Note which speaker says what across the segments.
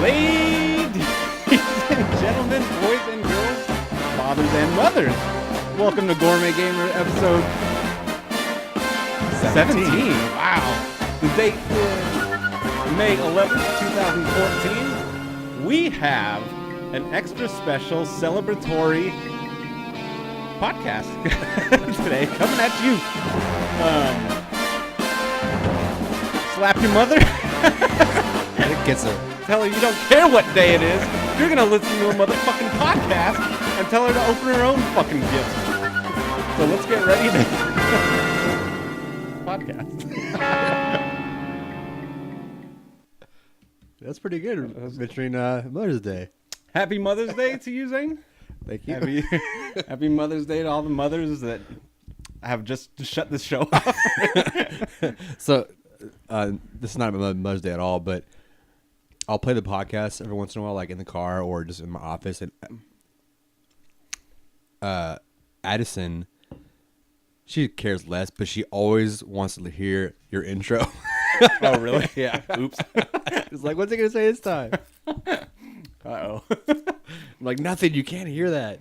Speaker 1: Ladies and gentlemen, boys and girls, fathers and mothers, welcome to Gourmet Gamer episode 17. Wow. The date is May 11th, 2014. We have an extra special celebratory podcast today coming at you. Slap your mother.
Speaker 2: It gets her.
Speaker 1: Tell her you don't care what day it is. You're going to listen to a motherfucking podcast and tell her to open her own fucking gifts. So let's get ready to podcast.
Speaker 2: That's pretty good. Mentioning Mother's Day.
Speaker 1: Happy Mother's Day to you, Zane.
Speaker 2: Thank you.
Speaker 1: Happy Mother's Day to all the mothers that have just shut this show off.
Speaker 2: So, this is not Mother's Day at all, but I'll play the podcast every once in a while, like in the car or just in my office. And Addison, she cares less, but she always wants to hear your intro.
Speaker 1: Oh, really?
Speaker 2: Yeah.
Speaker 1: Oops.
Speaker 2: It's like, what's he going to say this time?
Speaker 1: Uh-oh.
Speaker 2: I'm like, nothing. You can't hear that.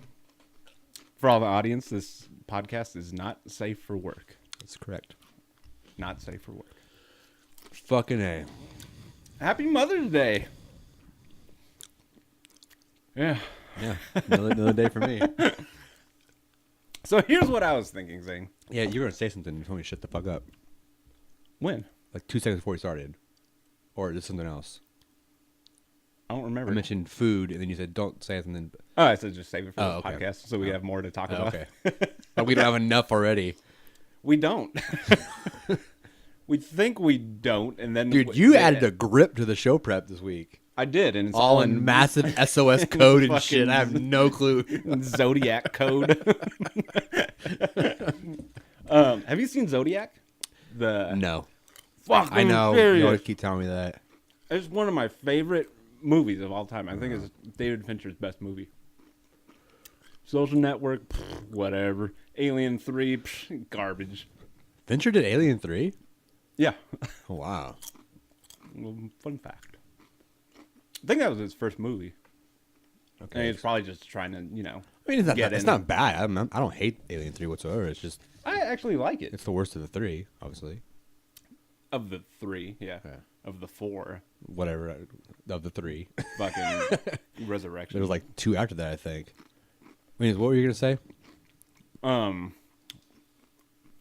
Speaker 1: For all the audience, this podcast is not safe for work.
Speaker 2: That's correct.
Speaker 1: Not safe for work.
Speaker 2: Fucking A.
Speaker 1: Happy Mother's Day. Yeah.
Speaker 2: Yeah. Another day for me.
Speaker 1: So here's what I was thinking, Zane.
Speaker 2: Yeah, you were going to say something. You told me to shut the fuck up.
Speaker 1: When?
Speaker 2: Like 2 seconds before we started. Or just something else.
Speaker 1: I don't remember.
Speaker 2: I mentioned food, and then you said, don't say something.
Speaker 1: Oh, I said just save it for the
Speaker 2: okay.
Speaker 1: podcast so we have more to talk about.
Speaker 2: Okay. But we don't have enough already.
Speaker 1: We don't. We think we don't, and then...
Speaker 2: Dude, you added a grip to the show prep this week.
Speaker 1: I did, and it's
Speaker 2: all in massive SOS code and shit. I have no clue.
Speaker 1: Zodiac code. Have you seen Zodiac?
Speaker 2: No.
Speaker 1: Fuck,
Speaker 2: I know.
Speaker 1: serious.
Speaker 2: You always keep telling me that.
Speaker 1: It's one of my favorite movies of all time. I think it's David Fincher's best movie. Social Network, whatever. Alien 3, garbage.
Speaker 2: Fincher did Alien 3?
Speaker 1: Yeah.
Speaker 2: Wow.
Speaker 1: Well, fun fact. I think that was his first movie.
Speaker 2: Okay.
Speaker 1: And he's probably just trying to,
Speaker 2: I mean, it's not bad. I don't hate Alien 3 whatsoever. It's just...
Speaker 1: I actually like it.
Speaker 2: It's the worst of the three, obviously.
Speaker 1: Of the three, yeah. Of the four.
Speaker 2: Whatever. Of the three.
Speaker 1: Fucking Resurrection.
Speaker 2: There was like 2 after that, I think. I mean, what were you going to say?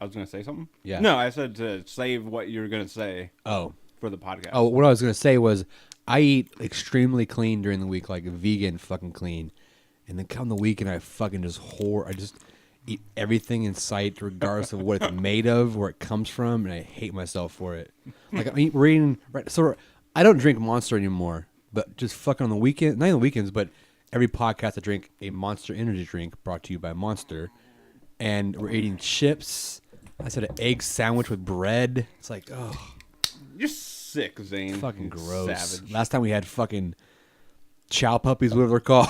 Speaker 1: I was going to say something?
Speaker 2: Yeah.
Speaker 1: No, I said to save what you were going to say.
Speaker 2: Oh.
Speaker 1: For the podcast.
Speaker 2: Oh, what I was going to say was I eat extremely clean during the week, like vegan fucking clean. And then come the weekend, I fucking just I just eat everything in sight, regardless of what it's made of, where it comes from, and I hate myself for it. Like, we're eating, right? So I don't drink Monster anymore, but just fucking on the weekend, not even the weekends, but every podcast I drink a Monster energy drink brought to you by Monster. And we're eating chips. I said an egg sandwich with bread. It's like, oh.
Speaker 1: You're sick, Zane.
Speaker 2: Fucking gross.
Speaker 1: Savage.
Speaker 2: Last time we had fucking chow puppies, whatever they're called.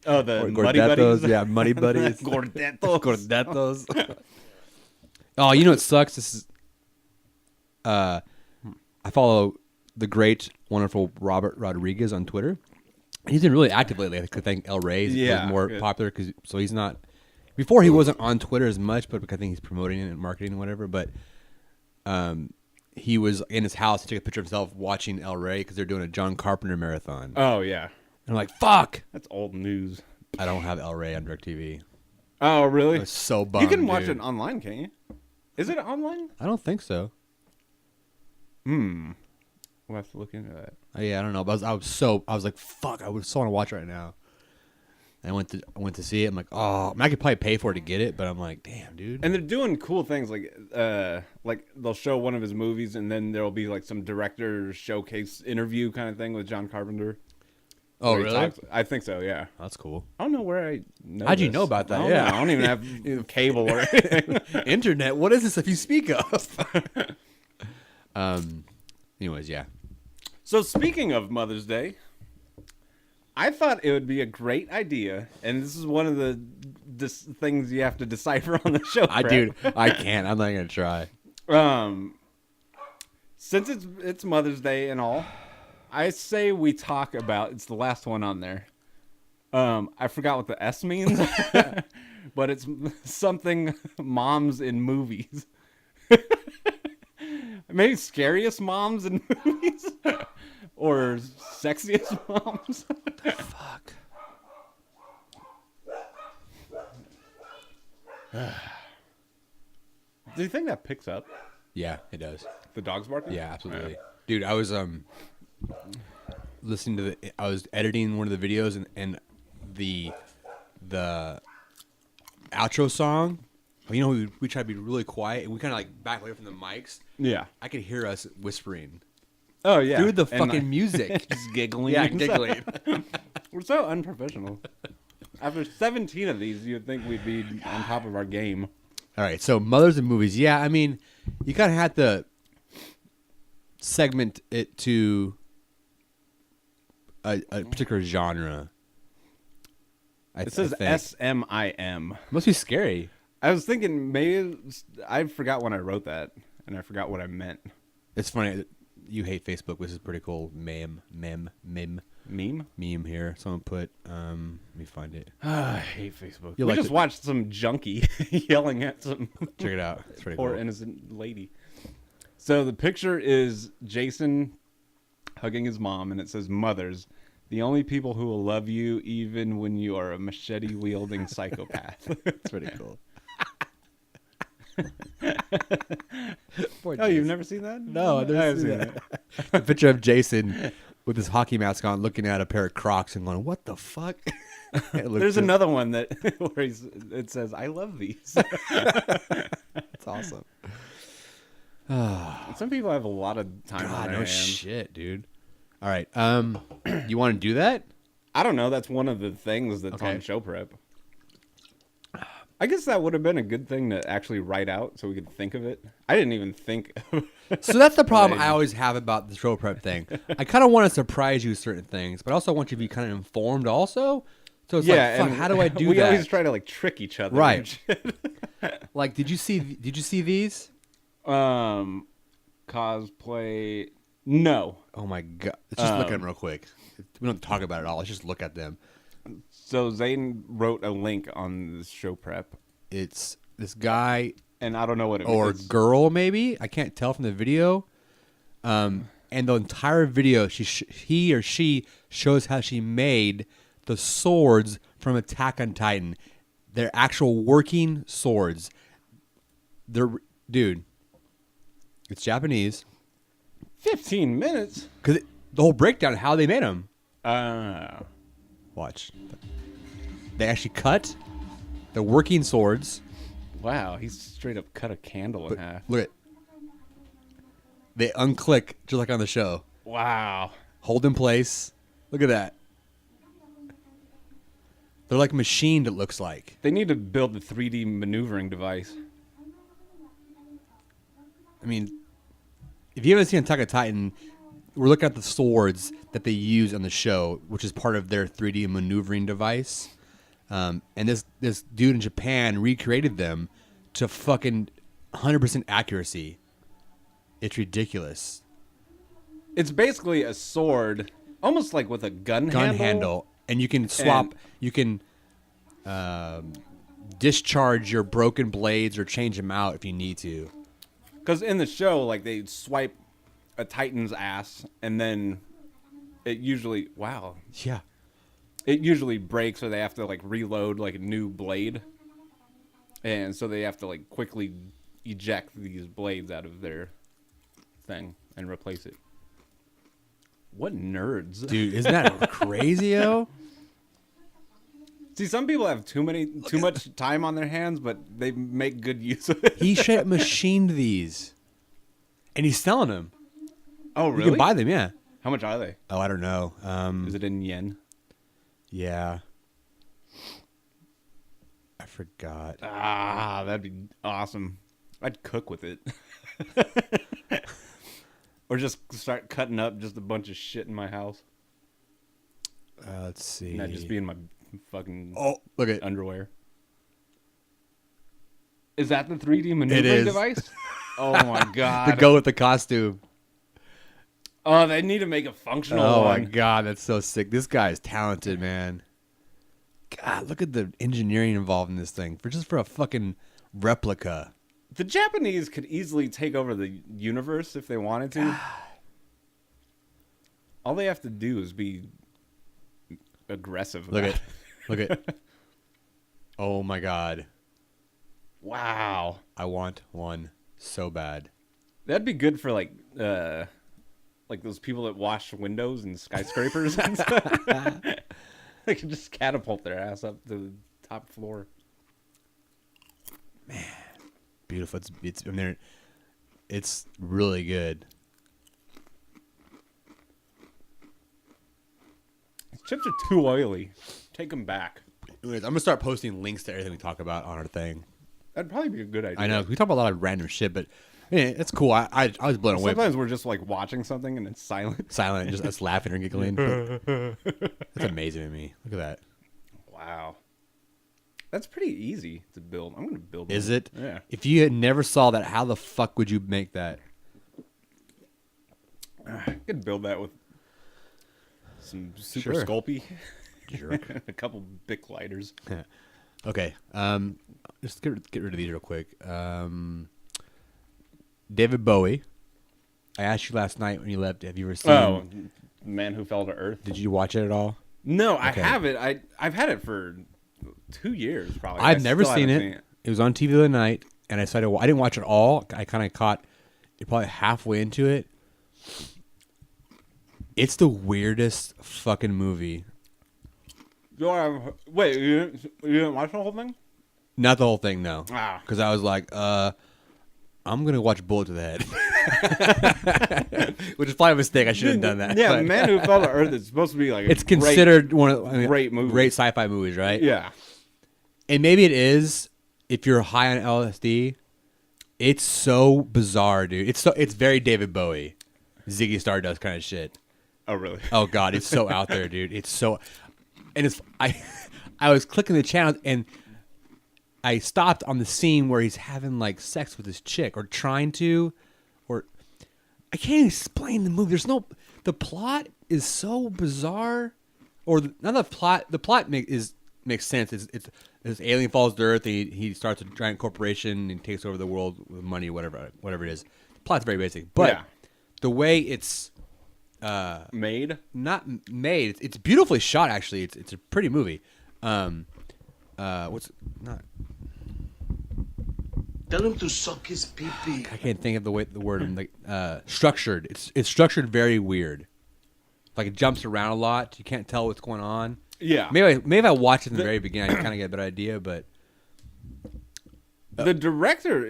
Speaker 1: Oh, the Muddy Buddies?
Speaker 2: Yeah, Muddy Buddies.
Speaker 1: Gordetos.
Speaker 2: Oh, you know what sucks? This is, I follow the great, wonderful Robert Rodriguez on Twitter. He's been really active lately. I think El Rey is more popular. So he's not... Before he wasn't on Twitter as much, but I think he's promoting it and marketing and whatever. But he was in his house. He took a picture of himself watching El Rey because they're doing a John Carpenter marathon.
Speaker 1: Oh, yeah.
Speaker 2: And I'm like, fuck.
Speaker 1: That's old news.
Speaker 2: I don't have El Rey on DirecTV.
Speaker 1: Oh, really?
Speaker 2: I was so bummed.
Speaker 1: You can watch it online, can't you? Is it online?
Speaker 2: I don't think so.
Speaker 1: We'll have to look into that.
Speaker 2: Yeah, I don't know. But I was like, fuck, I would so want to watch it right now. And I went to see it. I'm like, oh, I could probably pay for it to get it, but I'm like, damn, dude.
Speaker 1: And they're doing cool things like they'll show one of his movies, and then there'll be like some director showcase interview kind of thing with John Carpenter.
Speaker 2: Oh, really?
Speaker 1: I think so. Yeah.
Speaker 2: That's cool.
Speaker 1: I don't know where I know.
Speaker 2: How'd you know about that?
Speaker 1: I don't even have cable or anything.
Speaker 2: Internet. What is this? If you speak of. Anyways, yeah.
Speaker 1: So speaking of Mother's Day, I thought it would be a great idea, and this is one of the things you have to decipher on the show.
Speaker 2: I can't. I'm not gonna try.
Speaker 1: Since it's Mother's Day and all, I say we talk about. It's the last one on there. I forgot what the S means, but it's something moms in movies. Maybe scariest moms in movies, or sexiest moms.
Speaker 2: Fuck.
Speaker 1: Do you think that picks up?
Speaker 2: Yeah, it does.
Speaker 1: The dog's barking?
Speaker 2: Yeah, absolutely. Dude, I was listening to I was editing one of the videos and the outro song. You know, we try to be really quiet and we kind of like back away from the mics.
Speaker 1: Yeah.
Speaker 2: I could hear us whispering
Speaker 1: Oh, yeah.
Speaker 2: through the fucking music.
Speaker 1: Just giggling.
Speaker 2: Yeah, giggling.
Speaker 1: We're so unprofessional. After 17 of these, you'd think we'd be on top of our game.
Speaker 2: All right, so mothers and movies. Yeah, I mean, you kind of have to segment it to a particular genre.
Speaker 1: It says SMIM.
Speaker 2: Must be scary.
Speaker 1: I was thinking maybe I forgot when I wrote that, and I forgot what I meant.
Speaker 2: It's funny. You hate Facebook, which is pretty cool. Meme here. Someone put. Let me find it.
Speaker 1: I hate Facebook.
Speaker 2: You
Speaker 1: We
Speaker 2: like
Speaker 1: just
Speaker 2: it.
Speaker 1: watched some junkie yelling at some
Speaker 2: Check it out. It's pretty
Speaker 1: poor
Speaker 2: cool.
Speaker 1: innocent lady. So the picture is Jason hugging his mom, and it says, "Mothers, the only people who will love you even when you are a machete-wielding psychopath."
Speaker 2: It's pretty cool.
Speaker 1: Oh, you've never seen that?
Speaker 2: No, I've never
Speaker 1: I have
Speaker 2: seen that. A picture of Jason with his hockey mask on, looking at a pair of Crocs and going, "What the fuck?"
Speaker 1: There's another one that where it says, "I love these."
Speaker 2: It's awesome.
Speaker 1: Some people have a lot of time on
Speaker 2: God,
Speaker 1: their
Speaker 2: no
Speaker 1: hands.
Speaker 2: shit, dude. All right. You want to do that?
Speaker 1: I don't know. That's one of the things that's
Speaker 2: Okay.
Speaker 1: on show prep. I guess that would have been a good thing to actually write out so we could think of it. I didn't even think.
Speaker 2: So that's the problem
Speaker 1: Right.
Speaker 2: I always have about the show prep thing. I kind of want to surprise you with certain things, but I also want you to be kind of informed also. So it's like, fuck,
Speaker 1: and
Speaker 2: how do I do
Speaker 1: we
Speaker 2: that?
Speaker 1: always try to like trick each other.
Speaker 2: Right.
Speaker 1: and shit.
Speaker 2: Like, did you see these?
Speaker 1: Cosplay. No.
Speaker 2: Oh my god! Let's just look at them real quick. We don't talk about it all. Let's just look at them.
Speaker 1: So Zane wrote a link on the show prep,
Speaker 2: It's this guy
Speaker 1: and I don't know what it
Speaker 2: or
Speaker 1: is.
Speaker 2: girl, maybe I can't tell from the video. And the entire video, he or she shows how she made the swords from Attack on Titan. They're actual working swords. Dude, it's Japanese.
Speaker 1: 15 minutes.
Speaker 2: Because the whole breakdown of how they made them. Watch. They actually cut the working swords.
Speaker 1: Wow, he straight up cut a candle in half.
Speaker 2: Look at. They unclick just like on the show.
Speaker 1: Wow.
Speaker 2: Hold in place. Look at that. They're like machined, it looks like.
Speaker 1: They need to build the 3D maneuvering device.
Speaker 2: I mean, if you haven't seen Attack on Titan, we're looking at the swords that they use on the show, which is part of their 3D maneuvering device. And this dude in Japan recreated them to fucking 100% accuracy. It's ridiculous.
Speaker 1: It's basically a sword, almost like with a gun
Speaker 2: Handle. And you can swap, you can discharge your broken blades or change them out if you need to.
Speaker 1: Because in the show, like, they swipe a Titan's ass, and then it usually,
Speaker 2: Yeah.
Speaker 1: it usually breaks, or they have to, like, reload, like, a new blade. And so they have to, like, quickly eject these blades out of their thing and replace it. What nerds.
Speaker 2: Dude, isn't that crazy, yo?
Speaker 1: See, some people have too much time on their hands, but they make good use of it.
Speaker 2: He straight up machined these. And he's selling them.
Speaker 1: Oh, really?
Speaker 2: You can buy them, yeah.
Speaker 1: How much are they?
Speaker 2: Oh, I don't know.
Speaker 1: Is it in yen?
Speaker 2: Yeah. I forgot.
Speaker 1: Ah, that'd be awesome. I'd cook with it. Or just start cutting up just a bunch of shit in my house.
Speaker 2: Let's see.
Speaker 1: And I'd just be in my fucking
Speaker 2: look at
Speaker 1: underwear. Is that the 3D maneuvering
Speaker 2: is.
Speaker 1: device? Oh my god.
Speaker 2: to go with the costume.
Speaker 1: Oh, they need to make a functional
Speaker 2: Oh
Speaker 1: one.
Speaker 2: my god, that's so sick. This guy is talented, man. God, look at the engineering involved in this thing for a fucking replica.
Speaker 1: The Japanese could easily take over the universe if they wanted to.
Speaker 2: God.
Speaker 1: All they have to do is be aggressive.
Speaker 2: Look at. Oh my god.
Speaker 1: Wow.
Speaker 2: I want one so bad.
Speaker 1: That'd be good for like those people that wash windows in skyscrapers and stuff. They can just catapult their ass up to the top floor.
Speaker 2: Man, beautiful. It's really good.
Speaker 1: These chips are too oily. Take them back.
Speaker 2: Anyways, I'm gonna start posting links to everything we talk about on our thing.
Speaker 1: That'd probably be a good idea.
Speaker 2: I know we talk about a lot of random shit, but yeah, it's cool. I was blown away.
Speaker 1: Sometimes we're just like watching something and it's silent.
Speaker 2: Silent, just us laughing or giggling. That's amazing to me. Look at that.
Speaker 1: Wow. That's pretty easy to build. I'm gonna build
Speaker 2: Is
Speaker 1: one.
Speaker 2: it?
Speaker 1: Yeah.
Speaker 2: If you had never saw that, how the fuck would you make that?
Speaker 1: I could build that with some super
Speaker 2: Sure.
Speaker 1: Sculpey.
Speaker 2: Jerk.
Speaker 1: A couple Bic lighters.
Speaker 2: Okay. Just get rid of these real quick. David Bowie. I asked you last night when you left. Have you ever seen?
Speaker 1: Oh, Man Who Fell to Earth.
Speaker 2: Did you watch it at all?
Speaker 1: No, I
Speaker 2: Okay.
Speaker 1: haven't. I've had it for 2 years probably.
Speaker 2: I've
Speaker 1: I
Speaker 2: never
Speaker 1: still
Speaker 2: seen
Speaker 1: haven't
Speaker 2: it. It was on TV the other night, and I decided I didn't watch it all. I kind of caught it probably halfway into it. It's the weirdest fucking movie.
Speaker 1: Wait, you didn't watch the whole thing?
Speaker 2: Not the whole thing, no.
Speaker 1: Ah.
Speaker 2: Because I was like, I'm gonna watch Bullet to the Head, which is probably a mistake. I should have done that.
Speaker 1: Yeah,
Speaker 2: but
Speaker 1: Man Who Fell to Earth is supposed to be like
Speaker 2: it's considered one of
Speaker 1: great movie.
Speaker 2: great sci-fi movies, right?
Speaker 1: Yeah.
Speaker 2: And maybe it is if you're high on LSD. It's so bizarre, dude. It's very David Bowie, Ziggy Stardust kind of shit.
Speaker 1: Oh really?
Speaker 2: Oh god, it's so out there, dude. It's so, and I was clicking the channel and I stopped on the scene where he's having like sex with his chick or trying to, or I can't even explain the movie. The plot is so bizarre, or not the plot. The plot makes sense. It's this alien falls to Earth. He starts a giant corporation and takes over the world with money, whatever it is. The plot's very basic, but
Speaker 1: Yeah.
Speaker 2: the way it's
Speaker 1: Made?
Speaker 2: not made, it's beautifully shot. Actually, it's a pretty movie. What's not?
Speaker 3: Tell him to suck his pee-pee.
Speaker 2: I can't think of the word. Like structured. It's structured very weird. Like it jumps around a lot. You can't tell what's going on.
Speaker 1: Yeah.
Speaker 2: Maybe if I watched it in the very beginning, I kind of get a better idea. But
Speaker 1: The director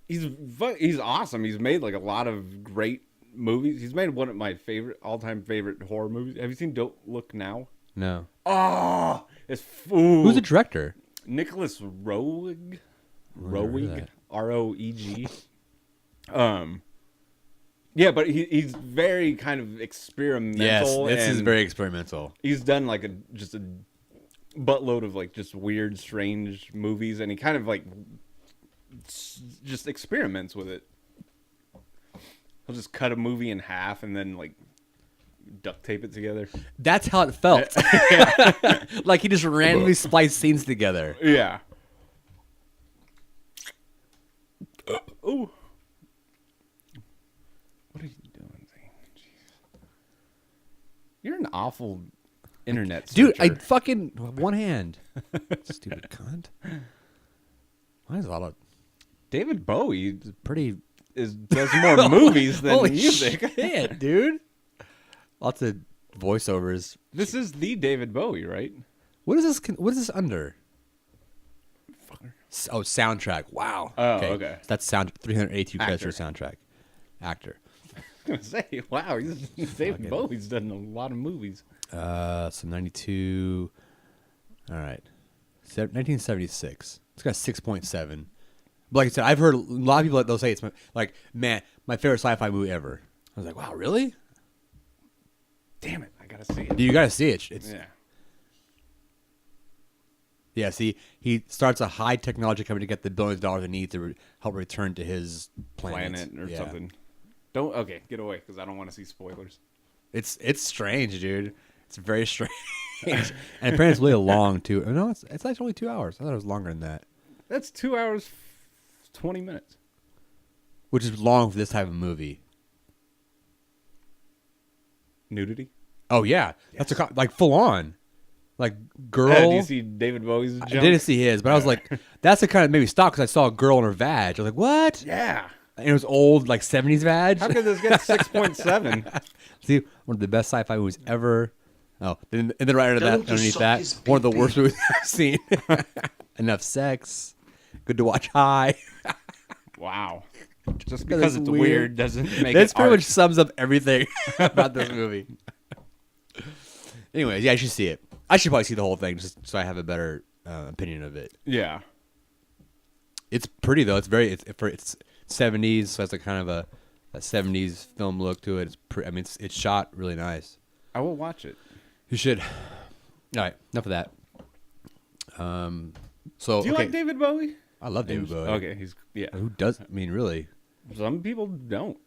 Speaker 1: he's awesome. He's made like a lot of great movies. He's made one of my all-time favorite horror movies. Have you seen Don't Look Now?
Speaker 2: no.
Speaker 1: Oh, it's
Speaker 2: Who's the director?
Speaker 1: Nicholas Roeg.
Speaker 2: Never heard of
Speaker 1: Roeg.
Speaker 2: that.
Speaker 1: Roeg. Yeah, but he's very kind of experimental.
Speaker 2: Yes, this is
Speaker 1: and
Speaker 2: very experimental.
Speaker 1: He's done like just a buttload of like just weird, strange movies, and he kind of like just experiments with it. He'll just cut a movie in half and then like duct tape it together.
Speaker 2: That's how it felt. Like he just randomly spliced scenes together.
Speaker 1: Yeah. Ooh. What are you doing, Zane? Jeez. You're an awful internet
Speaker 2: Dude, I
Speaker 1: searcher.
Speaker 2: fucking one hand. Stupid cunt. Why is a lot of
Speaker 1: David Bowie
Speaker 2: pretty
Speaker 1: does more movies than
Speaker 2: Holy
Speaker 1: music.
Speaker 2: shit, dude. Lots of voiceovers.
Speaker 1: This is the David Bowie, right?
Speaker 2: What is this? What is this under? Oh, soundtrack. Wow.
Speaker 1: Oh, okay.
Speaker 2: So that's 382 credits for
Speaker 1: Actor.
Speaker 2: soundtrack. Actor.
Speaker 1: I was gonna say, wow, David Bowie's done a lot of movies.
Speaker 2: So 92. All right. 1976. It's got 6.7. But like I said, I've heard a lot of people they'll say it's my favorite sci-fi movie ever. I was like, wow, really?
Speaker 1: Damn it, I gotta see it.
Speaker 2: You got to see it. It's
Speaker 1: Yeah.
Speaker 2: Yeah, see, he starts a high technology company to get the billions of dollars he needs to help return to his planet
Speaker 1: Planet or
Speaker 2: Yeah.
Speaker 1: something. Don't. Okay, get away because I don't want to see spoilers.
Speaker 2: It's strange, dude. It's very strange. And apparently it's really long too. No, it's actually only 2 hours. I thought it was longer than that.
Speaker 1: That's 2 hours, 20 minutes.
Speaker 2: Which is long for this type of movie.
Speaker 1: Nudity.
Speaker 2: Oh yeah, that's like full on, like girl.
Speaker 1: Do you see David Bowie's junk?
Speaker 2: I didn't see his, but I was like, that's the kind of made me stop because I saw a girl in her vag. I was like, what?
Speaker 1: Yeah.
Speaker 2: And it was old, like 70s vag.
Speaker 1: How could this get 6.7?
Speaker 2: See, one of the best sci-fi movies ever. Oh, and then right under
Speaker 3: Tell
Speaker 2: that,
Speaker 3: him to
Speaker 2: underneath
Speaker 3: suck
Speaker 2: that,
Speaker 3: his
Speaker 2: one of the
Speaker 3: pee-pee.
Speaker 2: worst movies I've seen. Enough sex. Good to watch high.
Speaker 1: Wow. Just
Speaker 2: Because
Speaker 1: because
Speaker 2: it's
Speaker 1: it's
Speaker 2: weird.
Speaker 1: weird doesn't make
Speaker 2: This
Speaker 1: it
Speaker 2: pretty
Speaker 1: art.
Speaker 2: much sums up everything about this movie. Anyways, yeah, I should see it. I should probably see the whole thing just so I have a better opinion of it.
Speaker 1: Yeah.
Speaker 2: It's pretty though. It's 70s, so it's like kind of a 70s film look to it. It's shot really nice.
Speaker 1: I will watch it.
Speaker 2: You should. All right, enough of that. So
Speaker 1: Do you like David Bowie?
Speaker 2: I love David Bowie.
Speaker 1: Okay, yeah.
Speaker 2: Who does? I mean, really,
Speaker 1: Some people don't.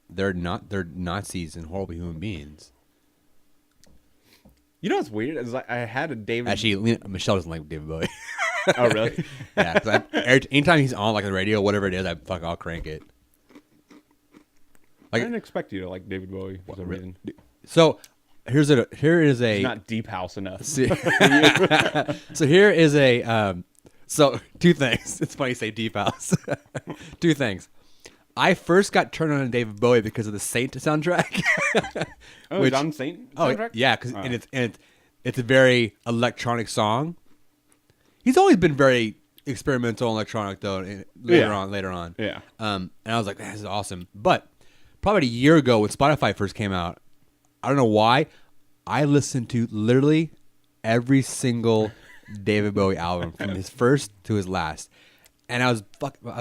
Speaker 2: they're Nazis and horrible human beings.
Speaker 1: You know what's weird? Is I had a David.
Speaker 2: Actually, Michelle doesn't like David Bowie.
Speaker 1: Oh really?
Speaker 2: Yeah, because anytime he's on like the radio, whatever it is, I'll crank it.
Speaker 1: I didn't expect you to like David Bowie for some reason.
Speaker 2: So here is a
Speaker 1: He's not deep house enough.
Speaker 2: See- so here is a so two things. It's funny you say deep house. Two things. I first got turned on to David Bowie because of the Saint soundtrack.
Speaker 1: Oh,
Speaker 2: which-
Speaker 1: John Saint
Speaker 2: Oh
Speaker 1: soundtrack?
Speaker 2: yeah, because it's a very electronic song. He's always been very experimental and electronic though. Later on.
Speaker 1: Yeah.
Speaker 2: And I was like, this is awesome. But probably a year ago when Spotify first came out, I don't know why, I listened to literally every single David Bowie album from his first to his last, and I was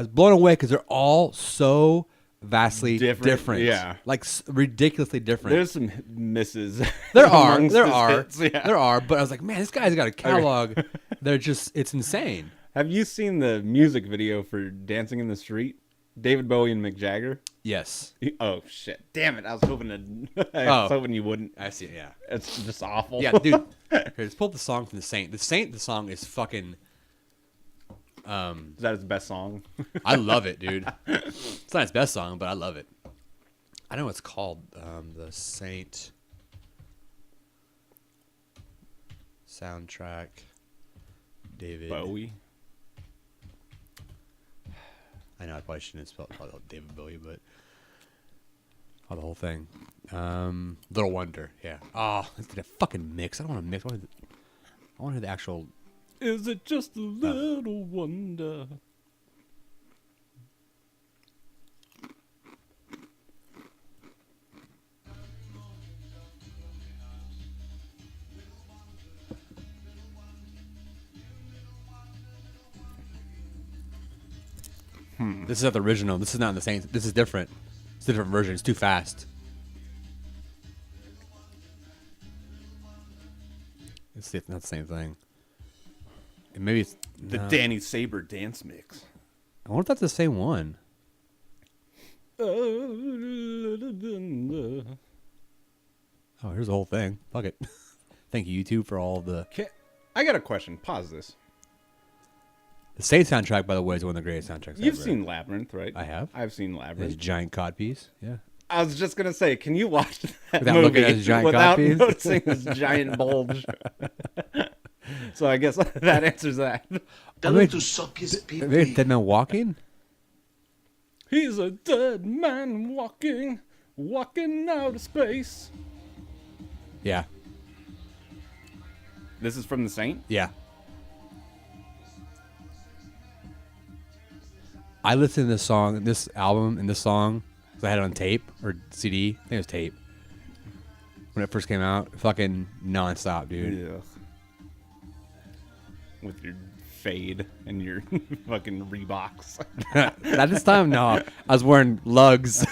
Speaker 2: blown away because they're all so vastly different.
Speaker 1: Yeah.
Speaker 2: like ridiculously different.
Speaker 1: There's some misses.
Speaker 2: There are,
Speaker 1: amongst his hits, yeah.
Speaker 2: there are, but I was like, man, this guy's got a catalog. It's insane.
Speaker 1: Have you seen the music video for Dancing in the Street? David Bowie and Mick Jagger?
Speaker 2: Yes,
Speaker 1: Oh, shit. Damn it. I was hoping I was hoping you wouldn't.
Speaker 2: I see. Yeah,
Speaker 1: It's just awful.
Speaker 2: yeah, dude. Here, let's pull up the song from the Saint. The song is fucking.
Speaker 1: Is that his best song?
Speaker 2: I love it, dude. It's not his best song, but I love it. I know what it's called. The Saint soundtrack. David
Speaker 1: Bowie.
Speaker 2: I know I probably shouldn't have spelled David Bowie, but the whole thing. Little Wonder, yeah. Oh, let's get a fucking mix. I don't want to mix. I want to hear the actual.
Speaker 1: Is it just a little wonder?
Speaker 2: This is not the original. This is not in the Saints. This is different. It's a different version. It's too fast. It's not the same thing. And maybe it's
Speaker 1: The
Speaker 2: no.
Speaker 1: Danny Saber dance mix.
Speaker 2: I wonder if that's the same one.
Speaker 1: Oh,
Speaker 2: Oh, here's the whole thing. Fuck it. Thank you, YouTube, for all of the.
Speaker 1: I got a question. Pause this.
Speaker 2: The Saint soundtrack, by the way, is one of the greatest soundtracks
Speaker 1: You've
Speaker 2: ever.
Speaker 1: seen Labyrinth, right?
Speaker 2: I have.
Speaker 1: I've seen
Speaker 2: This
Speaker 1: Labyrinth.
Speaker 2: giant codpiece. Yeah.
Speaker 1: I was just gonna say, can you watch that
Speaker 2: Without
Speaker 1: movie
Speaker 2: looking at his giant
Speaker 1: without
Speaker 2: copies?
Speaker 1: noticing this giant bulge? So I guess that answers that.
Speaker 3: Tell
Speaker 2: mean,
Speaker 3: him to suck his
Speaker 2: Maybe
Speaker 3: pee-pee.
Speaker 2: Dead Man Walking?
Speaker 1: He's a dead man walking out of space.
Speaker 2: Yeah.
Speaker 1: This is from The Saint?
Speaker 2: Yeah. I listened to this album, and this song, because I had it on tape or CD. I think it was tape. When it first came out, fucking nonstop, dude.
Speaker 1: Ugh. With your fade and your fucking Reeboks.
Speaker 2: At this time, no. I was wearing lugs.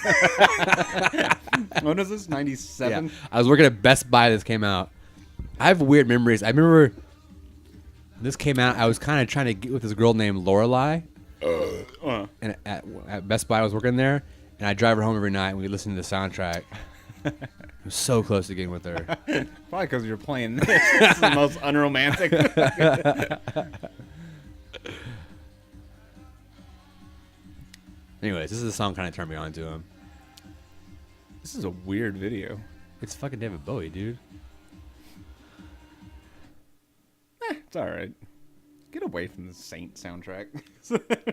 Speaker 1: When was this? 97?
Speaker 2: Yeah. I was working at Best Buy. This came out. I have weird memories. I remember when this came out, I was kind of trying to get with this girl named Lorelai. And at Best Buy, I was working there, and I drive her home every night, and we listen to the soundtrack. I'm so close to getting with her.
Speaker 1: Probably because you're playing this. This is the most unromantic.
Speaker 2: Anyways, this is the song kind of turned me on to him.
Speaker 1: This is a weird video.
Speaker 2: It's fucking David Bowie, dude.
Speaker 1: It's all right. Get away from the Saint soundtrack.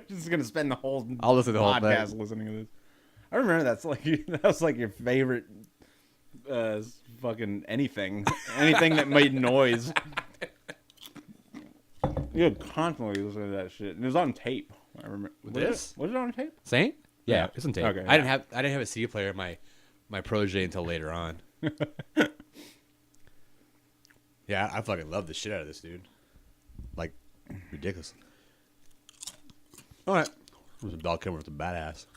Speaker 1: Just gonna spend the whole
Speaker 2: I'll listen to the whole
Speaker 1: podcast
Speaker 2: thing.
Speaker 1: listening to this. I remember that was like your favorite fucking anything that made noise. You would constantly listen to that shit, and it was on tape. I remember. Was it on tape?
Speaker 2: Saint? Yeah,
Speaker 1: Yeah.
Speaker 2: it's on tape.
Speaker 1: Okay,
Speaker 2: I
Speaker 1: yeah.
Speaker 2: didn't have a CD player. My protege until later on. Yeah, I fucking love the shit out of this dude. Like, ridiculous. All right, there's a dog coming with a badass.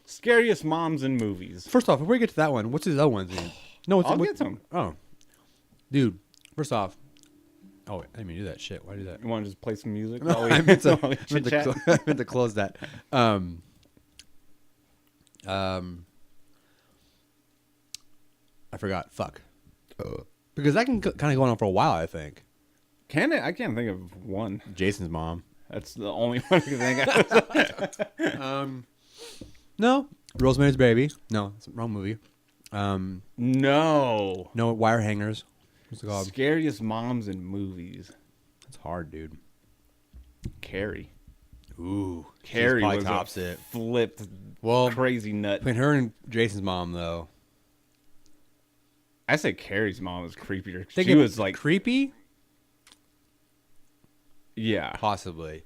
Speaker 1: Scariest moms in movies.
Speaker 2: First off, before we get to that one, what's his other ones? No,
Speaker 1: I'll get some.
Speaker 2: Oh, dude. First off, I didn't mean to do that shit. Why do that?
Speaker 1: You want to just play some music?
Speaker 2: No,
Speaker 1: while we-
Speaker 2: I meant to,
Speaker 1: while we
Speaker 2: I meant to
Speaker 1: chit-chat?
Speaker 2: I meant to close that. I forgot. Fuck. Because that can kind of go on for a while, I think.
Speaker 1: Can it? I can't think of one.
Speaker 2: Jason's mom.
Speaker 1: That's the only one I can think of.
Speaker 2: No. Rosemary's Baby. No, it's the wrong movie.
Speaker 1: No.
Speaker 2: No, Wire Hangers. What's it called?
Speaker 1: Scariest moms in movies.
Speaker 2: It's hard, dude.
Speaker 1: Carrie.
Speaker 2: Ooh.
Speaker 1: Carrie
Speaker 2: probably
Speaker 1: was
Speaker 2: tops
Speaker 1: a
Speaker 2: it.
Speaker 1: flipped
Speaker 2: Well,
Speaker 1: crazy nut.
Speaker 2: between her and Jason's mom, though.
Speaker 1: I say Carrie's mom was creepier. She
Speaker 2: Thinking
Speaker 1: was like,
Speaker 2: creepy?
Speaker 1: yeah.
Speaker 2: Possibly.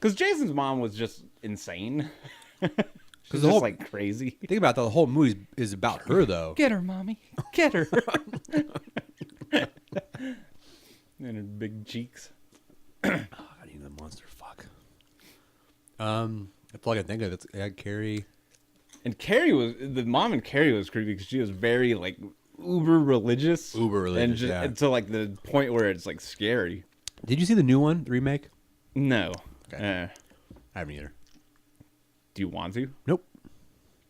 Speaker 1: Because Jason's mom was just insane. She's
Speaker 2: the
Speaker 1: just
Speaker 2: whole-
Speaker 1: like crazy.
Speaker 2: Think about it, the whole movie is about her, though.
Speaker 1: Get her, mommy. Get her. And her big cheeks.
Speaker 2: I need the monster. Fuck. That's all I can think of. It's Carrie.
Speaker 1: And the mom in Carrie was creepy because she was very like uber religious. And just
Speaker 2: yeah.
Speaker 1: and to like the point where it's like scary.
Speaker 2: Did you see the new one, the remake?
Speaker 1: No.
Speaker 2: Okay. I haven't either.
Speaker 1: Do you want to?
Speaker 2: Nope.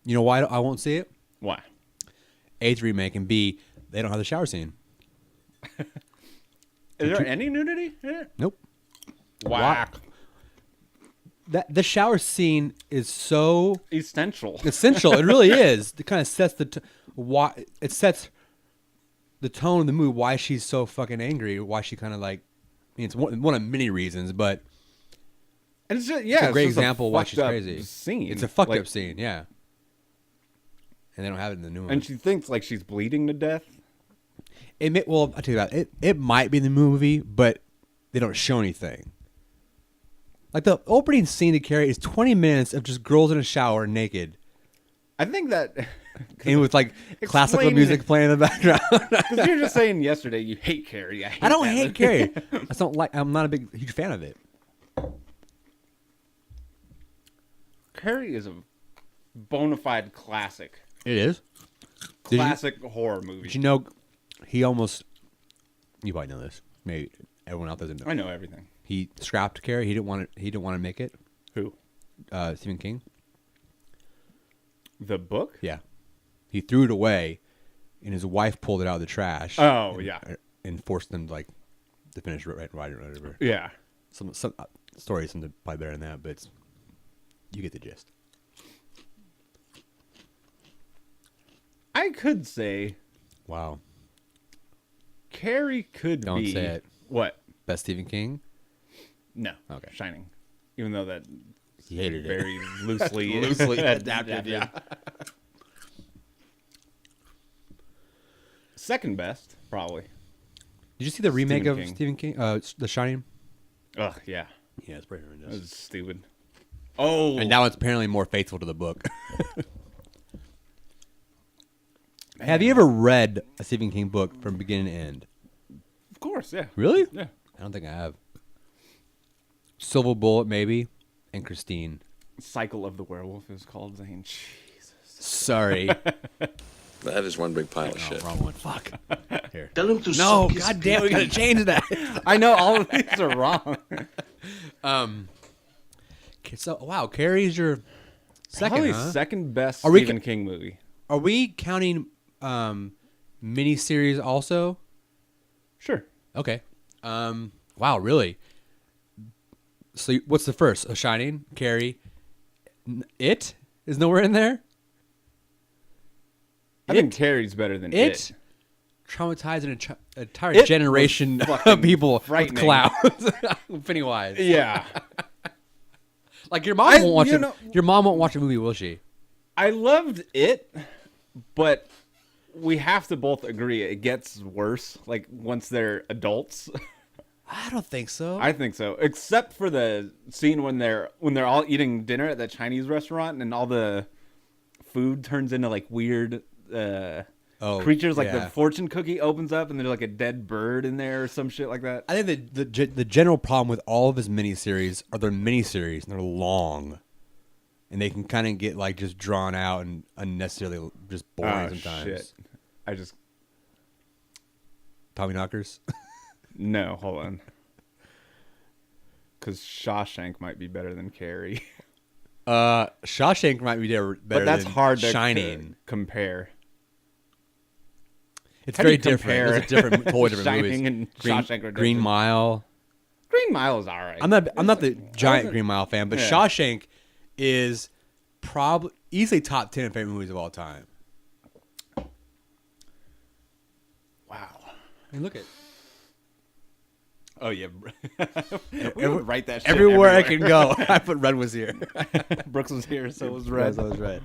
Speaker 2: You know why I won't see it?
Speaker 1: Why?
Speaker 2: A, it's a remake, and B, they don't have the shower scene.
Speaker 1: Is there any nudity in it?
Speaker 2: Nope.
Speaker 1: Whack.
Speaker 2: The shower scene is so
Speaker 1: Essential.
Speaker 2: essential. It really is. It kind of sets why it sets the tone of the movie. Why she's so fucking angry. Why she kind of like. I mean, it's one of many reasons, but
Speaker 1: And it's just,
Speaker 2: it's a great
Speaker 1: just
Speaker 2: example of why she's
Speaker 1: fucked up
Speaker 2: crazy.
Speaker 1: Scene.
Speaker 2: It's a fucked
Speaker 1: Like,
Speaker 2: up scene, yeah. And they don't have it in the new one.
Speaker 1: And she thinks like she's bleeding to death.
Speaker 2: Well, I'll tell you about it. It might be in the movie, but they don't show anything. Like the opening scene to Carrie is 20 minutes of just girls in a shower naked,
Speaker 1: I think that
Speaker 2: and with like classical
Speaker 1: Explain-
Speaker 2: music playing in the background.
Speaker 1: because you were just saying yesterday you hate Carrie.
Speaker 2: I don't
Speaker 1: that
Speaker 2: hate
Speaker 1: movie.
Speaker 2: Carrie. I just don't like. I'm not a huge fan of it.
Speaker 1: Carrie is a bona fide classic.
Speaker 2: It is. Did you,
Speaker 1: Classic horror movie.
Speaker 2: did you know he almost? You probably know this. Maybe everyone else doesn't know.
Speaker 1: I know everything.
Speaker 2: He scrapped Carrie. He didn't want it. He didn't want to make it.
Speaker 1: Who?
Speaker 2: Stephen King.
Speaker 1: The book?
Speaker 2: Yeah. He threw it away, and his wife pulled it out of the trash.
Speaker 1: Oh,
Speaker 2: and,
Speaker 1: yeah.
Speaker 2: And forced them to finish writing or whatever.
Speaker 1: Yeah.
Speaker 2: Some stories, something probably better than that, but you get the gist.
Speaker 1: I could say
Speaker 2: Wow.
Speaker 1: Carrie could
Speaker 2: Don't
Speaker 1: be.
Speaker 2: say it.
Speaker 1: What?
Speaker 2: Best Stephen King?
Speaker 1: No.
Speaker 2: Okay.
Speaker 1: Shining. Even though that
Speaker 2: He hated it.
Speaker 1: very loosely
Speaker 2: Loosely adapted, yeah.
Speaker 1: Second best, probably.
Speaker 2: Did you see the remake
Speaker 1: Stephen
Speaker 2: of
Speaker 1: King.
Speaker 2: Stephen King? The Shining?
Speaker 1: Ugh, yeah.
Speaker 2: Yeah, it's pretty horrendous.
Speaker 1: That was stupid. Oh.
Speaker 2: And that one's apparently more faithful to the book. Have you ever read a Stephen King book from beginning to end?
Speaker 1: Of course, yeah.
Speaker 2: Really?
Speaker 1: Yeah.
Speaker 2: I don't think I have. Silver Bullet, maybe, and Christine.
Speaker 1: Cycle of the Werewolf is called, Zane. Jesus.
Speaker 2: Sorry.
Speaker 4: That is one big pile of
Speaker 2: Oh,
Speaker 4: shit.
Speaker 2: wrong one. Fuck. Here.
Speaker 3: Tell him to
Speaker 2: No,
Speaker 3: suck his
Speaker 2: god damn, we
Speaker 3: pee-pee.
Speaker 2: gotta change that.
Speaker 1: I know all of these are wrong.
Speaker 2: So, wow, Carrie's your Second,
Speaker 1: Probably
Speaker 2: huh?
Speaker 1: second best
Speaker 2: Are we
Speaker 1: Stephen King movie.
Speaker 2: Are we counting miniseries also?
Speaker 1: Sure.
Speaker 2: Okay. Wow, really? So what's the first? A Shining, Carrie, It is nowhere in there.
Speaker 1: I think Carrie's better than
Speaker 2: It
Speaker 1: It.
Speaker 2: traumatized an entire
Speaker 1: It
Speaker 2: generation
Speaker 1: was
Speaker 2: of
Speaker 1: fucking
Speaker 2: people with
Speaker 1: frightening.
Speaker 2: clowns. Pennywise.
Speaker 1: Yeah.
Speaker 2: Like your mom won't watch
Speaker 1: you
Speaker 2: it.
Speaker 1: know-
Speaker 2: Your mom won't watch a movie, will she?
Speaker 1: I loved It, but we have to both agree it gets worse, like, once they're adults.
Speaker 2: I don't think so.
Speaker 1: I think so, except for the scene when they're all eating dinner at that Chinese restaurant and all the food turns into, like, weird creatures. Like,
Speaker 2: yeah.
Speaker 1: the fortune cookie opens up and there's, like, a dead bird in there or some shit like that.
Speaker 2: I think the general problem with all of his miniseries are they're miniseries and they're long, and they can kind of get like just drawn out and unnecessarily just boring sometimes.
Speaker 1: Shit. I just...
Speaker 2: Tommy Knockers.
Speaker 1: No, hold on. Because Shawshank might be better than Carrie.
Speaker 2: Shawshank might be better
Speaker 1: But that's
Speaker 2: than
Speaker 1: hard to
Speaker 2: Shining.
Speaker 1: compare.
Speaker 2: It's
Speaker 1: How do
Speaker 2: very
Speaker 1: you
Speaker 2: different. Those are different, totally different
Speaker 1: Shining
Speaker 2: movies.
Speaker 1: and Shawshank are
Speaker 2: Green
Speaker 1: different.
Speaker 2: Mile.
Speaker 1: Green Mile is all right.
Speaker 2: I'm not the giant Green Mile fan, but
Speaker 1: Yeah.
Speaker 2: Shawshank is probably easily top 10 favorite movies of all time.
Speaker 1: Wow.
Speaker 2: I mean, look at
Speaker 1: Oh, yeah. We would write that shit
Speaker 2: everywhere I can go. I put Red was here.
Speaker 1: Brooks was here, so was Red.
Speaker 2: That was right.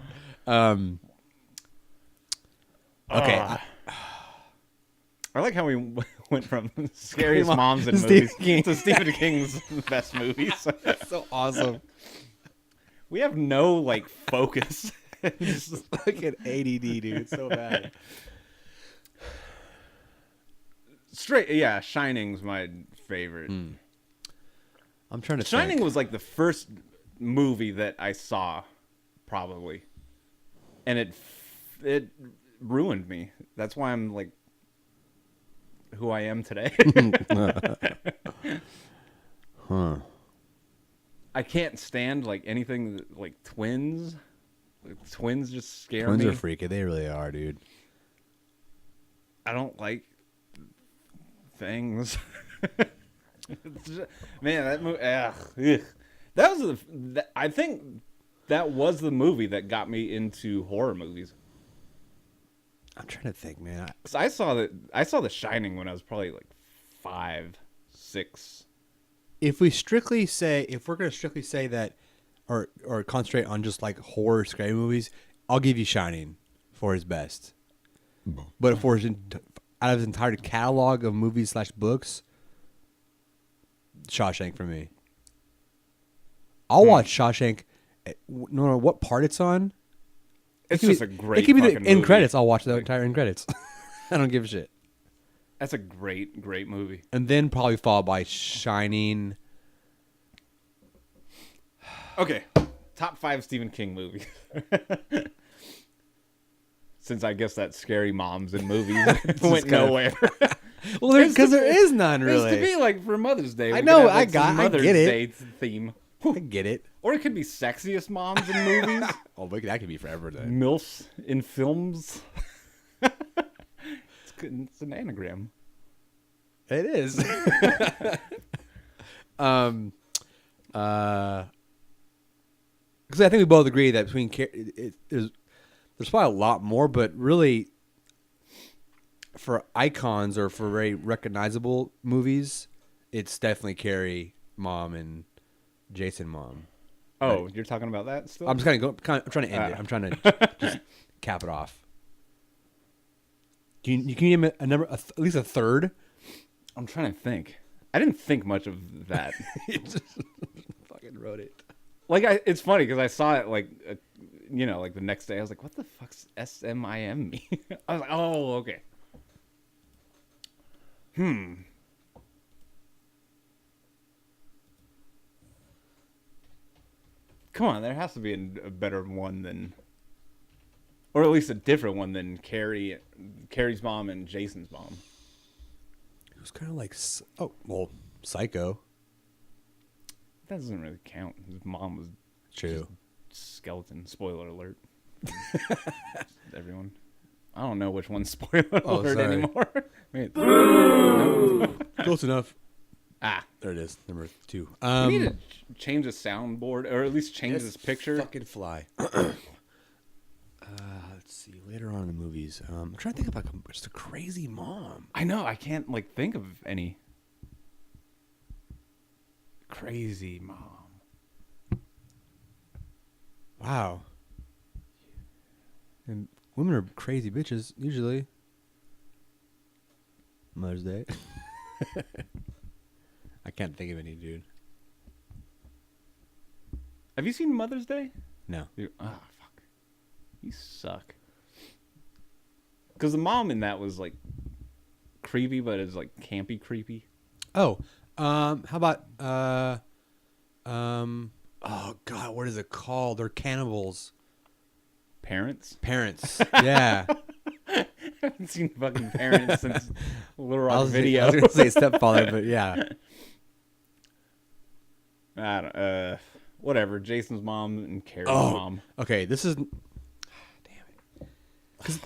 Speaker 2: Okay.
Speaker 1: I like how we went from scariest moms in
Speaker 2: Stephen
Speaker 1: movies
Speaker 2: King.
Speaker 1: to Stephen King's best movies.
Speaker 2: That's so awesome.
Speaker 1: We have no, like, focus.
Speaker 2: Just look at ADD, dude. It's so bad.
Speaker 1: Straight, yeah, Shining's my favorite.
Speaker 2: I'm trying to
Speaker 1: Shining
Speaker 2: think.
Speaker 1: was like the first movie that I saw, probably, and it ruined me. That's why I'm like who I am today.
Speaker 2: Huh.
Speaker 1: I can't stand like anything like twins. Like, twins just scare
Speaker 2: Twins
Speaker 1: me.
Speaker 2: are freaky. They really are, dude.
Speaker 1: I don't like things. Man, that movie. That was I think that was the movie that got me into horror movies.
Speaker 2: I'm trying to think, man.
Speaker 1: 'Cause I saw The Shining when I was probably like 5, 6.
Speaker 2: If we're going to strictly say that, or concentrate on just like horror scary movies, I'll give you Shining for his best. But for out of his entire catalog of movies / books, Shawshank for me. I'll watch Shawshank, no matter what part it's on.
Speaker 1: It's just a great.
Speaker 2: It could be the
Speaker 1: fucking
Speaker 2: end
Speaker 1: movie.
Speaker 2: credits. I'll watch the entire end credits. I don't give a shit.
Speaker 1: That's a great movie.
Speaker 2: And then probably followed by Shining.
Speaker 1: Okay, top 5 Stephen King movies. Since I guess that scary moms in movies went nowhere.
Speaker 2: Well, because there is none
Speaker 1: It
Speaker 2: really.
Speaker 1: used to be like for Mother's Day.
Speaker 2: I
Speaker 1: we could
Speaker 2: know,
Speaker 1: have, like, some
Speaker 2: I
Speaker 1: Mother's
Speaker 2: get it.
Speaker 1: Day theme.
Speaker 2: I get it.
Speaker 1: Or it could be sexiest moms in movies.
Speaker 2: Oh, but that could be forever then.
Speaker 1: MILFs in films. It's an anagram.
Speaker 2: It is. Because I think we both agree that between there's probably a lot more, but really, for icons or for very recognizable movies, it's definitely Carrie Mom and Jason Mom.
Speaker 1: Oh, you're talking about that still?
Speaker 2: I'm just I'm trying to end it. I'm trying to just cap it off. Can you name a number, at least a third?
Speaker 1: I'm trying to think. I didn't think much of that.
Speaker 2: You just fucking wrote it.
Speaker 1: Like, it's funny because I saw it like, like the next day. I was like, "What the fuck's SMIM mean?" I was like, "Oh, okay." Come on, there has to be a better one than, or at least a different one than Carrie's mom and Jason's mom.
Speaker 2: It was kind of like, Psycho.
Speaker 1: That doesn't really count. His mom was
Speaker 2: True.
Speaker 1: skeleton. Spoiler alert. Everyone. I don't know which one's spoiler alert
Speaker 2: sorry.
Speaker 1: anymore. Wait.
Speaker 2: Close enough.
Speaker 1: Ah.
Speaker 2: There it is. Number 2.
Speaker 1: We need to change the soundboard, or at least change this picture.
Speaker 2: Fucking fly. Let's see. Later on in the movies, I'm trying to think about just a crazy mom.
Speaker 1: I know. I can't think of any. Crazy mom.
Speaker 2: Wow. And women are crazy bitches usually. Mother's Day. I can't think of any, dude.
Speaker 1: Have you seen Mother's Day?
Speaker 2: No.
Speaker 1: Oh, fuck. You suck. Because the mom in that was creepy, but it's campy creepy.
Speaker 2: Oh, how about oh god, what is it called? They're cannibals.
Speaker 1: Parents?
Speaker 2: Parents. Yeah.
Speaker 1: I haven't seen fucking Parents since Little Rock
Speaker 2: I was
Speaker 1: Video.
Speaker 2: gonna say Stepfather, but yeah.
Speaker 1: I don't, whatever. Jason's mom and Carrie's mom.
Speaker 2: Okay, this is damn it. 'Cause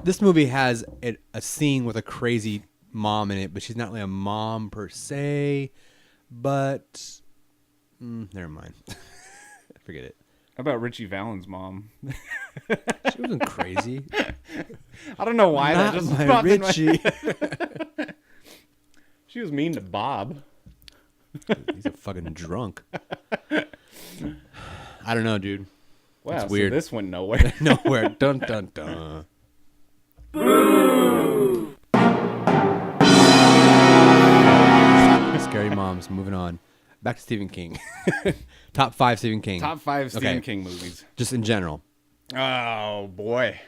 Speaker 2: this movie has a scene with a crazy mom in it, but she's not really a mom per se. But never mind. Forget it.
Speaker 1: How about Richie Valens' mom?
Speaker 2: She wasn't crazy.
Speaker 1: I don't know why
Speaker 2: Not
Speaker 1: that just
Speaker 2: my
Speaker 1: popped in my
Speaker 2: Richie.
Speaker 1: She was mean to Bob.
Speaker 2: He's a fucking drunk. I don't know, dude.
Speaker 1: Wow,
Speaker 2: That's weird.
Speaker 1: So this went nowhere.
Speaker 2: Nowhere. Dun dun dun. Scary moms. Moving on. Back to Stephen King. Top 5 Stephen King.
Speaker 1: Top 5 Stephen
Speaker 2: Okay.
Speaker 1: King movies.
Speaker 2: Just in general.
Speaker 1: Oh, boy.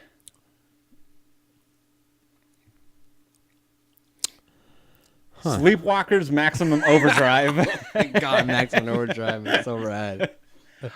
Speaker 1: Sleepwalkers, Maximum Overdrive.
Speaker 2: God, Maximum Overdrive is so rad.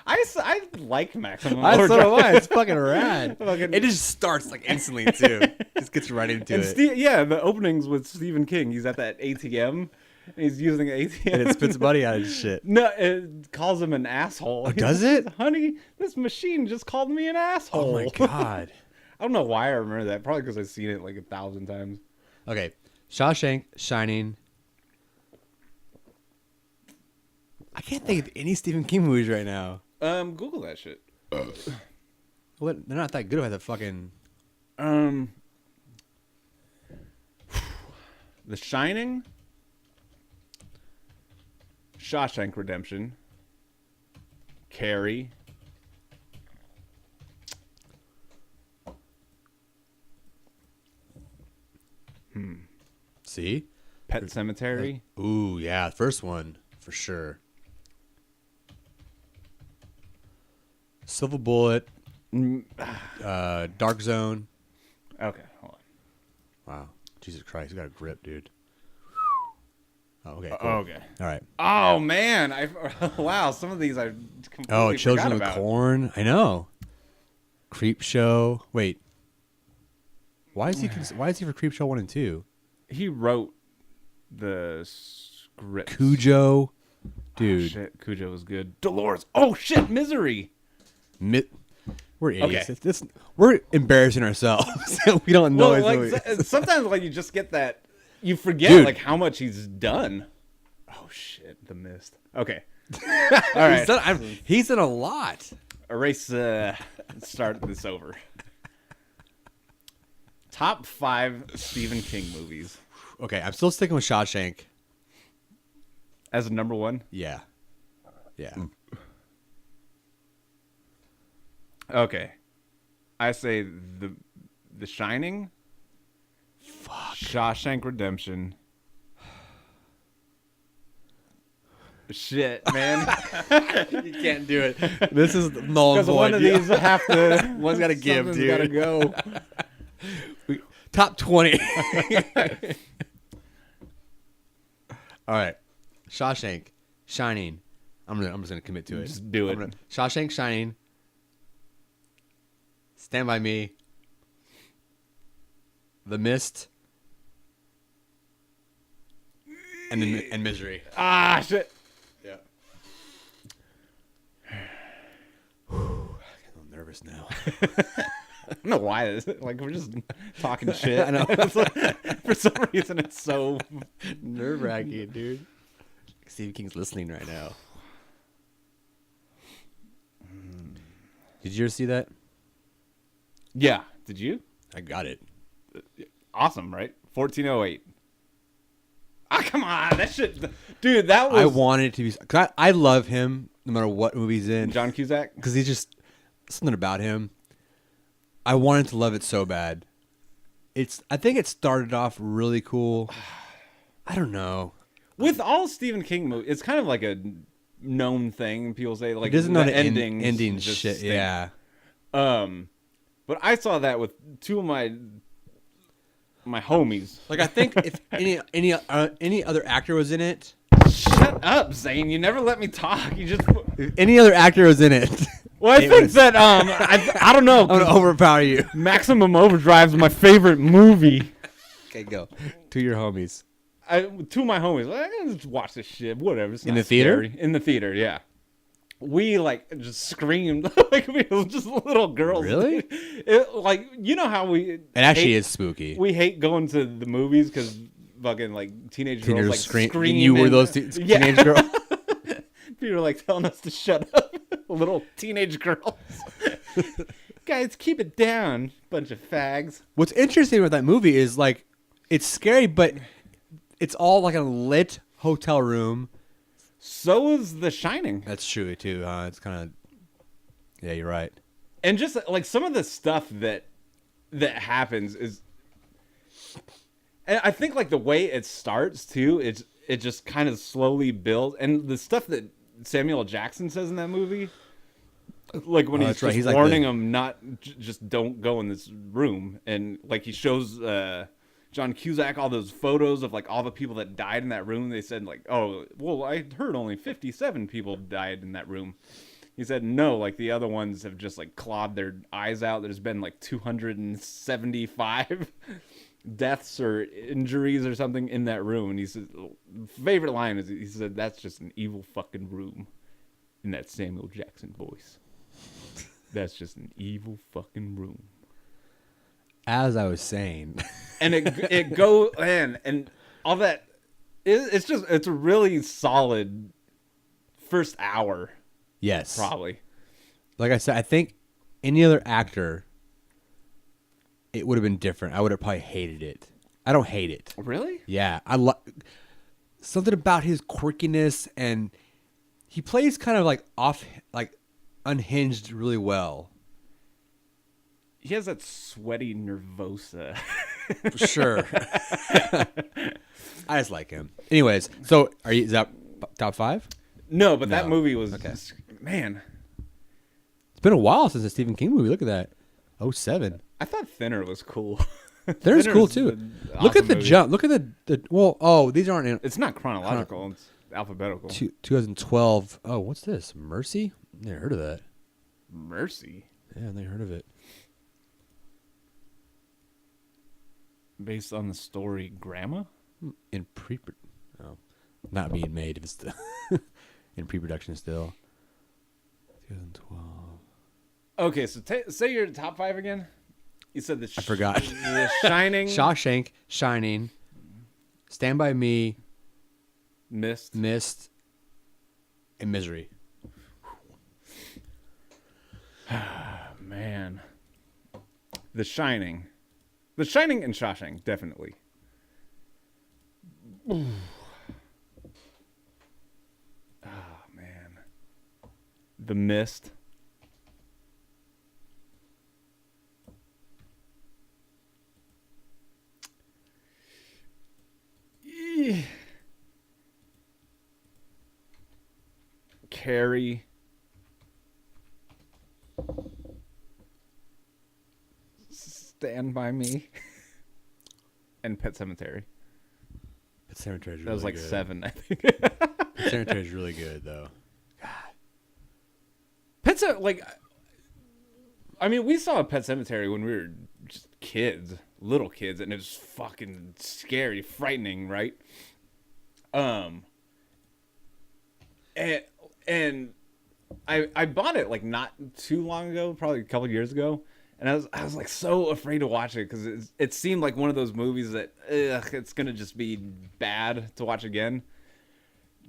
Speaker 1: I like Maximum
Speaker 2: So
Speaker 1: Overdrive.
Speaker 2: do I. It's fucking rad.
Speaker 1: Fucking-
Speaker 2: It just starts instantly too. Just gets right into
Speaker 1: And
Speaker 2: it.
Speaker 1: yeah, the openings with Stephen King. He's at that ATM. And he's using an ATM.
Speaker 2: And it spits money out of shit.
Speaker 1: No, it calls him an asshole.
Speaker 2: Oh, does it?
Speaker 1: Honey, this machine just called me an asshole.
Speaker 2: Oh my god.
Speaker 1: I don't know why I remember that. Probably because I've seen it 1,000 times.
Speaker 2: Okay. Shawshank, Shining. I can't think of any Stephen King movies right now.
Speaker 1: Google that shit.
Speaker 2: What? They're not that good about the fucking.
Speaker 1: The Shining, Shawshank Redemption, Carrie,
Speaker 2: See?
Speaker 1: Pet Cemetery,
Speaker 2: Ooh, yeah. First one, for sure. Silver Bullet. Dark Zone.
Speaker 1: Okay, hold on.
Speaker 2: Wow. Jesus Christ. You got a grip, dude. Oh, okay. Cool.
Speaker 1: Okay.
Speaker 2: All right.
Speaker 1: Oh man, wow. Some of these I completely
Speaker 2: Oh, Children
Speaker 1: forgot
Speaker 2: of the
Speaker 1: about.
Speaker 2: Corn. I know. Creep Show. Wait. Why is he for Creep Show 1 and 2?
Speaker 1: He wrote the script.
Speaker 2: Cujo.
Speaker 1: Oh,
Speaker 2: Dude.
Speaker 1: shit, Cujo was good. Dolores. Oh shit, Misery.
Speaker 2: We're idiots. Okay. We're embarrassing ourselves. We don't know.
Speaker 1: Sometimes you just get that. You forget
Speaker 2: Dude.
Speaker 1: how much he's done. Oh shit, The Mist. Okay. All right.
Speaker 2: He's done a lot.
Speaker 1: Erase. Start this over. Top 5 Stephen King movies.
Speaker 2: Okay, I'm still sticking with Shawshank.
Speaker 1: As a number 1.
Speaker 2: Yeah. Yeah.
Speaker 1: Okay. I say the Shining.
Speaker 2: Fuck.
Speaker 1: Shawshank Redemption. Shit, man.
Speaker 2: You can't do it. This is null and
Speaker 1: Because one
Speaker 2: void.
Speaker 1: of these have to.
Speaker 2: One's got to give,
Speaker 1: something's
Speaker 2: dude.
Speaker 1: gotta go.
Speaker 2: Top 20. All right. Shawshank, Shining. I'm just gonna commit to it.
Speaker 1: Just do it.
Speaker 2: Shawshank, Shining. Stand by Me. The Mist. And Misery.
Speaker 1: Ah, shit.
Speaker 2: Yeah. nervous now.
Speaker 1: I don't know why. Like, we're just talking shit.
Speaker 2: I know.
Speaker 1: It's like, for some reason, it's so...
Speaker 2: Nerve-wracking, dude. Stephen King's listening right now. Did you ever see that?
Speaker 1: Yeah. Did you?
Speaker 2: I got it.
Speaker 1: Awesome, right? 1408. Ah, come on. That shit... Dude, that was...
Speaker 2: I wanted it to be... Cause I love him no matter what movie he's in.
Speaker 1: John Cusack?
Speaker 2: Because he's just... Something about him. I wanted to love it so bad. I think it started off really cool. I don't know.
Speaker 1: With all Stephen King movies, it's kind of like a known thing. People say, like,
Speaker 2: He doesn't know the
Speaker 1: ending
Speaker 2: shit.
Speaker 1: stink.
Speaker 2: Yeah.
Speaker 1: But I saw that with two of my homies.
Speaker 2: Like, I think if any other actor was in it...
Speaker 1: Shut up, Zane. You never let me talk. You just...
Speaker 2: If any other actor was in it...
Speaker 1: Well, I think that, I don't know.
Speaker 2: I'm going to overpower you.
Speaker 1: Maximum Overdrive is my favorite movie.
Speaker 2: Okay, go. To your homies.
Speaker 1: Two of my homies, like, just watch this shit. Whatever. It's
Speaker 2: In
Speaker 1: not
Speaker 2: the theater?
Speaker 1: scary. In the theater, yeah. We, like, just screamed like we were just little girls.
Speaker 2: Really?
Speaker 1: Like, you know how we...
Speaker 2: It actually is spooky.
Speaker 1: We hate going to the movies because fucking, like, teenage girls, like, scream.
Speaker 2: You were those teenage girls?
Speaker 1: People were, like, telling us to shut up. Little teenage girls. Guys, keep it down, bunch of fags.
Speaker 2: What's interesting with that movie is, like, it's scary, but it's all like a lit hotel room.
Speaker 1: So is The Shining.
Speaker 2: That's true, too. It's kind of... Yeah, you're right.
Speaker 1: And just, like, some of the stuff that happens is... And I think, like, the way it starts, too, it just kind of slowly builds. And the stuff that Samuel L. Jackson says in that movie... Like when he's just warning them not, just don't go in this room, and like he shows John Cusack all those photos of like all the people that died in that room. They said like, oh, well, I heard only 57 people died in that room. He said no, like the other ones have just like clawed their eyes out. There's been like 275 deaths or injuries or something in that room. And he said, favorite line is he said that's just an evil fucking room, in that Samuel Jackson voice. That's just an evil fucking room.
Speaker 2: As I was saying.
Speaker 1: And it go and all that. It's a really solid first hour.
Speaker 2: Yes.
Speaker 1: Probably.
Speaker 2: Like I said, I think any other actor, it would have been different. I would have probably hated it. I don't hate it.
Speaker 1: Really?
Speaker 2: Yeah. Something about his quirkiness, and he plays kind of like unhinged really well.
Speaker 1: He has that sweaty nervosa.
Speaker 2: Sure. I just like him. Anyways, so is that top 5?
Speaker 1: No, but that
Speaker 2: No.
Speaker 1: movie was
Speaker 2: Okay.
Speaker 1: Man.
Speaker 2: It's been a while since a Stephen King movie. Look at that. 07.
Speaker 1: I thought Thinner was cool.
Speaker 2: Thinner's cool
Speaker 1: Thinner's
Speaker 2: too.
Speaker 1: an
Speaker 2: Look at
Speaker 1: awesome
Speaker 2: the
Speaker 1: movie.
Speaker 2: jump. Look at these aren't in
Speaker 1: It's not chronological. It's alphabetical.
Speaker 2: 2012. Oh, what's this? Mercy? Never heard of that.
Speaker 1: Mercy.
Speaker 2: Yeah, I never heard of it.
Speaker 1: Based on the story Grandma?
Speaker 2: In not being made. If it's still in pre-production still. 2012.
Speaker 1: Okay, so say your top 5 again. You said
Speaker 2: I forgot.
Speaker 1: The Shining,
Speaker 2: Shawshank, Shining, Stand By Me,
Speaker 1: Mist,
Speaker 2: and Misery.
Speaker 1: Man. The Shining and Shawshank, definitely. Oh, man. The Mist. Carrie. Stand By Me. And Pet Sematary.
Speaker 2: Pet Sematary is really
Speaker 1: That was like
Speaker 2: good.
Speaker 1: 7, I think.
Speaker 2: Pet Sematary is really good though.
Speaker 1: I mean, we saw Pet Sematary when we were just kids, little kids, and it was fucking scary, frightening, right? And I bought it like not too long ago, probably a couple years ago, and I was like so afraid to watch it because it seemed like one of those movies that it's gonna just be bad to watch again.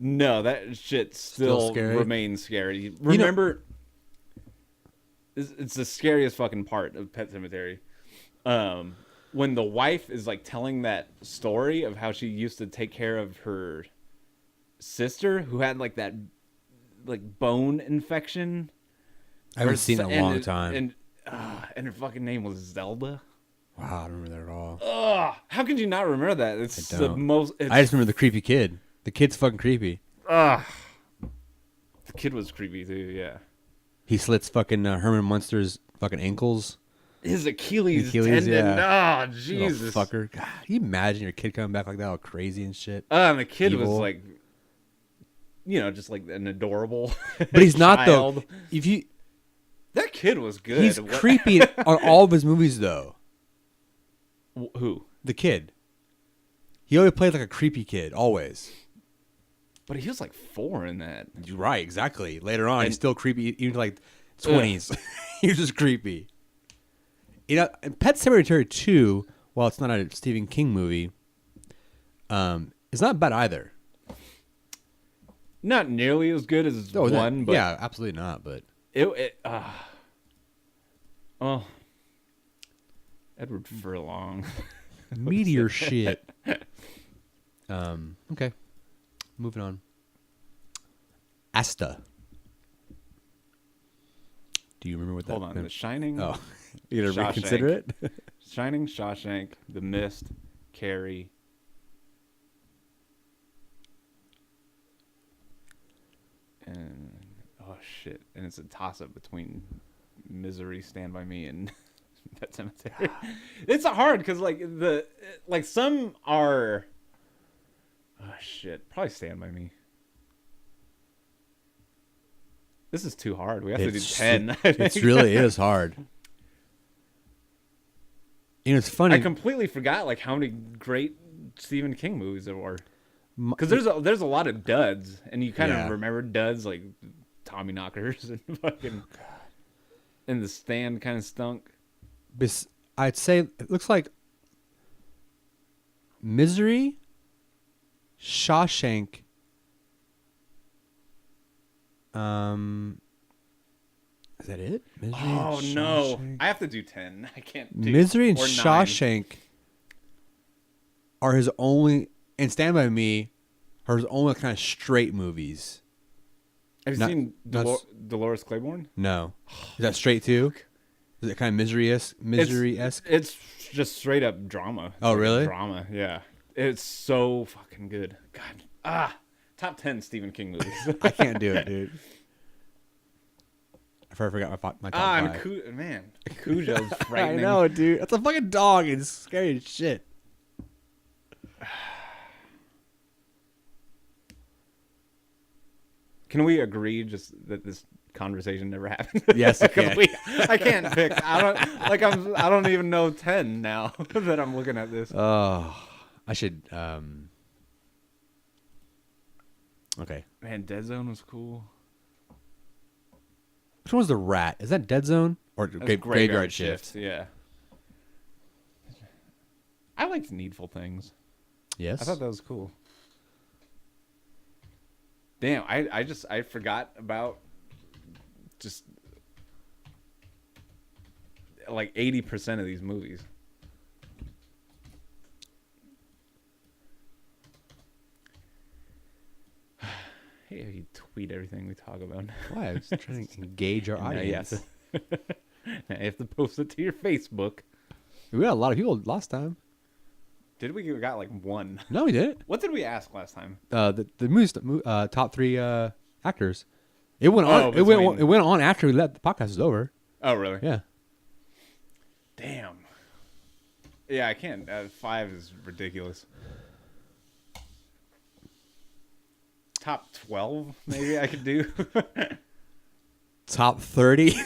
Speaker 1: No, that shit still remains scary. Remember, it's the scariest fucking part of Pet Sematary. When the wife is like telling that story of how she used to take care of her sister who had like that like bone infection.
Speaker 2: I haven't seen it in a long time.
Speaker 1: And her fucking name was Zelda.
Speaker 2: Wow, I don't remember that at all.
Speaker 1: How could you not remember that? It's the most.
Speaker 2: I just remember the creepy kid. The kid's fucking creepy.
Speaker 1: The kid was creepy too. Yeah.
Speaker 2: He slits fucking Herman Munster's fucking ankles.
Speaker 1: His Achilles tendon.
Speaker 2: Yeah.
Speaker 1: Oh, Jesus.
Speaker 2: Little fucker. God, can you imagine your kid coming back like that all crazy and shit?
Speaker 1: And the kid
Speaker 2: Evil.
Speaker 1: was like, just like an adorable
Speaker 2: But he's not
Speaker 1: child.
Speaker 2: though. If you
Speaker 1: That kid was good.
Speaker 2: He's creepy on all of his movies though.
Speaker 1: Who?
Speaker 2: The kid. He always played like a creepy kid, always.
Speaker 1: But he was like 4 in that.
Speaker 2: You're right, exactly. Later on, he's still creepy, even like 20s. He was just creepy. And Pet Sematary 2, while it's not a Stephen King movie, it's not bad either.
Speaker 1: Not nearly as good as one, but
Speaker 2: yeah, absolutely not. But
Speaker 1: Edward Furlong,
Speaker 2: meteor shit. Okay, moving on. Asta. Do you remember what that?
Speaker 1: Hold on, The Shining.
Speaker 2: Oh, you gonna reconsider it?
Speaker 1: Shining, Shawshank, The Mist, Carrie. And and it's a toss-up between Misery, Stand By Me, and Pet Sematary. It's hard because some are probably Stand By Me. This is too hard. We have to do 10.
Speaker 2: It really is hard. It's funny.
Speaker 1: I completely forgot how many great Stephen King movies there were. Because there's a lot of duds, and you kind of remember duds like Tommyknockers and fucking. And The Stand kind of stunk.
Speaker 2: I'd say it looks like Misery, Shawshank. Is that it? Misery
Speaker 1: no! I have to do 10. I can't do
Speaker 2: Misery and
Speaker 1: or 9.
Speaker 2: Shawshank are his only, and Stand By Me are his only kind of straight movies.
Speaker 1: Have you seen Dolores Claiborne?
Speaker 2: No. Is that straight too? Is it kind of misery-esque?
Speaker 1: It's just straight up drama.
Speaker 2: Oh, really?
Speaker 1: Drama, yeah. It's so fucking good. God. Top 10 Stephen King movies.
Speaker 2: I can't do it, dude. I forgot my top 5.
Speaker 1: Man, Cujo's frightening.
Speaker 2: I know, dude. That's a fucking dog. It's scary as shit.
Speaker 1: Can we agree just that this conversation never happened?
Speaker 2: Yes, it can.
Speaker 1: I can't pick. I don't even know 10 now that I'm looking at this.
Speaker 2: Oh, I should. Okay.
Speaker 1: Man, Dead Zone was cool.
Speaker 2: Which one was the rat? Is that Dead Zone or Graveyard Shift?
Speaker 1: Yeah. I liked Needful Things.
Speaker 2: Yes.
Speaker 1: I thought that was cool. Damn, I forgot about just like 80% of these movies. Hey, you tweet everything we talk about.
Speaker 2: Why? I was trying to engage our audience.
Speaker 1: Now you have to post it to your Facebook.
Speaker 2: We got a lot of people last time.
Speaker 1: Did we? We got like 1.
Speaker 2: No, we didn't.
Speaker 1: What did we ask last time?
Speaker 2: The movie's top 3 actors. It went on. It went on after we let the podcast was over.
Speaker 1: Oh, really?
Speaker 2: Yeah.
Speaker 1: Damn. Yeah, I can't. 5 is ridiculous. Top 12, maybe I could do.
Speaker 2: Top 30.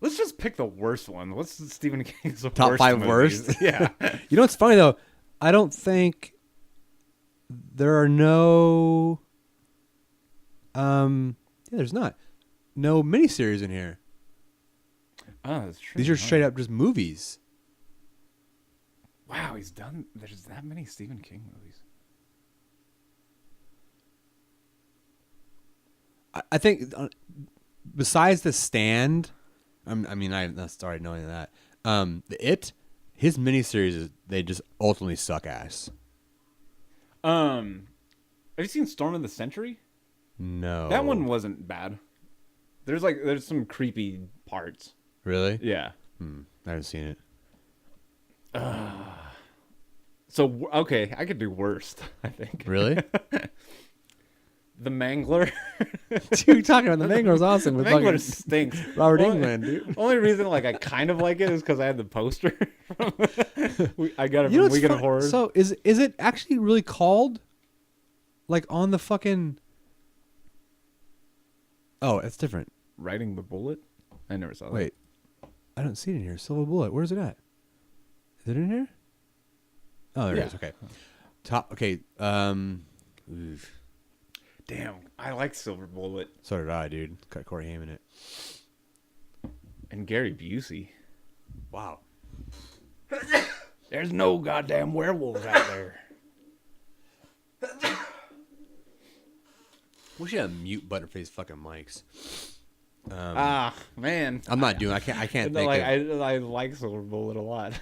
Speaker 1: Let's just pick the worst one. What's Stephen King's
Speaker 2: Top
Speaker 1: worst
Speaker 2: 5
Speaker 1: movies?
Speaker 2: worst?
Speaker 1: Yeah.
Speaker 2: You know what's funny, though? I don't think there are no Yeah, there's not. No miniseries in here.
Speaker 1: Oh, that's true.
Speaker 2: These are straight up just movies.
Speaker 1: Wow, there's that many Stephen King movies.
Speaker 2: I think besides The Stand, I started knowing that. His miniseries, they just ultimately suck ass.
Speaker 1: Have you seen Storm of the Century?
Speaker 2: No.
Speaker 1: That one wasn't bad. There's some creepy parts.
Speaker 2: Really?
Speaker 1: Yeah.
Speaker 2: I haven't seen it.
Speaker 1: So okay, I could do worst, I think.
Speaker 2: Really?
Speaker 1: The Mangler.
Speaker 2: Dude, talking about the Mangler's awesome.
Speaker 1: The
Speaker 2: With
Speaker 1: Mangler
Speaker 2: fucking
Speaker 1: stinks.
Speaker 2: Robert
Speaker 1: Only-
Speaker 2: England, dude.
Speaker 1: Only reason I kind of like it is because I had the poster. I got it
Speaker 2: You know
Speaker 1: from
Speaker 2: what's
Speaker 1: Weekend of
Speaker 2: fun-
Speaker 1: Horror.
Speaker 2: So is it actually really called? Like on the fucking. Oh, it's different.
Speaker 1: Riding the Bullet? I never saw that.
Speaker 2: Wait, I don't see it in here. Silver Bullet. Where's it at? Is it in here? Oh, there
Speaker 1: Yeah.
Speaker 2: it is. Okay. Top. Okay. Oof.
Speaker 1: Damn, I like Silver Bullet.
Speaker 2: So did I, dude. Cut Corey Haim in it.
Speaker 1: And Gary Busey.
Speaker 2: Wow.
Speaker 1: There's no goddamn werewolves out there.
Speaker 2: We should have mute Butterface fucking mics.
Speaker 1: Man.
Speaker 2: I'm not doing. I can't think
Speaker 1: Like,
Speaker 2: of.
Speaker 1: I like Silver Bullet a lot.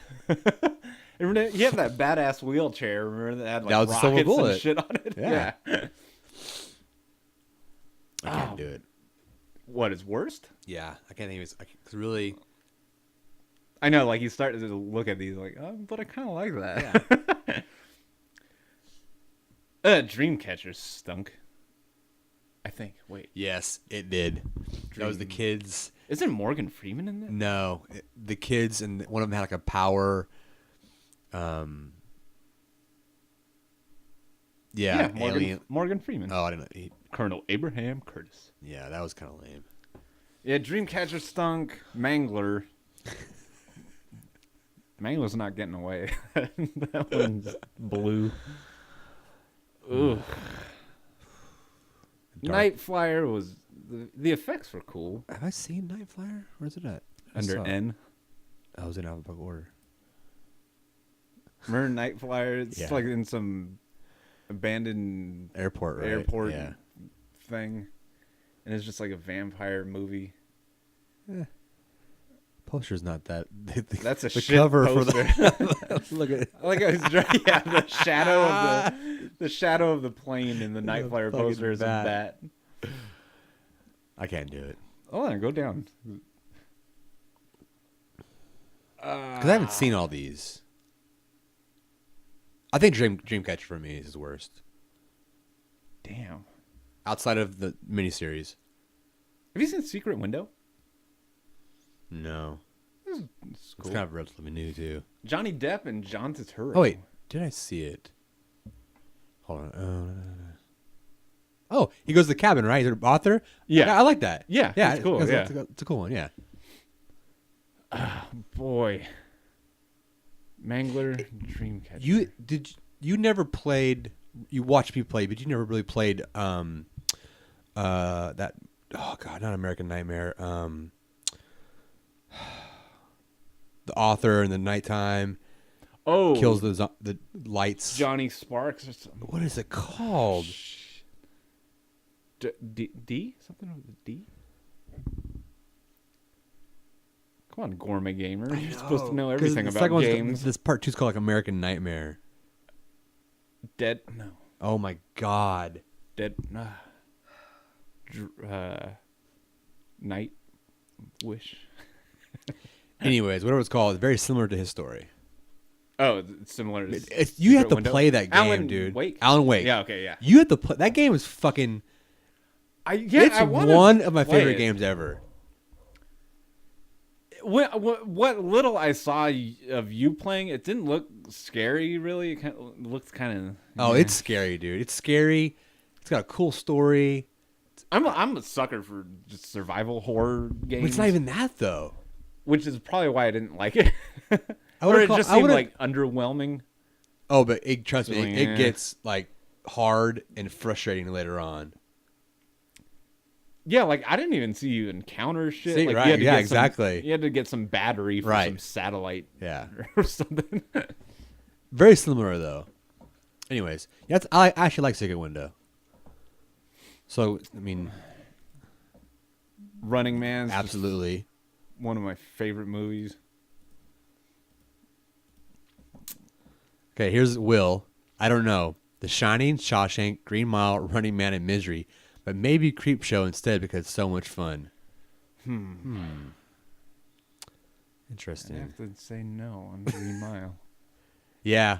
Speaker 1: Remember, he had that badass wheelchair. Remember that had
Speaker 2: That was a
Speaker 1: rockets
Speaker 2: Silver
Speaker 1: and
Speaker 2: Bullet.
Speaker 1: shit on it?
Speaker 2: Yeah.
Speaker 1: Yeah.
Speaker 2: I can't do it.
Speaker 1: What is worst?
Speaker 2: Yeah, I can't think of it. Cause really.
Speaker 1: I know, like, you start to look at these like, oh, but I kind of like that. Yeah. Dreamcatcher stunk. I think. Wait.
Speaker 2: Yes, it did. That was the kids.
Speaker 1: Isn't Morgan Freeman in there?
Speaker 2: No, the kids, and one of them had like a power. Yeah,
Speaker 1: Morgan Freeman.
Speaker 2: Oh, I didn't know.
Speaker 1: Colonel Abraham Curtis.
Speaker 2: Yeah, that was kind of lame.
Speaker 1: Yeah, Dreamcatcher stunk. Mangler. Mangler's not getting away. That one's blue. Ugh. Night Flyer was the effects were cool.
Speaker 2: Have I seen Night Flyer? Where's it at?
Speaker 1: Under N.
Speaker 2: I was in alphabetical order.
Speaker 1: Remember Night Flyer? It's
Speaker 2: Yeah.
Speaker 1: like in some abandoned
Speaker 2: Airport, right?
Speaker 1: airport
Speaker 2: Yeah.
Speaker 1: thing, and it's just like a vampire movie.
Speaker 2: Poster's not that.
Speaker 1: That's a
Speaker 2: the
Speaker 1: shit
Speaker 2: cover
Speaker 1: poster.
Speaker 2: for the. Look at it.
Speaker 1: Like the shadow of the plane in the Night
Speaker 2: The
Speaker 1: Flyer
Speaker 2: fucking
Speaker 1: poster is a
Speaker 2: bat.
Speaker 1: bat.
Speaker 2: I can't do it
Speaker 1: Oh, go down.
Speaker 2: because I haven't seen all these. I think Dreamcatcher for me is his worst.
Speaker 1: Damn.
Speaker 2: Outside of the miniseries.
Speaker 1: Have you seen Secret Window?
Speaker 2: No.
Speaker 1: It's
Speaker 2: It's
Speaker 1: cool.
Speaker 2: kind of relatively new too.
Speaker 1: Johnny Depp and John Turturro.
Speaker 2: Oh wait, did I see it? Hold on. Oh, he goes to the cabin, right? He's an author.
Speaker 1: Yeah.
Speaker 2: I like that.
Speaker 1: Yeah,
Speaker 2: yeah,
Speaker 1: it's cool, yeah.
Speaker 2: it's a cool one. Yeah.
Speaker 1: Boy. Mangler, Dreamcatcher.
Speaker 2: You never played? You watched me play, but you never really played that. Oh God, not American Nightmare. The author in the nighttime kills the lights.
Speaker 1: Johnny Sparks or something.
Speaker 2: What is it called?
Speaker 1: D? Something with a D? Come on, Gourmet Gamer. You're supposed to know everything about games.
Speaker 2: This part 2 is called like American Nightmare.
Speaker 1: Dead? No.
Speaker 2: Oh my God.
Speaker 1: Dead? Night Wish?
Speaker 2: Anyways, whatever it's called, it's very similar to his story.
Speaker 1: Oh, it's similar to
Speaker 2: You have
Speaker 1: Secret
Speaker 2: to
Speaker 1: Window?
Speaker 2: play that game,
Speaker 1: Alan
Speaker 2: dude.
Speaker 1: Wake?
Speaker 2: Alan Wake.
Speaker 1: Yeah, okay, yeah.
Speaker 2: You have to play that game. Is fucking. It's one of my favorite games ever.
Speaker 1: What little I saw of you playing, it didn't look scary, really. It looked kind of.
Speaker 2: Oh, it's scary, dude. It's scary. It's got a cool story.
Speaker 1: I'm a sucker for just survival horror games.
Speaker 2: But it's not even that though.
Speaker 1: Which is probably why I didn't like it. Or
Speaker 2: would've
Speaker 1: it
Speaker 2: call-
Speaker 1: just
Speaker 2: I
Speaker 1: seemed
Speaker 2: would've-
Speaker 1: like underwhelming.
Speaker 2: Oh, but trust me,
Speaker 1: Yeah.
Speaker 2: it gets like hard and frustrating later on.
Speaker 1: Yeah, like I didn't even see you encounter shit.
Speaker 2: See,
Speaker 1: like,
Speaker 2: right,
Speaker 1: you had to
Speaker 2: yeah,
Speaker 1: get
Speaker 2: exactly.
Speaker 1: You had to get some battery for
Speaker 2: Right.
Speaker 1: some satellite
Speaker 2: Yeah.
Speaker 1: or something.
Speaker 2: Very similar though. Anyways, yeah, I actually like Secret Window. So I mean,
Speaker 1: Running Man's just
Speaker 2: absolutely.
Speaker 1: one of my favorite movies.
Speaker 2: Okay, here's Will. I don't know. The Shining, Shawshank, Green Mile, Running Man, and Misery, but maybe Creep Show instead because it's so much fun.
Speaker 1: I
Speaker 2: Interesting.
Speaker 1: have to say no on Green Mile.
Speaker 2: Yeah,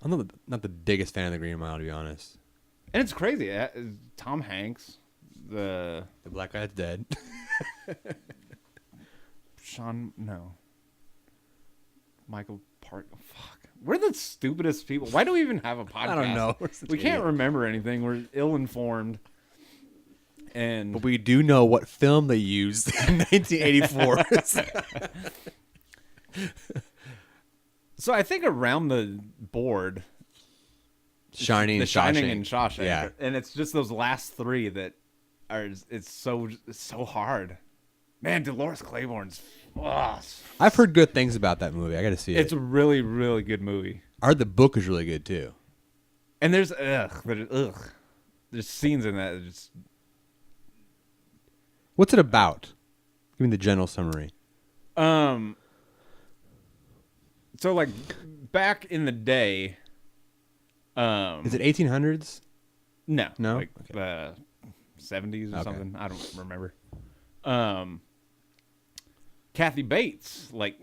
Speaker 2: I'm not the biggest fan of the Green Mile, to be honest.
Speaker 1: And it's crazy. Tom Hanks, the
Speaker 2: The black guy's dead.
Speaker 1: Michael Park. Fuck. We're the stupidest people. Why do we even have a podcast?
Speaker 2: I don't know.
Speaker 1: We can't remember anything. We're ill-informed. And
Speaker 2: But we do know what film they used in 1984.
Speaker 1: so I think around the board,
Speaker 2: Shining,
Speaker 1: The
Speaker 2: and
Speaker 1: Shining
Speaker 2: Shawshank.
Speaker 1: and Shawshank,
Speaker 2: Yeah.
Speaker 1: and it's just those last three that are. It's so hard. Man, Dolores Claiborne's.
Speaker 2: I've heard good things about that movie. I got to see
Speaker 1: It's
Speaker 2: it.
Speaker 1: a really, really good movie.
Speaker 2: I heard the book is really good too.
Speaker 1: And there's there's scenes in that that just
Speaker 2: What's it about? Give me the general summary.
Speaker 1: so like back in the day,
Speaker 2: Is it 1800s?
Speaker 1: no,
Speaker 2: No?
Speaker 1: like the 70s or
Speaker 2: Okay.
Speaker 1: something. I don't remember. Kathy Bates, like,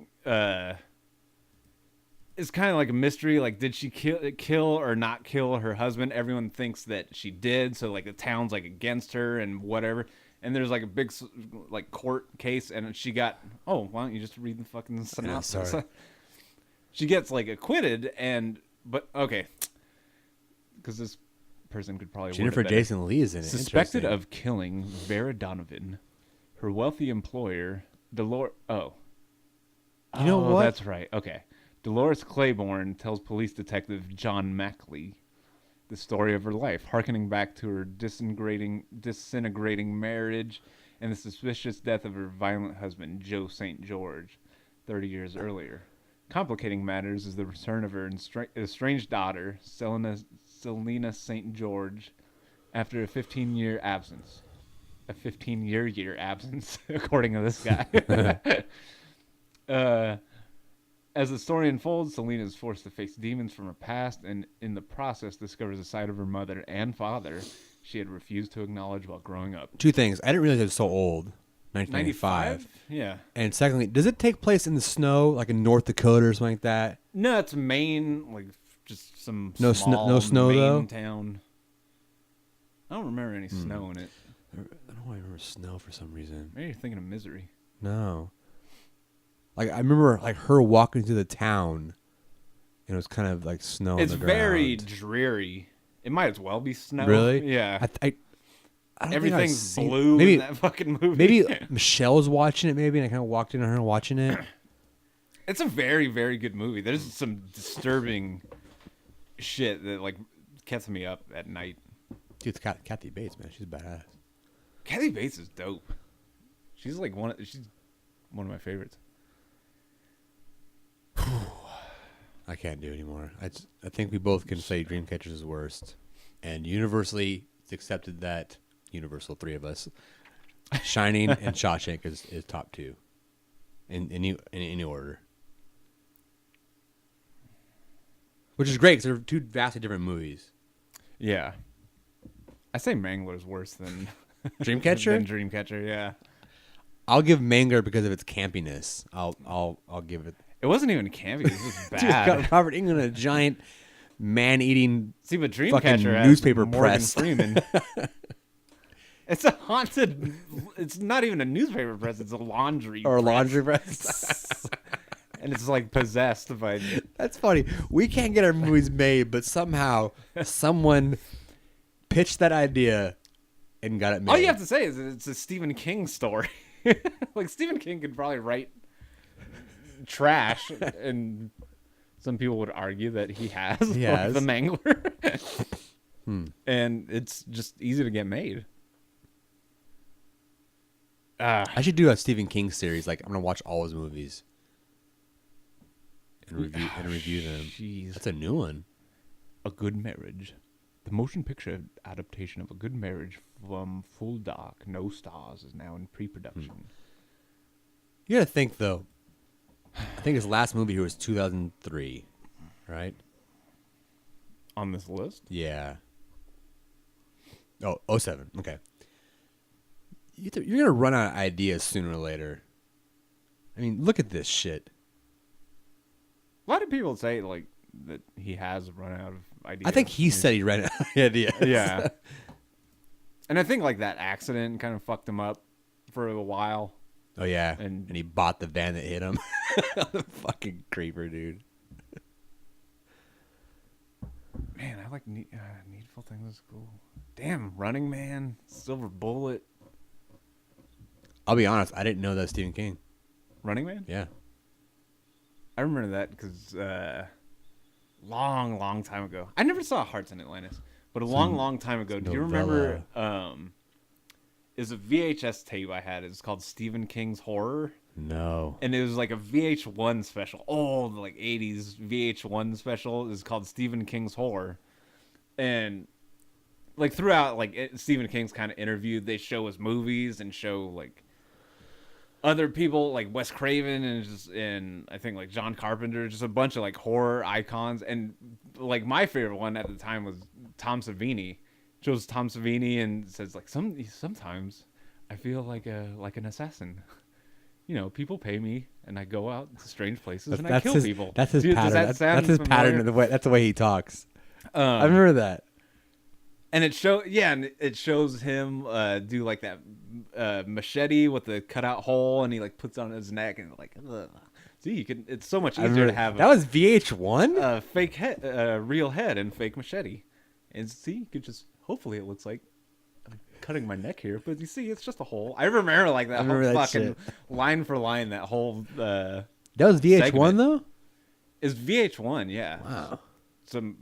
Speaker 1: it's kind of like a mystery. Like, did she kill or not kill her husband? Everyone thinks that she did. So, like, the town's like against her and whatever. And there's like a big like court case, and she got. Oh, why don't you just read the fucking synopsis?
Speaker 2: sorry.
Speaker 1: She gets like acquitted, but okay, because this person could probably word it
Speaker 2: Jennifer
Speaker 1: better.
Speaker 2: Jason Leigh is in it.
Speaker 1: Suspected
Speaker 2: Interesting.
Speaker 1: of killing Vera Donovan, her wealthy employer, Dolores. Oh.
Speaker 2: You know what?
Speaker 1: That's right. Okay. Dolores Claiborne tells police detective John Mackley the story of her life, harkening back to her disintegrating marriage and the suspicious death of her violent husband, Joe St. George, 30 years earlier. Complicating matters is the return of her estranged daughter, Selena St. George, after a 15-year absence. A 15-year absence, according to this guy. As the story unfolds, Selena is forced to face demons from her past, and in the process discovers a side of her mother and father she had refused to acknowledge while growing up.
Speaker 2: Two things. I didn't realize it was so old. 1995.
Speaker 1: Yeah.
Speaker 2: And secondly, does it take place in the snow, like in North Dakota or something like that?
Speaker 1: No, it's Maine, like just some
Speaker 2: No
Speaker 1: small
Speaker 2: no snow,
Speaker 1: Maine
Speaker 2: though?
Speaker 1: town. I don't remember any snow in it.
Speaker 2: I don't remember snow for some reason.
Speaker 1: Maybe you're thinking of Misery.
Speaker 2: No. Like I remember like her walking through the town, and it was kind of like snow.
Speaker 1: It's
Speaker 2: on the
Speaker 1: very
Speaker 2: ground.
Speaker 1: dreary. It might as well be snow.
Speaker 2: Really.
Speaker 1: Yeah.
Speaker 2: I don't think I've
Speaker 1: Everything's
Speaker 2: seen-
Speaker 1: blue
Speaker 2: Maybe
Speaker 1: in that fucking movie.
Speaker 2: maybe Michelle was watching it. Maybe and I kind of walked in on her watching it.
Speaker 1: It's a very, very good movie. There's some disturbing shit that like gets me up at night.
Speaker 2: Dude, it's Kathy Bates, man. She's badass.
Speaker 1: Kathy Bates is dope. She's one of my favorites.
Speaker 2: I can't do anymore. I think we both can say Dreamcatcher's is worst, and universally it's accepted that three of us, Shining and Shawshank is top two, in any order, which is great because they're two vastly different movies.
Speaker 1: Yeah. I say Mangler is worse than
Speaker 2: Dreamcatcher.
Speaker 1: than Dreamcatcher, yeah.
Speaker 2: I'll give Mangler because of its campiness. I'll give it.
Speaker 1: It wasn't even campy. It was just
Speaker 2: Dude, it's got
Speaker 1: bad.
Speaker 2: Robert Englund, a giant man-eating.
Speaker 1: See, but
Speaker 2: fucking
Speaker 1: Dreamcatcher has
Speaker 2: newspaper
Speaker 1: Morgan
Speaker 2: press.
Speaker 1: Freeman. It's a haunted. It's not even a newspaper press. It's a laundry.
Speaker 2: Or a
Speaker 1: press.
Speaker 2: laundry press.
Speaker 1: And it's like possessed by.
Speaker 2: That's funny. We can't get our movies made, but somehow someone pitched that idea and got it made.
Speaker 1: All you have to say is that it's a Stephen King story. Like Stephen King could probably write trash, and some people would argue that he has.
Speaker 2: He
Speaker 1: like
Speaker 2: has.
Speaker 1: The Mangler. And it's just easy to get made.
Speaker 2: I should do a Stephen King series. Like, I'm gonna watch all his movies and review them.
Speaker 1: Jeez.
Speaker 2: That's a new one.
Speaker 1: A Good Marriage. The motion picture adaptation of A Good Marriage from Full Dark, No Stars is now in pre-production.
Speaker 2: You gotta think though. I think his last movie here was 2003, right?
Speaker 1: On this list?
Speaker 2: Yeah. Oh, 07. Okay. You're gonna run out of ideas sooner or later. I mean, look at this shit.
Speaker 1: A lot of people say like that he has run out of ideas.
Speaker 2: I think he said he ran out of ideas.
Speaker 1: Yeah. And I think like that accident kind of fucked him up for a while.
Speaker 2: Oh yeah,
Speaker 1: And
Speaker 2: he bought the van that hit him. The fucking creeper, dude.
Speaker 1: Man, I like Needful Things is cool. Damn, Running Man, Silver Bullet.
Speaker 2: I'll be honest, I didn't know that was Stephen King.
Speaker 1: Running Man?
Speaker 2: Yeah.
Speaker 1: I remember that because long time ago. I never saw Hearts in Atlantis, but a long time ago. Do you remember? Is a VHS tape I had. It's called Stephen King's Horror.
Speaker 2: No.
Speaker 1: And it was like a VH1 special. Old, like 80s VH1 special. It's called Stephen King's Horror. And like throughout, like Stephen King's kind of interviewed, they show his movies and show like other people like Wes Craven and I think like John Carpenter, just a bunch of like horror icons. And like my favorite one at the time was Tom Savini. Shows Tom Savini and says like sometimes I feel like an assassin. You know, people pay me and I go out to strange places and I kill people.
Speaker 2: That's his
Speaker 1: Dude,
Speaker 2: pattern.
Speaker 1: Does that
Speaker 2: That's his
Speaker 1: sound
Speaker 2: pattern
Speaker 1: familiar?
Speaker 2: of the way. That's the way he talks. I remember that.
Speaker 1: And it shows him do like that machete with the cutout hole, and he like puts it on his neck and like, ugh. See, you can. It's so much easier to have
Speaker 2: that was VH1.
Speaker 1: a fake head, real head, and fake machete. And see, you could just hopefully it looks like I'm cutting my neck here, but you see, it's just a hole. I remember like that whole fucking line for line, that whole.
Speaker 2: That was VH1
Speaker 1: segment.
Speaker 2: though.
Speaker 1: Is VH1? Yeah.
Speaker 2: Wow.
Speaker 1: Some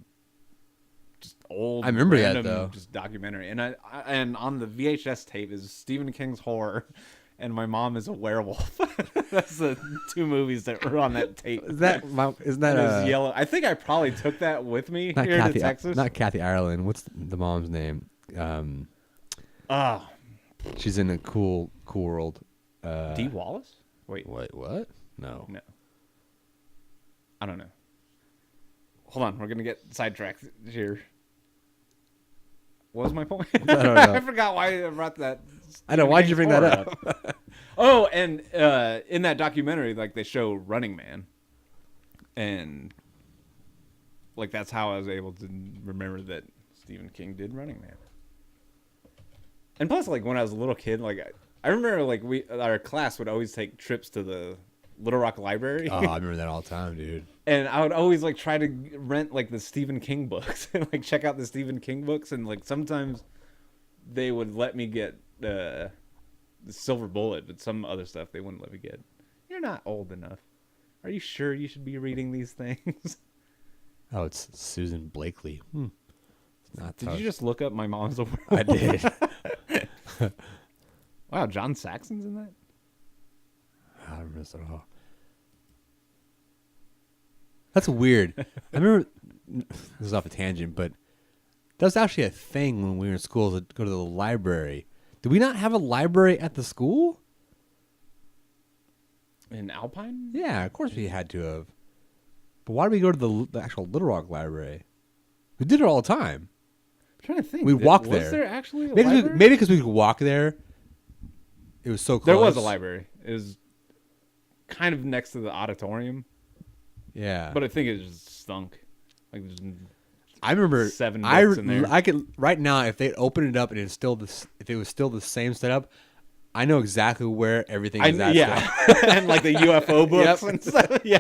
Speaker 1: just old.
Speaker 2: I remember that,
Speaker 1: random,
Speaker 2: though.
Speaker 1: Just documentary, and and on the VHS tape is Stephen King's Horror, and my mom is a werewolf. That's the two movies that were on that tape.
Speaker 2: Isn't that
Speaker 1: And it was yellow. I think I probably took that with me
Speaker 2: not
Speaker 1: here
Speaker 2: Kathy,
Speaker 1: to Texas.
Speaker 2: Not Kathy Ireland. What's the mom's name? She's in a cool world.
Speaker 1: Dee Wallace? Wait,
Speaker 2: what? No.
Speaker 1: I don't know. Hold on, we're gonna get sidetracked here. What was my point?
Speaker 2: I don't know.
Speaker 1: I forgot why I brought that.
Speaker 2: I know. Why'd you bring that up?
Speaker 1: Oh, and in that documentary, like they show Running Man, and like that's how I was able to remember that Stephen King did Running Man. And plus, like when I was a little kid, like I remember, like our class would always take trips to the Little Rock Library.
Speaker 2: Oh, I remember that all the time, dude.
Speaker 1: And I would always like try to rent like the Stephen King books and like check out the Stephen King books, and like sometimes they would let me get the Silver Bullet, but some other stuff they wouldn't let me get. You're not old enough. Are you sure you should be reading these things?
Speaker 2: Oh, it's Susan Blakely. It's not.
Speaker 1: Did you just look up My Mom's a Werewolf?
Speaker 2: I did.
Speaker 1: Wow, John Saxon's in that?
Speaker 2: I don't remember this at all. That's weird. I remember, this is off a tangent, but that was actually a thing when we were in school to go to the library. Did we not have a library at the school?
Speaker 1: In Alpine?
Speaker 2: Yeah, of course we had to have. But why did we go to the actual Little Rock Library? We did it all the time.
Speaker 1: I'm trying to think.
Speaker 2: We walked there.
Speaker 1: Was there actually a
Speaker 2: Maybe
Speaker 1: library?
Speaker 2: because we could walk there. It was so close.
Speaker 1: There was a library. It was kind of next to the auditorium.
Speaker 2: Yeah.
Speaker 1: But I think it just stunk. Like there's
Speaker 2: I remember
Speaker 1: 7 books in there.
Speaker 2: I could right now if they opened it up and if it was still the same setup, I know exactly where everything is at.
Speaker 1: Yeah, and like the UFO books and stuff. Yeah,